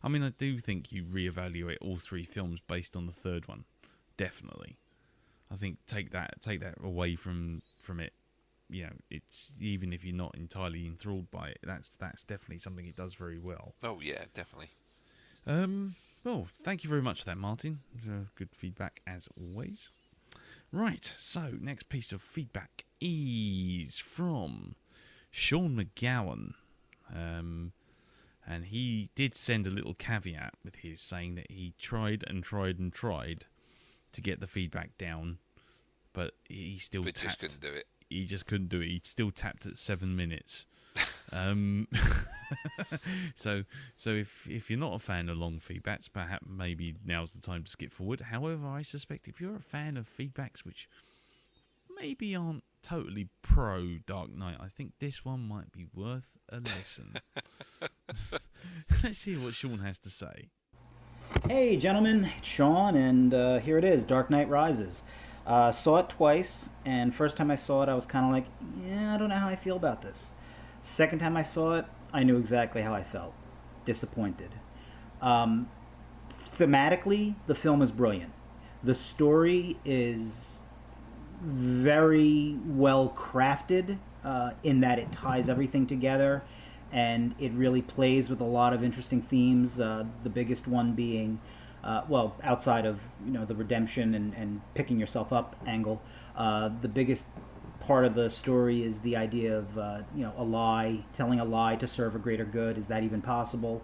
I mean, I do think you reevaluate all three films based on the third one. Definitely, I think take that away from it. You know, it's even if you're not entirely enthralled by it, that's definitely something it does very well. Oh yeah, definitely. Well, thank you very much for that, Martin. Good feedback as always. Right, so next piece of feedback is from Sean McGowan. And he did send a little caveat with his, saying that he tried to get the feedback down, but he still just couldn't do it. He just couldn't do it. He still tapped at 7 minutes. So if you're not a fan of long feedbacks, perhaps maybe now's the time to skip forward. However, I suspect if you're a fan of feedbacks which maybe aren't totally pro Dark Knight, I think this one might be worth a listen. Let's hear what Sean has to say. Hey gentlemen, it's Sean, and here it is, Dark Knight Rises. Saw it twice, and first time I saw it I was kind of like, yeah, I don't know how I feel about this. Second time I saw it, I knew exactly how I felt. Disappointed. Thematically, the film is brilliant. The story is very well crafted in that it ties everything together, and it really plays with a lot of interesting themes. The biggest one being, well, outside of the redemption and picking yourself up angle, the biggest part of the story is the idea of a lie, telling a lie to serve a greater good. Is that even possible?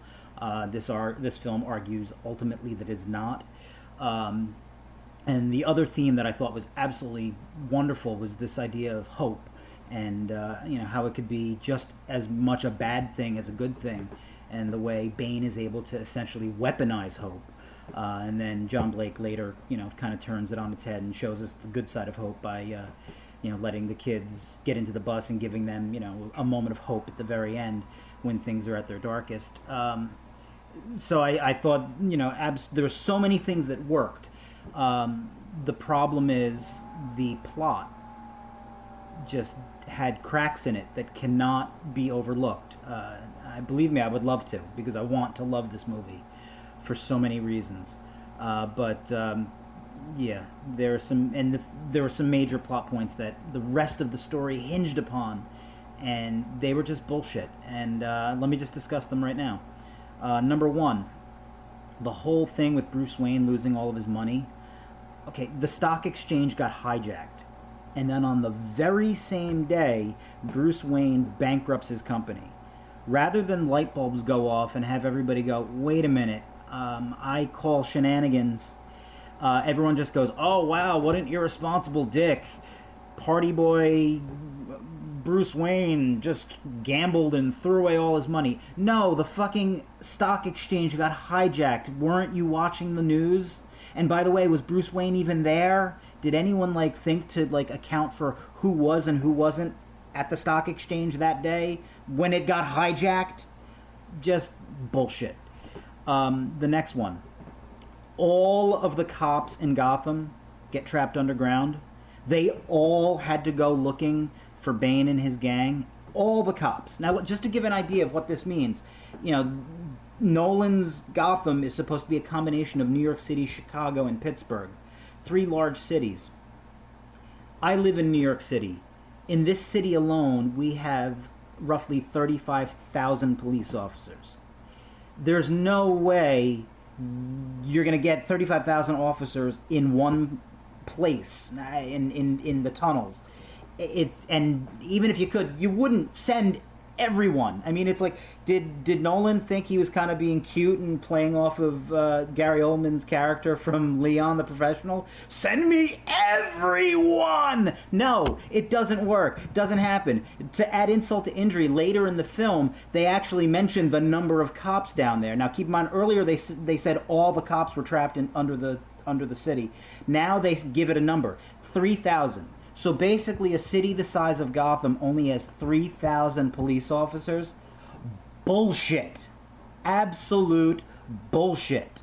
This film argues ultimately that it's not. And the other theme that I thought was absolutely wonderful was this idea of hope, and how it could be just as much a bad thing as a good thing, and the way Bane is able to essentially weaponize hope. And then John Blake later, kind of turns it on its head and shows us the good side of hope by letting the kids get into the bus and giving them, a moment of hope at the very end when things are at their darkest. So I thought, there were so many things that worked. The problem is the plot just had cracks in it that cannot be overlooked. Believe me, I would love to, because I want to love this movie for so many reasons. Yeah, there were some major plot points that the rest of the story hinged upon, and they were just bullshit. And let me just discuss them right now. Number one, the whole thing with Bruce Wayne losing all of his money. Okay, the stock exchange got hijacked, and then on the very same day, Bruce Wayne bankrupts his company. Rather than light bulbs go off and have everybody go, wait a minute, I call shenanigans, everyone just goes, oh wow, what an irresponsible dick. Party boy Bruce Wayne just gambled and threw away all his money. No, the fucking stock exchange got hijacked. Weren't you watching the news? And by the way, was Bruce Wayne even there? Did anyone think to account for who was and who wasn't at the stock exchange that day when it got hijacked? Just bullshit. The next one. All of the cops in Gotham get trapped underground. They all had to go looking for Bane and his gang. All the cops. Now, just to give an idea of what this means, Nolan's Gotham is supposed to be a combination of New York City, Chicago, and Pittsburgh. 3 large cities. I live in New York City. In this city alone, we have roughly 35,000 police officers. There's no way you're going to get 35,000 officers in one place, in the tunnels. And even if you could, you wouldn't send everyone. I mean, it's like, did Nolan think he was kind of being cute and playing off of Gary Oldman's character from Leon the Professional? Send me everyone! No, it doesn't work. It doesn't happen. To add insult to injury, later in the film, they actually mentioned the number of cops down there. Now, keep in mind, earlier they said all the cops were trapped under the under the city. Now they give it a number, 3,000. So basically, a city the size of Gotham only has 3,000 police officers. Bullshit. Absolute bullshit.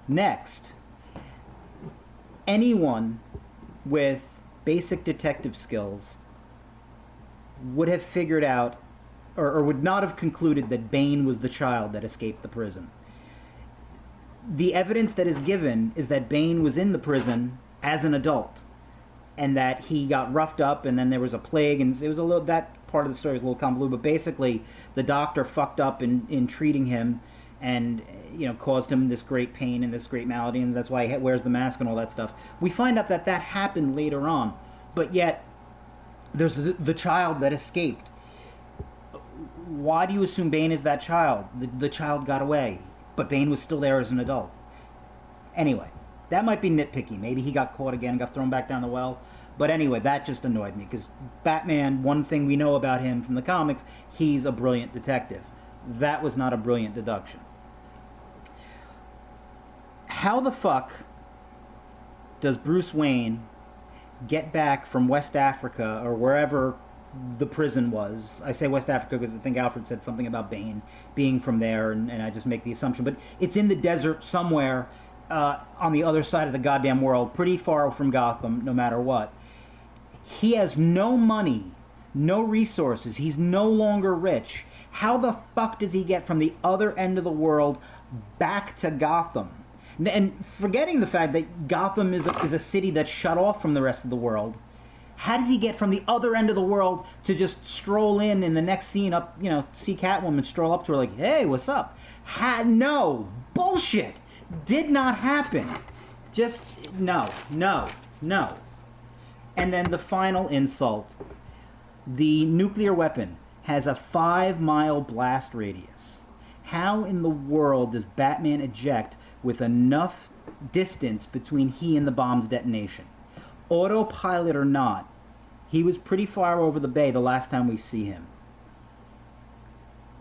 Next, anyone with basic detective skills would have figured out, or would not have concluded that Bane was the child that escaped the prison. The evidence that is given is that Bane was in the prison as an adult, and that he got roughed up, and then there was a plague, and it was a little, that part of the story is a little convoluted, but basically the doctor fucked up in treating him, and caused him this great pain and this great malady, and that's why he wears the mask and all that stuff. We find out that happened later on, but yet there's the child that escaped. Why do you assume Bane is that child? The child got away, but Bane was still there as an adult. Anyway, that might be nitpicky. Maybe he got caught again and got thrown back down the well. But anyway, that just annoyed me, because Batman, one thing we know about him from the comics, he's a brilliant detective. That was not a brilliant deduction. How the fuck does Bruce Wayne get back from West Africa, or wherever the prison was? I say West Africa because I think Alfred said something about Bane being from there, and I just make the assumption. But it's in the desert somewhere on the other side of the goddamn world, pretty far from Gotham, no matter what. He has no money, no resources. He's no longer rich. How the fuck does he get from the other end of the world back to Gotham? And forgetting the fact that Gotham is a city that's shut off from the rest of the world, how does he get from the other end of the world to just stroll in the next scene up, see Catwoman, stroll up to her like, hey, what's up? No. Bullshit. Did not happen. Just, no. And then the final insult. The nuclear weapon has a 5-mile blast radius. How in the world does Batman eject with enough distance between he and the bomb's detonation? Autopilot or not, he was pretty far over the bay the last time we see him.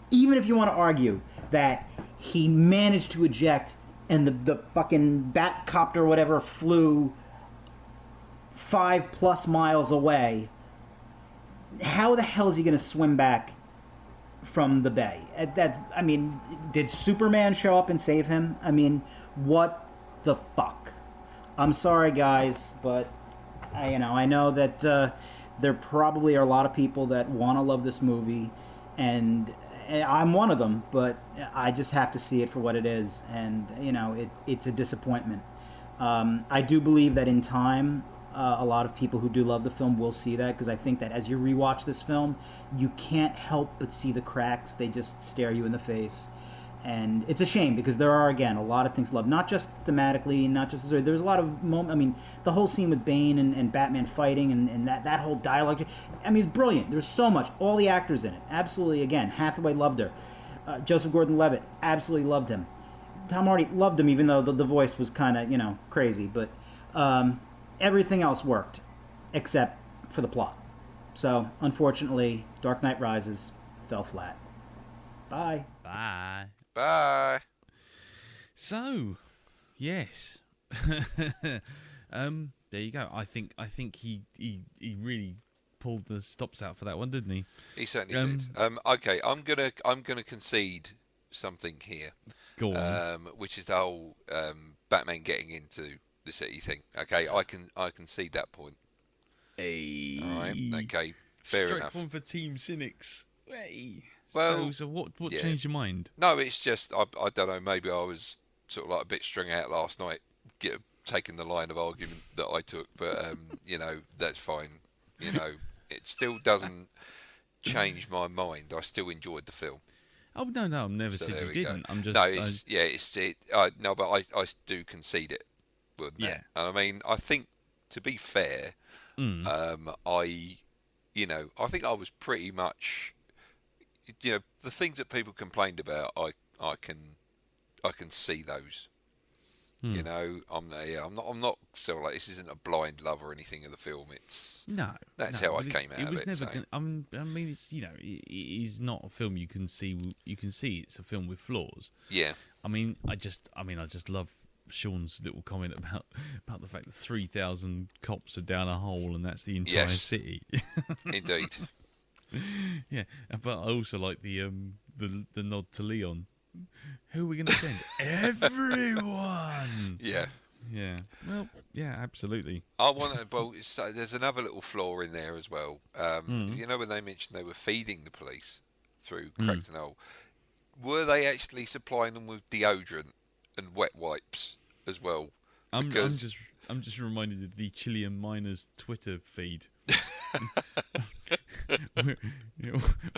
Even if you want to argue that he managed to eject and the fucking Batcopter or whatever flew 5+ miles away, how the hell is he going to swim back from the bay? Did Superman show up and save him? What the fuck? I'm sorry, guys, but I know that there probably are a lot of people that want to love this movie, and I'm one of them, but I just have to see it for what it is, and it's a disappointment. I do believe that in time, a lot of people who do love the film will see that, because I think that as you rewatch this film, you can't help but see the cracks. They just stare you in the face. And it's a shame, because there are, again, a lot of things to love. Not just thematically, not just... There's a lot of moments... the whole scene with Bane and Batman fighting, and that whole dialogue... it's brilliant. There's so much. All the actors in it. Absolutely, again, Hathaway loved her. Joseph Gordon-Levitt, absolutely loved him. Tom Hardy loved him, even though the voice was kind of, crazy. But everything else worked, except for the plot. So, unfortunately, Dark Knight Rises fell flat. Bye. Bye. Bye. So, yes. There you go. I think he really pulled the stops out for that one, didn't he? He certainly did. Okay, I'm gonna concede something here. Go on. Which is the whole Batman getting into the city thing. Okay, I can see that point. Hey. All right. Okay. Fair Strike enough. one for Team Cynics. Hey. Well, so what yeah. changed your mind? No, it's just I don't know. Maybe I was sort of like a bit strung out last night, taking the line of argument that I took. But that's fine. It still doesn't change my mind. I still enjoyed the film. Oh no, I never said you didn't. Go. I'm just no, but I do concede it. Yeah. And I think, to be fair, I think I was pretty much, the things that people complained about, I can see those. I'm not sort of like, this isn't a blind love or anything of the film. That's how I came out of it. It's it is not a film you can see. You can see it's a film with flaws. Yeah. I just love Sean's little comment about the fact that 3,000 cops are down a hole and that's the entire Yes. city. Indeed. Yeah, but I also like the nod to Leon. Who are we going to send? Everyone. Yeah. Yeah. Well, yeah, absolutely. I want to. Well, there's another little flaw in there as well. You know, when they mentioned they were feeding the police through cracks and hole, were they actually supplying them with deodorant and wet wipes as well? I'm just reminded of the Chilean miners' Twitter feed.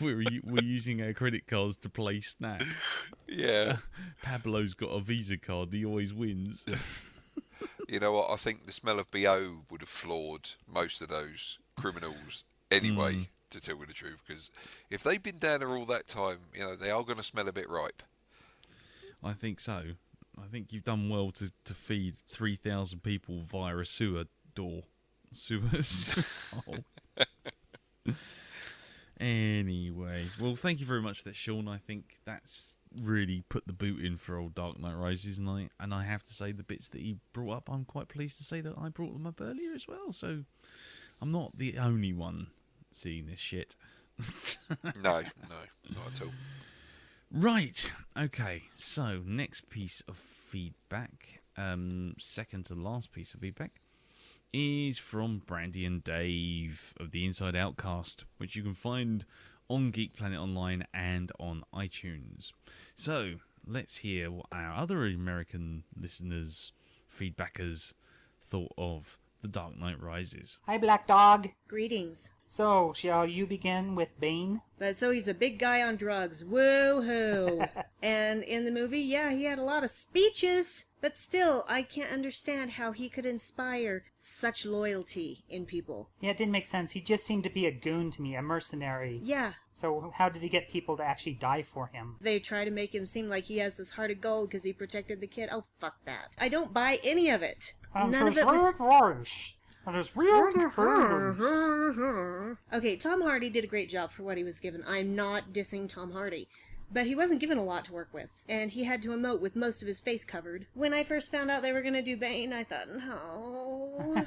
we're using our credit cards to play Snap. Yeah. Pablo's got a Visa card. He always wins. You know what? I think the smell of BO would have floored most of those criminals anyway, to tell you the truth. Because if they've been down there all that time, you know, they are going to smell a bit ripe. I think so. I think you've done well to feed 3,000 people via a sewer door. Hole. Anyway, well, thank you very much for that, Sean. I think that's really put the boot in for old Dark Knight Rises, and I have to say the bits that he brought up, I'm quite pleased to say that I brought them up earlier as well. So I'm not the only one seeing this shit. No, not at all. Right, okay, so next piece of feedback, second to last piece of feedback, is from Brandy and Dave of the Inside Outcast, which you can find on Geek Planet Online and on iTunes. So, let's hear what our other American listeners, feedbackers, thought of The Dark Knight Rises. Hi, Blackdog. Greetings. So, shall you begin with Bane? But so he's a big guy on drugs. Woo-hoo. And in the movie, yeah, he had a lot of speeches. But still, I can't understand how he could inspire such loyalty in people. Yeah, it didn't make sense. He just seemed to be a goon to me, a mercenary. Yeah. So how did he get people to actually die for him? They try to make him seem like he has this heart of gold because he protected the kid. Oh, fuck that. I don't buy any of it. None of it was... Okay, Tom Hardy did a great job for what he was given. I'm not dissing Tom Hardy. But he wasn't given a lot to work with, and he had to emote with most of his face covered. When I first found out they were going to do Bane, I thought, no,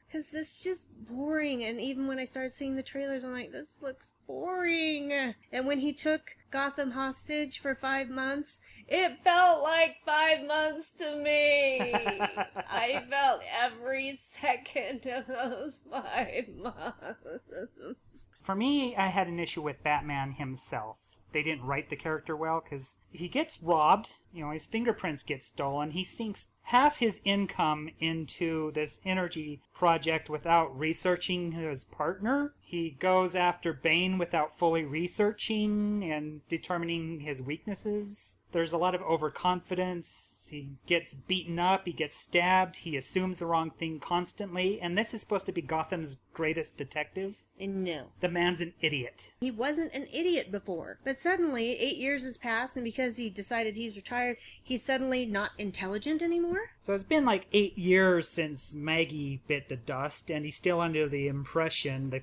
because this is just boring, and even when I started seeing the trailers, I'm like, this looks boring. And when he took Gotham hostage for 5 months, it felt like 5 months to me. I felt every second of those 5 months. For me, I had an issue with Batman himself. They didn't write the character well because he gets robbed, his fingerprints get stolen. He sinks half his income into this energy project without researching his partner. He goes after Bane without fully researching and determining his weaknesses. There's a lot of overconfidence. He gets beaten up, he gets stabbed, he assumes the wrong thing constantly, and this is supposed to be Gotham's greatest detective. No. The man's an idiot. He wasn't an idiot before, but suddenly 8 years has passed, and because he decided he's retired, he's suddenly not intelligent anymore? So it's been like 8 years since Maggie bit the dust, and he's still under the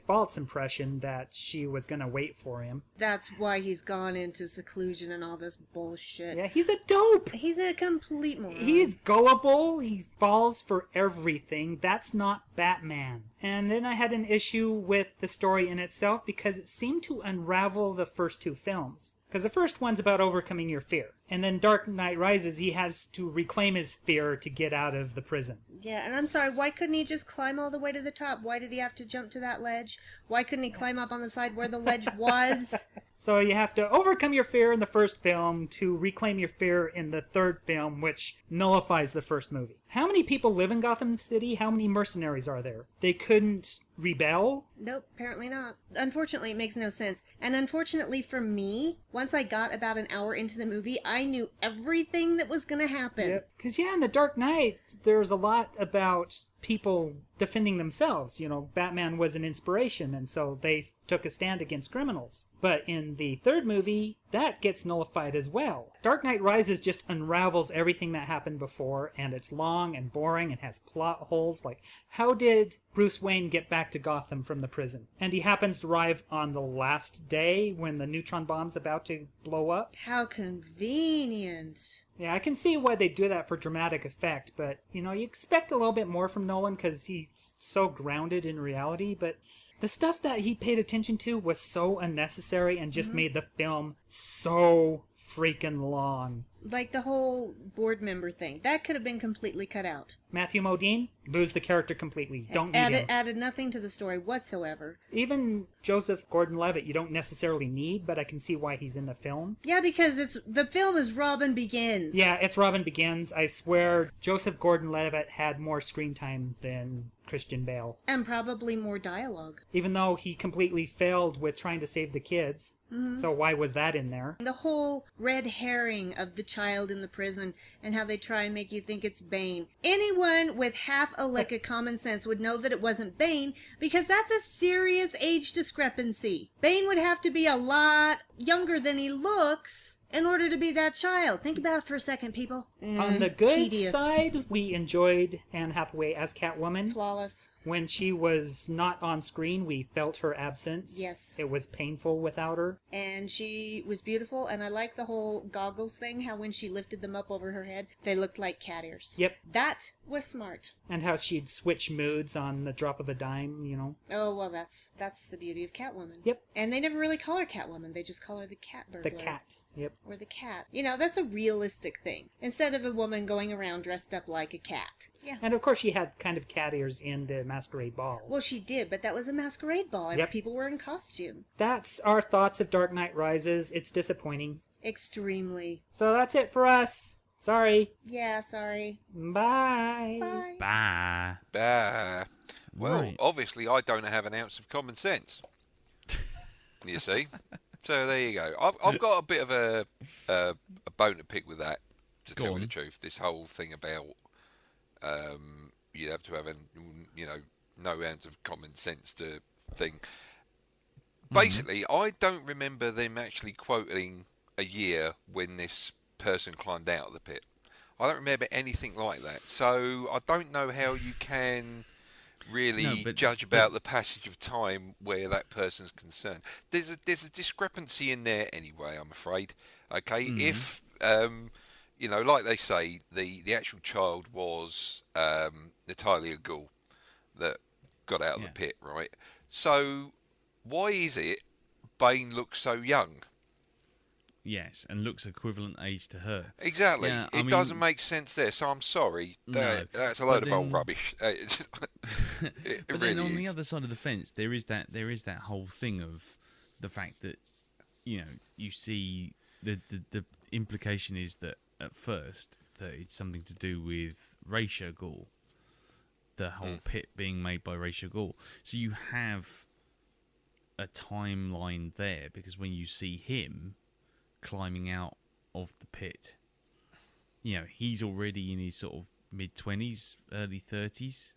false impression that she was going to wait for him. That's why he's gone into seclusion and all this bullshit. Yeah, he's a dope. He's a complete moron. He's gullible. He falls for everything. That's not Batman. And then I had an issue with the story in itself because it seemed to unravel the first two films. Because the first one's about overcoming your fear. And then Dark Knight Rises, he has to reclaim his fear to get out of the prison. Yeah, and I'm sorry, why couldn't he just climb all the way to the top? Why did he have to jump to that ledge? Why couldn't he climb up on the side where the ledge was? So you have to overcome your fear in the first film to reclaim your fear in the third film, which nullifies the first movie. How many people live in Gotham City? How many mercenaries are there? They couldn't rebel? Nope, apparently not. Unfortunately, it makes no sense. And unfortunately for me, once I got about an hour into the movie, I knew everything that was going to happen. Because, in The Dark Knight, there's a lot about people defending themselves. Batman was an inspiration, and so they took a stand against criminals. But in the third movie, that gets nullified as well. Dark Knight Rises just unravels everything that happened before, and it's long and boring and has plot holes like, how did Bruce Wayne get back to Gotham from the prison? And he happens to arrive on the last day when the neutron bomb's about to blow up. How convenient. Yeah, I can see why they do that for dramatic effect, but, you expect a little bit more from Nolan because he's so grounded in reality, but the stuff that he paid attention to was so unnecessary and just made the film so freaking long. Like the whole board member thing. That could have been completely cut out. Matthew Modine, lose the character completely. Don't need him. Added nothing to the story whatsoever. Even Joseph Gordon-Levitt, you don't necessarily need, but I can see why he's in the film. Yeah, because the film is Robin Begins. Yeah, it's Robin Begins. I swear Joseph Gordon-Levitt had more screen time than Christian Bale. And probably more dialogue. Even though he completely failed with trying to save the kids. So why was that in there? The whole red herring of the child in the prison and how they try and make you think it's Bane. Anyone with half a lick of common sense would know that it wasn't Bane because that's a serious age discrepancy. Bane would have to be a lot younger than he looks in order to be that child. Think about it for a second, people. On the good Tedious. side, we enjoyed Anne Hathaway as Catwoman. Flawless. When she was not on screen, we felt her absence. Yes. It was painful without her. And she was beautiful, and I like the whole goggles thing, how when she lifted them up over her head, they looked like cat ears. Yep. That was smart. And how she'd switch moods on the drop of a dime, Oh, well, that's the beauty of Catwoman. Yep. And they never really call her Catwoman, they just call her the cat burglar. The cat. Yep. Or the cat. That's a realistic thing. Instead of a woman going around dressed up like a cat. Yeah. And of course she had kind of cat ears in the masquerade ball. Well, she did, but that was a masquerade ball. Yep. People were in costume. That's our thoughts of Dark Knight Rises. It's disappointing. Extremely. So that's it for us. Sorry. Yeah, sorry. Bye. Bye. Bye. Bah. Well, Right. obviously, I don't have an ounce of common sense. You see? So there you go. I've got a bit of a bone to pick with that, to Go tell you on. the truth. This whole thing about you'd have to have no ounce of common sense to thing. Basically, I don't remember them actually quoting a year when this person climbed out of the pit. I don't remember anything like that. So I don't know how you can really judge about the passage of time where that person's concerned. There's a discrepancy in there anyway, I'm afraid. Okay, if like they say, the actual child was Natalia Ghul that got out of the pit, right? So why is it Bane looks so young? Yes, and looks equivalent age to her. Exactly. Yeah, it doesn't make sense there, so I'm sorry. That's a load of old rubbish. It But really then on is. the other side of the fence, there is that whole thing of the fact that you see the implication is that at first that it's something to do with Ra's al Ghul, the whole pit being made by Ra's al Ghul. So you have a timeline there because when you see him climbing out of the pit, he's already in his sort of mid-20s, early 30s.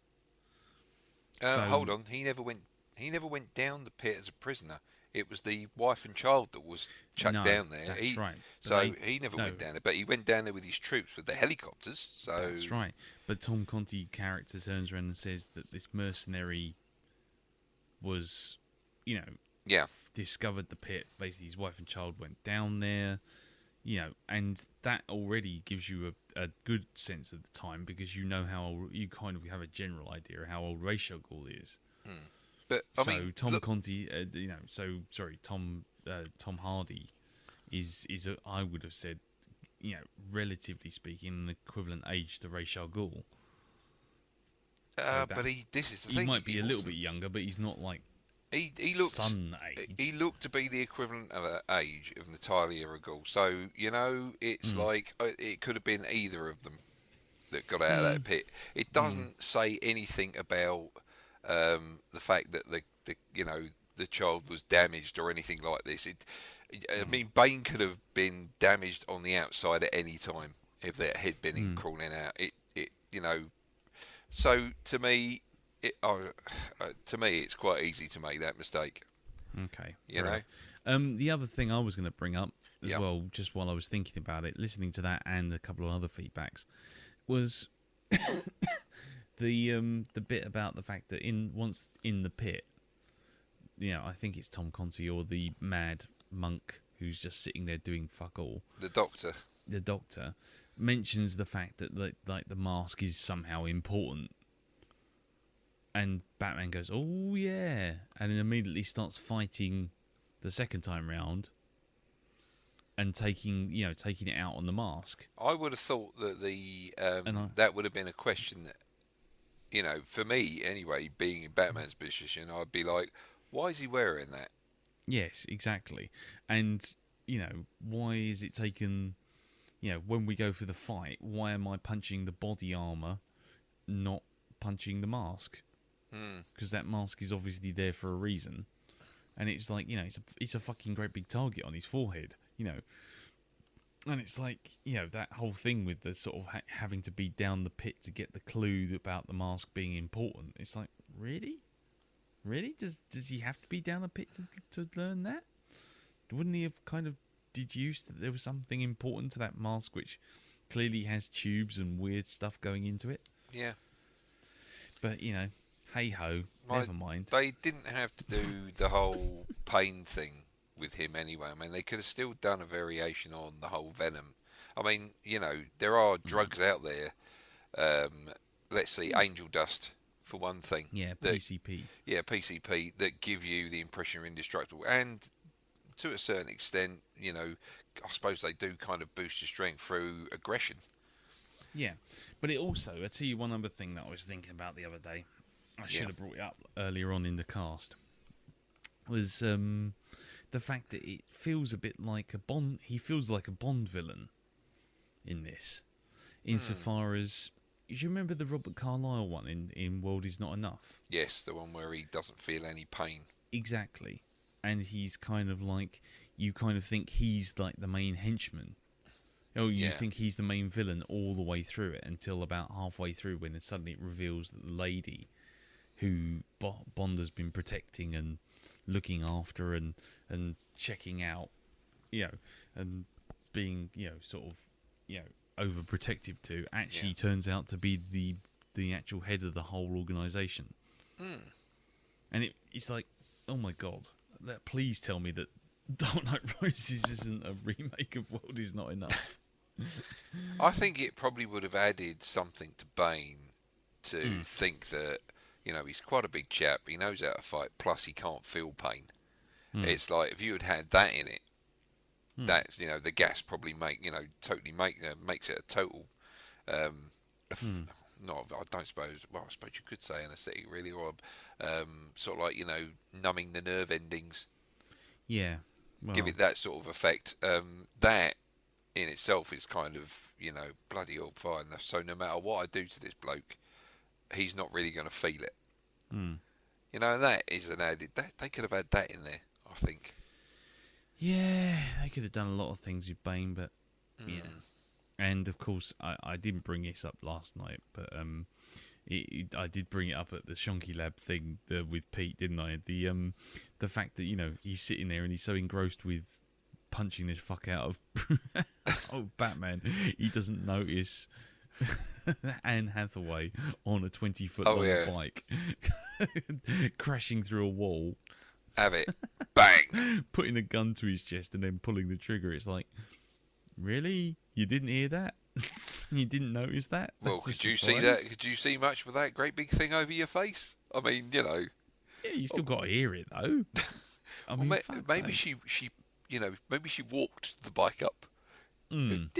Hold on, he never went down the pit as a prisoner. It was the wife and child that was chucked down there. That's right. So he never went down there, but he went down there with his troops, with the helicopters. So that's right. But Tom Conti character turns around and says that this mercenary was, discovered the pit. Basically, his wife and child went down there, and that already gives you a good sense of the time because you know how old, you kind of have a general idea of how old Ra's al Ghul is. But Tom Conti, Tom Hardy is I would have said, relatively speaking, an equivalent age to Ra's al Ghul. But this is the thing. He might be a little bit younger, but he's not like he looked son age. He looked to be the equivalent of age of Natalia Ghul. So it's like it could have been either of them that got out of that pit. It doesn't say anything about the fact that the child was damaged or anything like this. I mean, Bane could have been damaged on the outside at any time if there had been him crawling out. So to me, it's quite easy to make that mistake. Okay, you know. The other thing I was going to bring up as well, just while I was thinking about it, listening to that and a couple of other feedbacks, was the bit about the fact that once in the pit, I think it's Tom Conti or the mad monk who's just sitting there doing fuck all. The doctor. mentions the fact that like the mask is somehow important, and Batman goes, "Oh yeah," and then immediately starts fighting the second time round and taking it out on the mask. I would have thought that that would have been a question that, for me anyway, being in Batman's position, I'd be like, why is he wearing that? Yes, exactly. And, why is it taken, when we go for the fight, why am I punching the body armour, not punching the mask? Because that mask is obviously there for a reason. And it's like, it's a fucking great big target on his forehead, And it's like, that whole thing with the sort of having to be down the pit to get the clue about the mask being important. It's like, really? Really? Does he have to be down the pit to learn that? Wouldn't he have kind of deduced that there was something important to that mask which clearly has tubes and weird stuff going into it? Yeah. But, hey ho, never mind. They didn't have to do the whole pain thing with him anyway. I mean, they could have still done a variation on the whole Venom. I mean, there are drugs out there. Let's see, angel dust for one thing. Yeah, PCP. PCP that give you the impression you're indestructible, and to a certain extent, I suppose they do kind of boost your strength through aggression. Yeah, but it also, I'll tell you one other thing that I was thinking about the other day. I should have brought it up earlier on in the cast. Was the fact that it feels a bit like a Bond. He feels like a Bond villain in this, insofar as you remember the Robert Carlyle one in World Is Not Enough. Yes, the one where he doesn't feel any pain. Exactly, and he's kind of like, you kind of think he's like the main henchman. You think he's the main villain all the way through it until about halfway through, when suddenly it reveals that the lady who Bond has been protecting and looking after and checking out, and being, sort of, overprotective to, actually turns out to be the actual head of the whole organisation. And it's like, oh my god, please tell me that Dark Knight Rises isn't a remake of World Is Not Enough. I think it probably would have added something to Bane to think that, he's quite a big chap, he knows how to fight, plus he can't feel pain. It's like, if you had that in it, that's, the gas probably makes it a total, no, I don't suppose, well, I suppose you could say anaesthetic really, or sort of like, numbing the nerve endings. Yeah. Well, give it that sort of effect. That in itself is kind of, bloody all fine. So no matter what I do to this bloke, he's not really going to feel it. And that is an added. They could have had that in there, I think. Yeah, they could have done a lot of things with Bane, but yeah. And of course, I didn't bring this up last night, but I did bring it up at the Shonky Lab thing with Pete, didn't I? The fact that he's sitting there and he's so engrossed with punching the fuck out of Batman, he doesn't notice Anne Hathaway on a 20-foot long bike crashing through a wall. Have it. Bang! Putting a gun to his chest and then pulling the trigger. It's like, really? You didn't hear that? You didn't notice that? Well, could you see that? Could you see much with that great big thing over your face? I mean, Yeah, you still got to hear it, though. I mean, maybe she maybe she walked the bike up. It's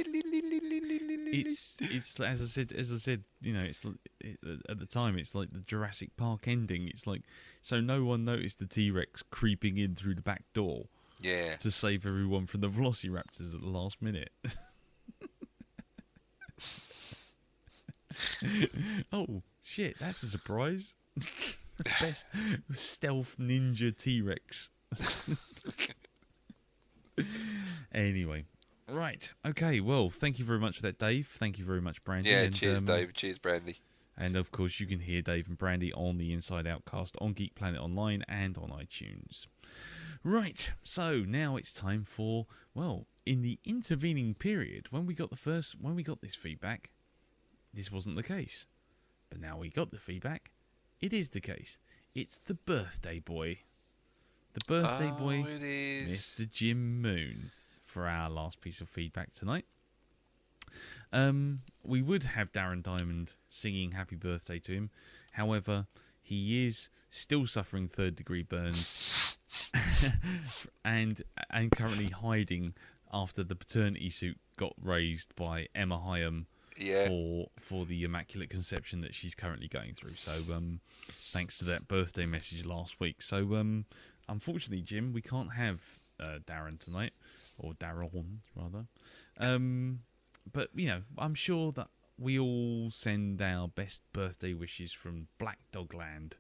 as I said, it's at the time, it's like the Jurassic Park ending. It's like, so no one noticed the T-Rex creeping in through the back door. Yeah. To save everyone from the Velociraptors at the last minute. Oh shit, that's a surprise. Best stealth ninja T-Rex. Anyway, right, okay, well, thank you very much for that, Dave. Thank you very much, Brandy. Yeah, cheers, Dave. Cheers, Brandy. And of course, you can hear Dave and Brandy on the Inside Out cast on Geek Planet Online and on iTunes. Right, so now it's time for, well, in the intervening period, when we got this feedback, this wasn't the case. But now we got the feedback, it is the case. It's the birthday boy. The birthday boy, it is. Mr. Jim Moon, for our last piece of feedback tonight. We would have Darren Diamond singing happy birthday to him. However, he is still suffering third-degree burns and currently hiding after the paternity suit got raised by Emma Hyam for the Immaculate Conception that she's currently going through. So thanks to that birthday message last week. So unfortunately, Jim, we can't have Darren tonight, or Darren rather. But, you know, I'm sure that we all send our best birthday wishes from Blackdog Land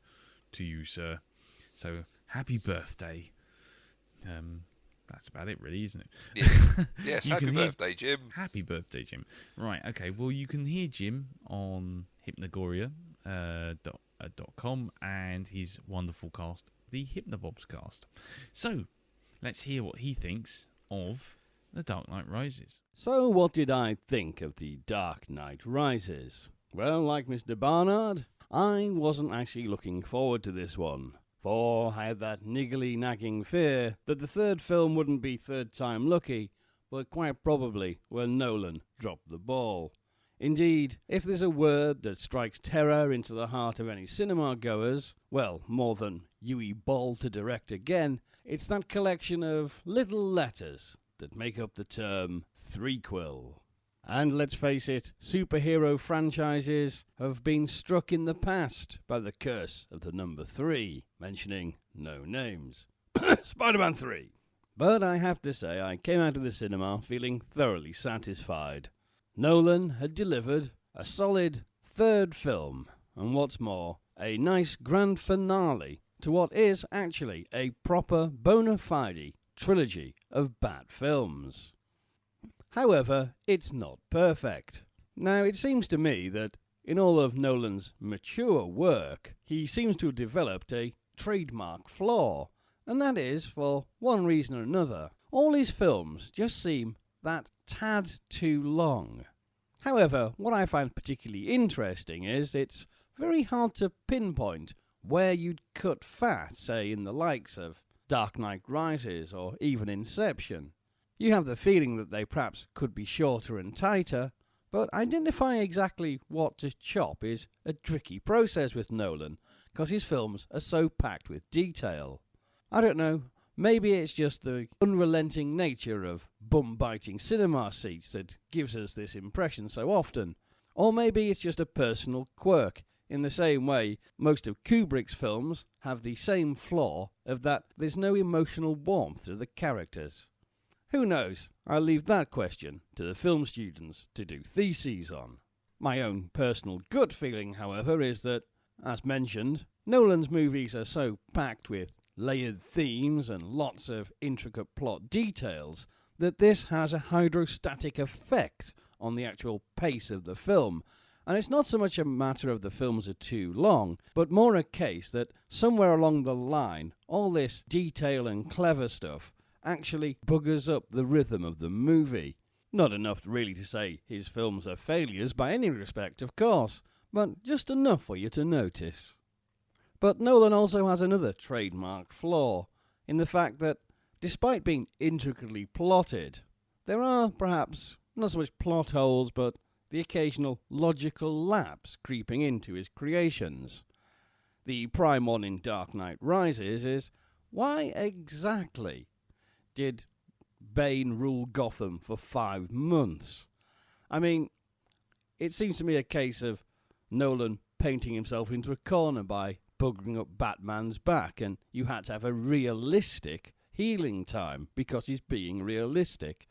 to you, sir. So, happy birthday. That's about it, really, isn't it? Yeah. Yes, happy birthday, Jim. Happy birthday, Jim. Right, okay. Well, you can hear Jim on hypnagoria.com and his wonderful cast, the Hypnobobs cast. So, let's hear what he thinks of The Dark Knight Rises. So what did I think of The Dark Knight Rises? Well, like Mr. Barnard, I wasn't actually looking forward to this one, for I had that niggly nagging fear that the third film wouldn't be third time lucky, but quite probably where Nolan dropped the ball. Indeed, if there's a word that strikes terror into the heart of any cinema goers, well, more than Uwe Boll to direct again, it's that collection of little letters that make up the term threequel. And let's face it, superhero franchises have been struck in the past by the curse of the number 3, mentioning no names. Spider-Man 3. But I have to say, I came out of the cinema feeling thoroughly satisfied. Nolan had delivered a solid third film, and what's more, a nice grand finale to what is actually a proper bona fide trilogy of Bat-Films. However, it's not perfect. Now, it seems to me that in all of Nolan's mature work, he seems to have developed a trademark flaw, and that is, for one reason or another, all his films just seem that tad too long. However, what I find particularly interesting is it's very hard to pinpoint where you'd cut fat, say, in the likes of Dark Knight Rises or even Inception. You have the feeling that they perhaps could be shorter and tighter, but identifying exactly what to chop is a tricky process with Nolan, because his films are so packed with detail. I don't know, maybe it's just the unrelenting nature of bum-biting cinema seats that gives us this impression so often, or maybe it's just a personal quirk, in the same way most of Kubrick's films have the same flaw of that there's no emotional warmth to the characters. Who knows? I'll leave that question to the film students to do theses on. My own personal gut feeling, however, is that, as mentioned, Nolan's movies are so packed with layered themes and lots of intricate plot details that this has a hydrostatic effect on the actual pace of the film. And it's not so much a matter of the films are too long, but more a case that somewhere along the line, all this detail and clever stuff actually buggers up the rhythm of the movie. Not enough really to say his films are failures by any respect, of course, but just enough for you to notice. But Nolan also has another trademark flaw, in the fact that, despite being intricately plotted, there are perhaps not so much plot holes, but the occasional logical lapse creeping into his creations. The prime one in Dark Knight Rises is, why exactly did Bane rule Gotham for 5 months? I mean, it seems to me a case of Nolan painting himself into a corner by buggering up Batman's back, and you had to have a realistic healing time because he's being realistic.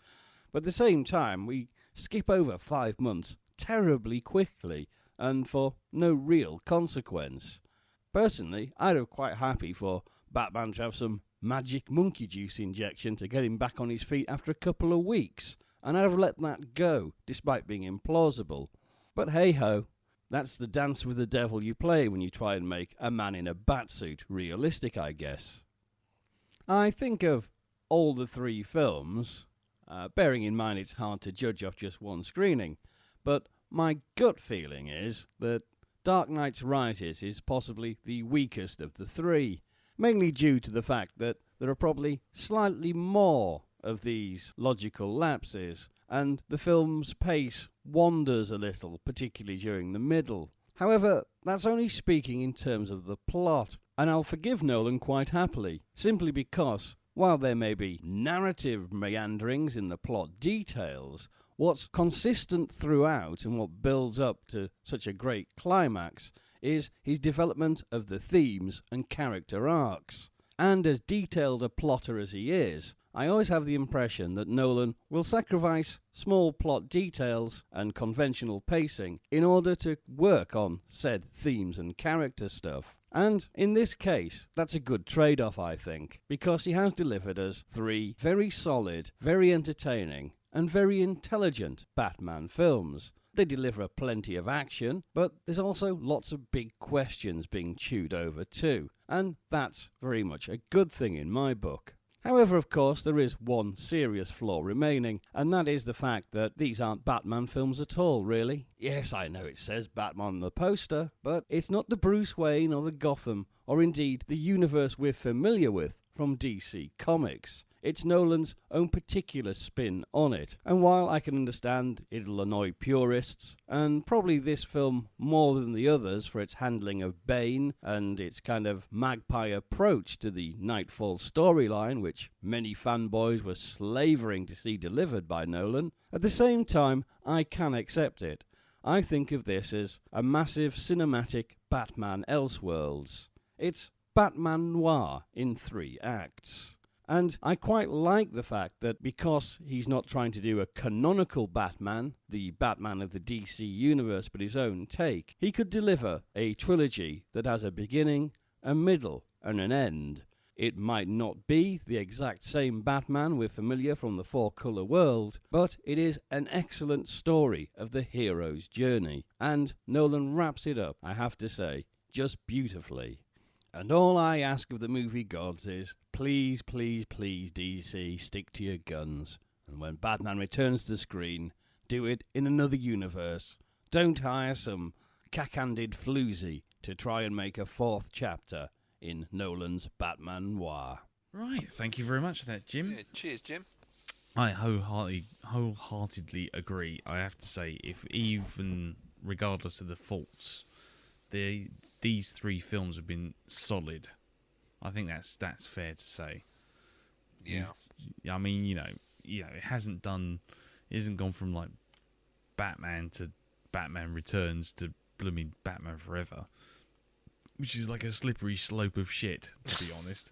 But at the same time, we skip over 5 months terribly quickly and for no real consequence. Personally, I'd have quite happy for Batman to have some magic monkey juice injection to get him back on his feet after a couple of weeks, and I'd have let that go, despite being implausible. But hey-ho, that's the dance with the devil you play when you try and make a man in a batsuit realistic, I guess. I think of all the 3 films, bearing in mind it's hard to judge off just one screening, but my gut feeling is that Dark Knight Rises is possibly the weakest of the 3, mainly due to the fact that there are probably slightly more of these logical lapses, and the film's pace wanders a little, particularly during the middle. However, that's only speaking in terms of the plot, and I'll forgive Nolan quite happily, simply because, while there may be narrative meanderings in the plot details, what's consistent throughout and what builds up to such a great climax is his development of the themes and character arcs. And as detailed a plotter as he is, I always have the impression that Nolan will sacrifice small plot details and conventional pacing in order to work on said themes and character stuff. And in this case, that's a good trade-off, I think, because he has delivered us 3 very solid, very entertaining, and very intelligent Batman films. They deliver plenty of action, but there's also lots of big questions being chewed over too, and that's very much a good thing in my book. However, of course, there is one serious flaw remaining, and that is the fact that these aren't Batman films at all, really. Yes, I know it says Batman on the poster, but it's not the Bruce Wayne or the Gotham, or indeed the universe we're familiar with from DC Comics. It's Nolan's own particular spin on it. And while I can understand it'll annoy purists, and probably this film more than the others for its handling of Bane and its kind of magpie approach to the Nightfall storyline, which many fanboys were slavering to see delivered by Nolan, at the same time, I can accept it. I think of this as a massive cinematic Batman Elseworlds. It's Batman noir in 3 acts. And I quite like the fact that because he's not trying to do a canonical Batman, the Batman of the DC universe, but his own take, he could deliver a trilogy that has a beginning, a middle, and an end. It might not be the exact same Batman we're familiar from the 4-color world, but it is an excellent story of the hero's journey. And Nolan wraps it up, I have to say, just beautifully. And all I ask of the movie gods is, please, please, please, DC, stick to your guns. And when Batman returns to the screen, do it in another universe. Don't hire some cack-handed floozy to try and make a 4th chapter in Nolan's Batman noir. Right, thank you very much for that, Jim. Yeah, cheers, Jim. I wholeheartedly agree. I have to say, if even regardless of the faults, these 3 films have been solid. I think that's fair to say. Yeah. I mean, it hasn't gone from like Batman to Batman Returns to blooming Batman Forever, which is like a slippery slope of shit, to be honest.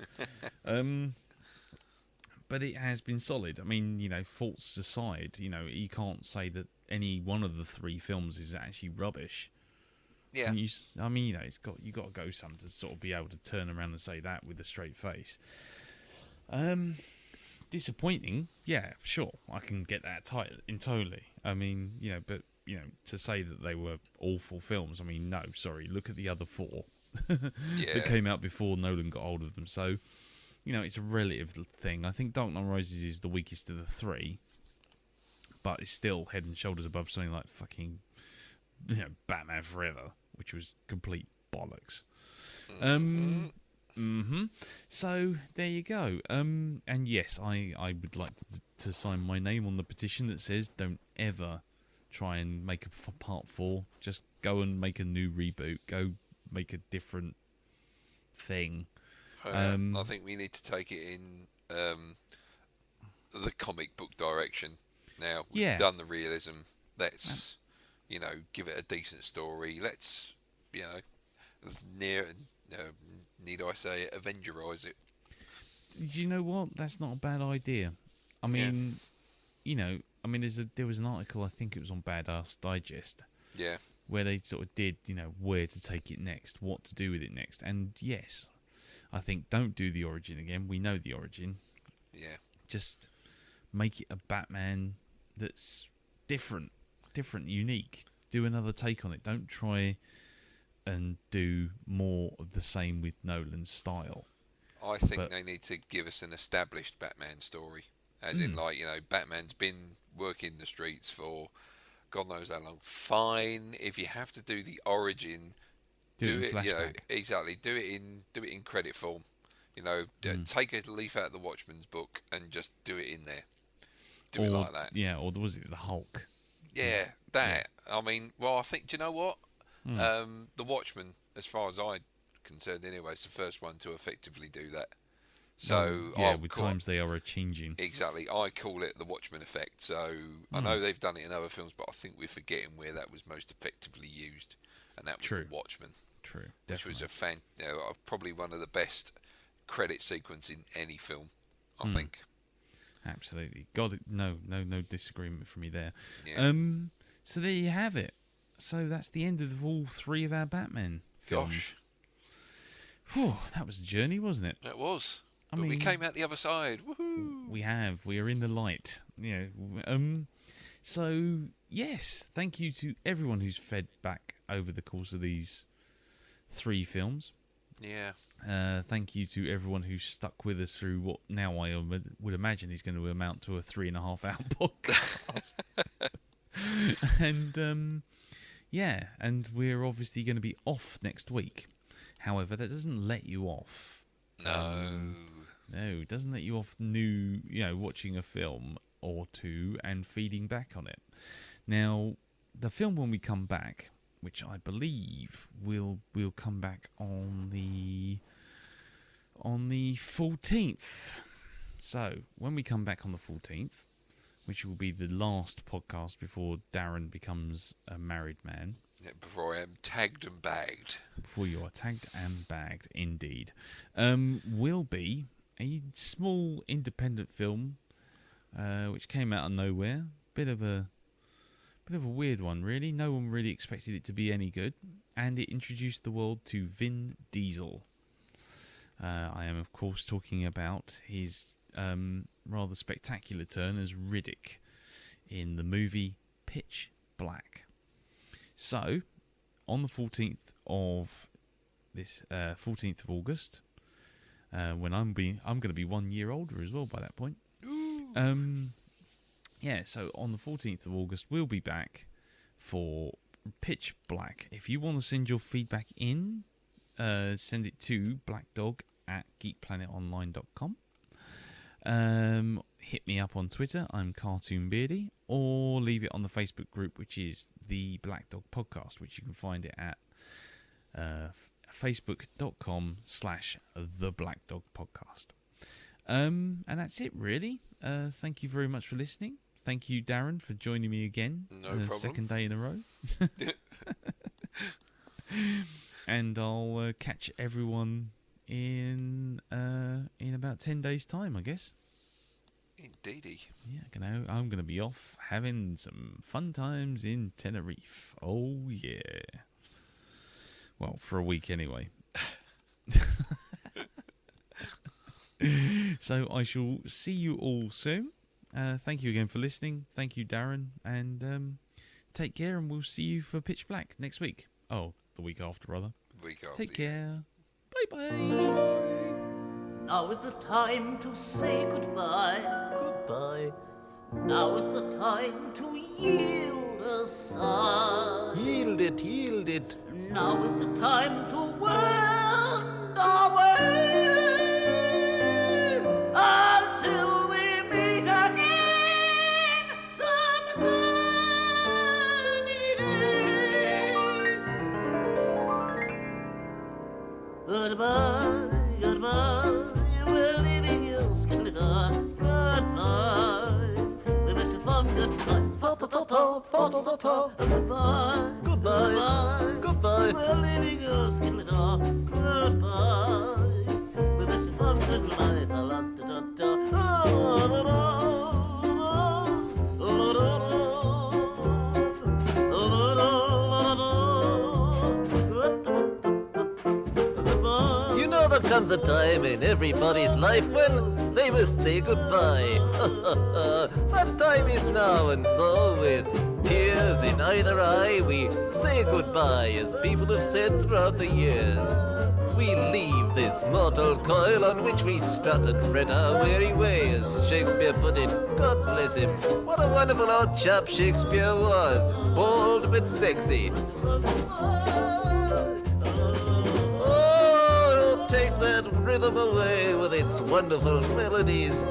But it has been solid. I mean, faults aside, you can't say that any one of the 3 films is actually rubbish. Yeah. And you got to go some to sort of be able to turn around and say that with a straight face. Disappointing, yeah, sure, I can get that totally. I mean, but to say that they were awful films, I mean, no, sorry. Look at the other 4 that came out before Nolan got hold of them. So, it's a relative thing. I think Dark Knight Rises is the weakest of the 3, but it's still head and shoulders above something like fucking Batman Forever, which was complete bollocks. So there you go. And yes, I would like to sign my name on the petition that says don't ever try and make a part 4. Just go and make a new reboot. Go make a different thing. I think we need to take it in the comic book direction. Now we've done the realism. Let's give it a decent story. Let's need I say it, Avengerize it. You know what? That's not a bad idea. I mean, there was an article, I think it was on Badass Digest, where they sort of did, where to take it next, what to do with it next. And yes, I think don't do the origin again. We know the origin. Yeah. Just make it a Batman that's different, unique. Do another take on it. Don't try and do more of the same with Nolan's style. I think they need to give us an established Batman story. As in, Batman's been working the streets for God knows how long. Fine, if you have to do the origin, do it. Exactly. Do it in credit form. Take a leaf out of the Watchman's book and just do it in there. do it like that. Yeah, or was it the Hulk? Yeah, that. I mean, well, I think, do you know what? The Watchmen, as far as I'm concerned anyway, is the first one to effectively do that. So with times they are changing. Exactly. I call it the Watchmen effect. So I know they've done it in other films, but I think we're forgetting where that was most effectively used, and that was the Watchmen. True. Which was probably one of the best credit sequence in any film, I think. Absolutely. No disagreement from me there. Yeah. So there you have it. So that's the end of all 3 of our Batman films. Gosh. Whew, that was a journey, wasn't it? It was. But we came out the other side. Woohoo! We have. We are in the light. So, yes, thank you to everyone who's fed back over the course of these 3 films. Yeah. Thank you to everyone who stuck with us through what now I would imagine is going to amount to a 3.5-hour podcast. And and we're obviously going to be off next week. However, that doesn't let you off. No, it doesn't let you off watching a film or 2 and feeding back on it. Now, the film when we come back, which I believe we'll come back on the 14th. So when we come back on the 14th, which will be the last podcast before Darren becomes a married man. Yeah, before I am tagged and bagged. Before you are tagged and bagged, indeed. Will be a small independent film, which came out of nowhere. Bit of a weird one, really. No one really expected it to be any good, and it introduced the world to Vin Diesel. I am, of course, talking about his rather spectacular turn as Riddick in the movie Pitch Black. So, on the 14th of August, when I'm going to be 1 year older as well by that point. So on the 14th of August, we'll be back for Pitch Black. If you want to send your feedback in, send it to blackdog@geekplanetonline.com. Hit me up on Twitter, I'm CartoonBeardy, or leave it on the Facebook group, which is the Blackdog Podcast, which you can find it at facebook.com/theblackdogpodcast. And that's it, really. Thank you very much for listening. Thank you, Darren, for joining me again. No problem. Second day in a row. And I'll catch everyone in about 10 days' time, I guess. Indeedy. Yeah, I'm going to be off having some fun times in Tenerife. Oh, yeah. Well, for a week anyway. So I shall see you all soon. Thank you again for listening. Thank you, Darren. And take care, and we'll see you for Pitch Black next week. Oh, the week after, rather. Take care. Bye-bye. Now is the time to say goodbye. Goodbye. Now is the time to yield a sigh. Yield it, yield it. Now is the time to wend our way until we meet again some sunny day. Goodbye, goodbye. We're leaving you, Skeletor. Goodbye. We wish you fun. Goodbye. Goodbye. Goodbye. Goodbye. We're leaving you, Skeletor. Goodbye. We wish you fun. Goodbye. You know there comes a time in everybody's life when they must say goodbye. That time is now, and so with tears in either eye, we say goodbye as people have said throughout the years. We leave this mortal coil on which we strut and fret our weary way, as Shakespeare put it. God bless him. What a wonderful old chap Shakespeare was. Bold but sexy. Oh, take that rhythm away with its wonderful melodies.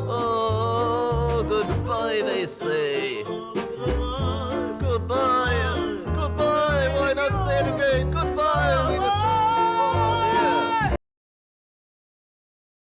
Oh, good goodbye, they say.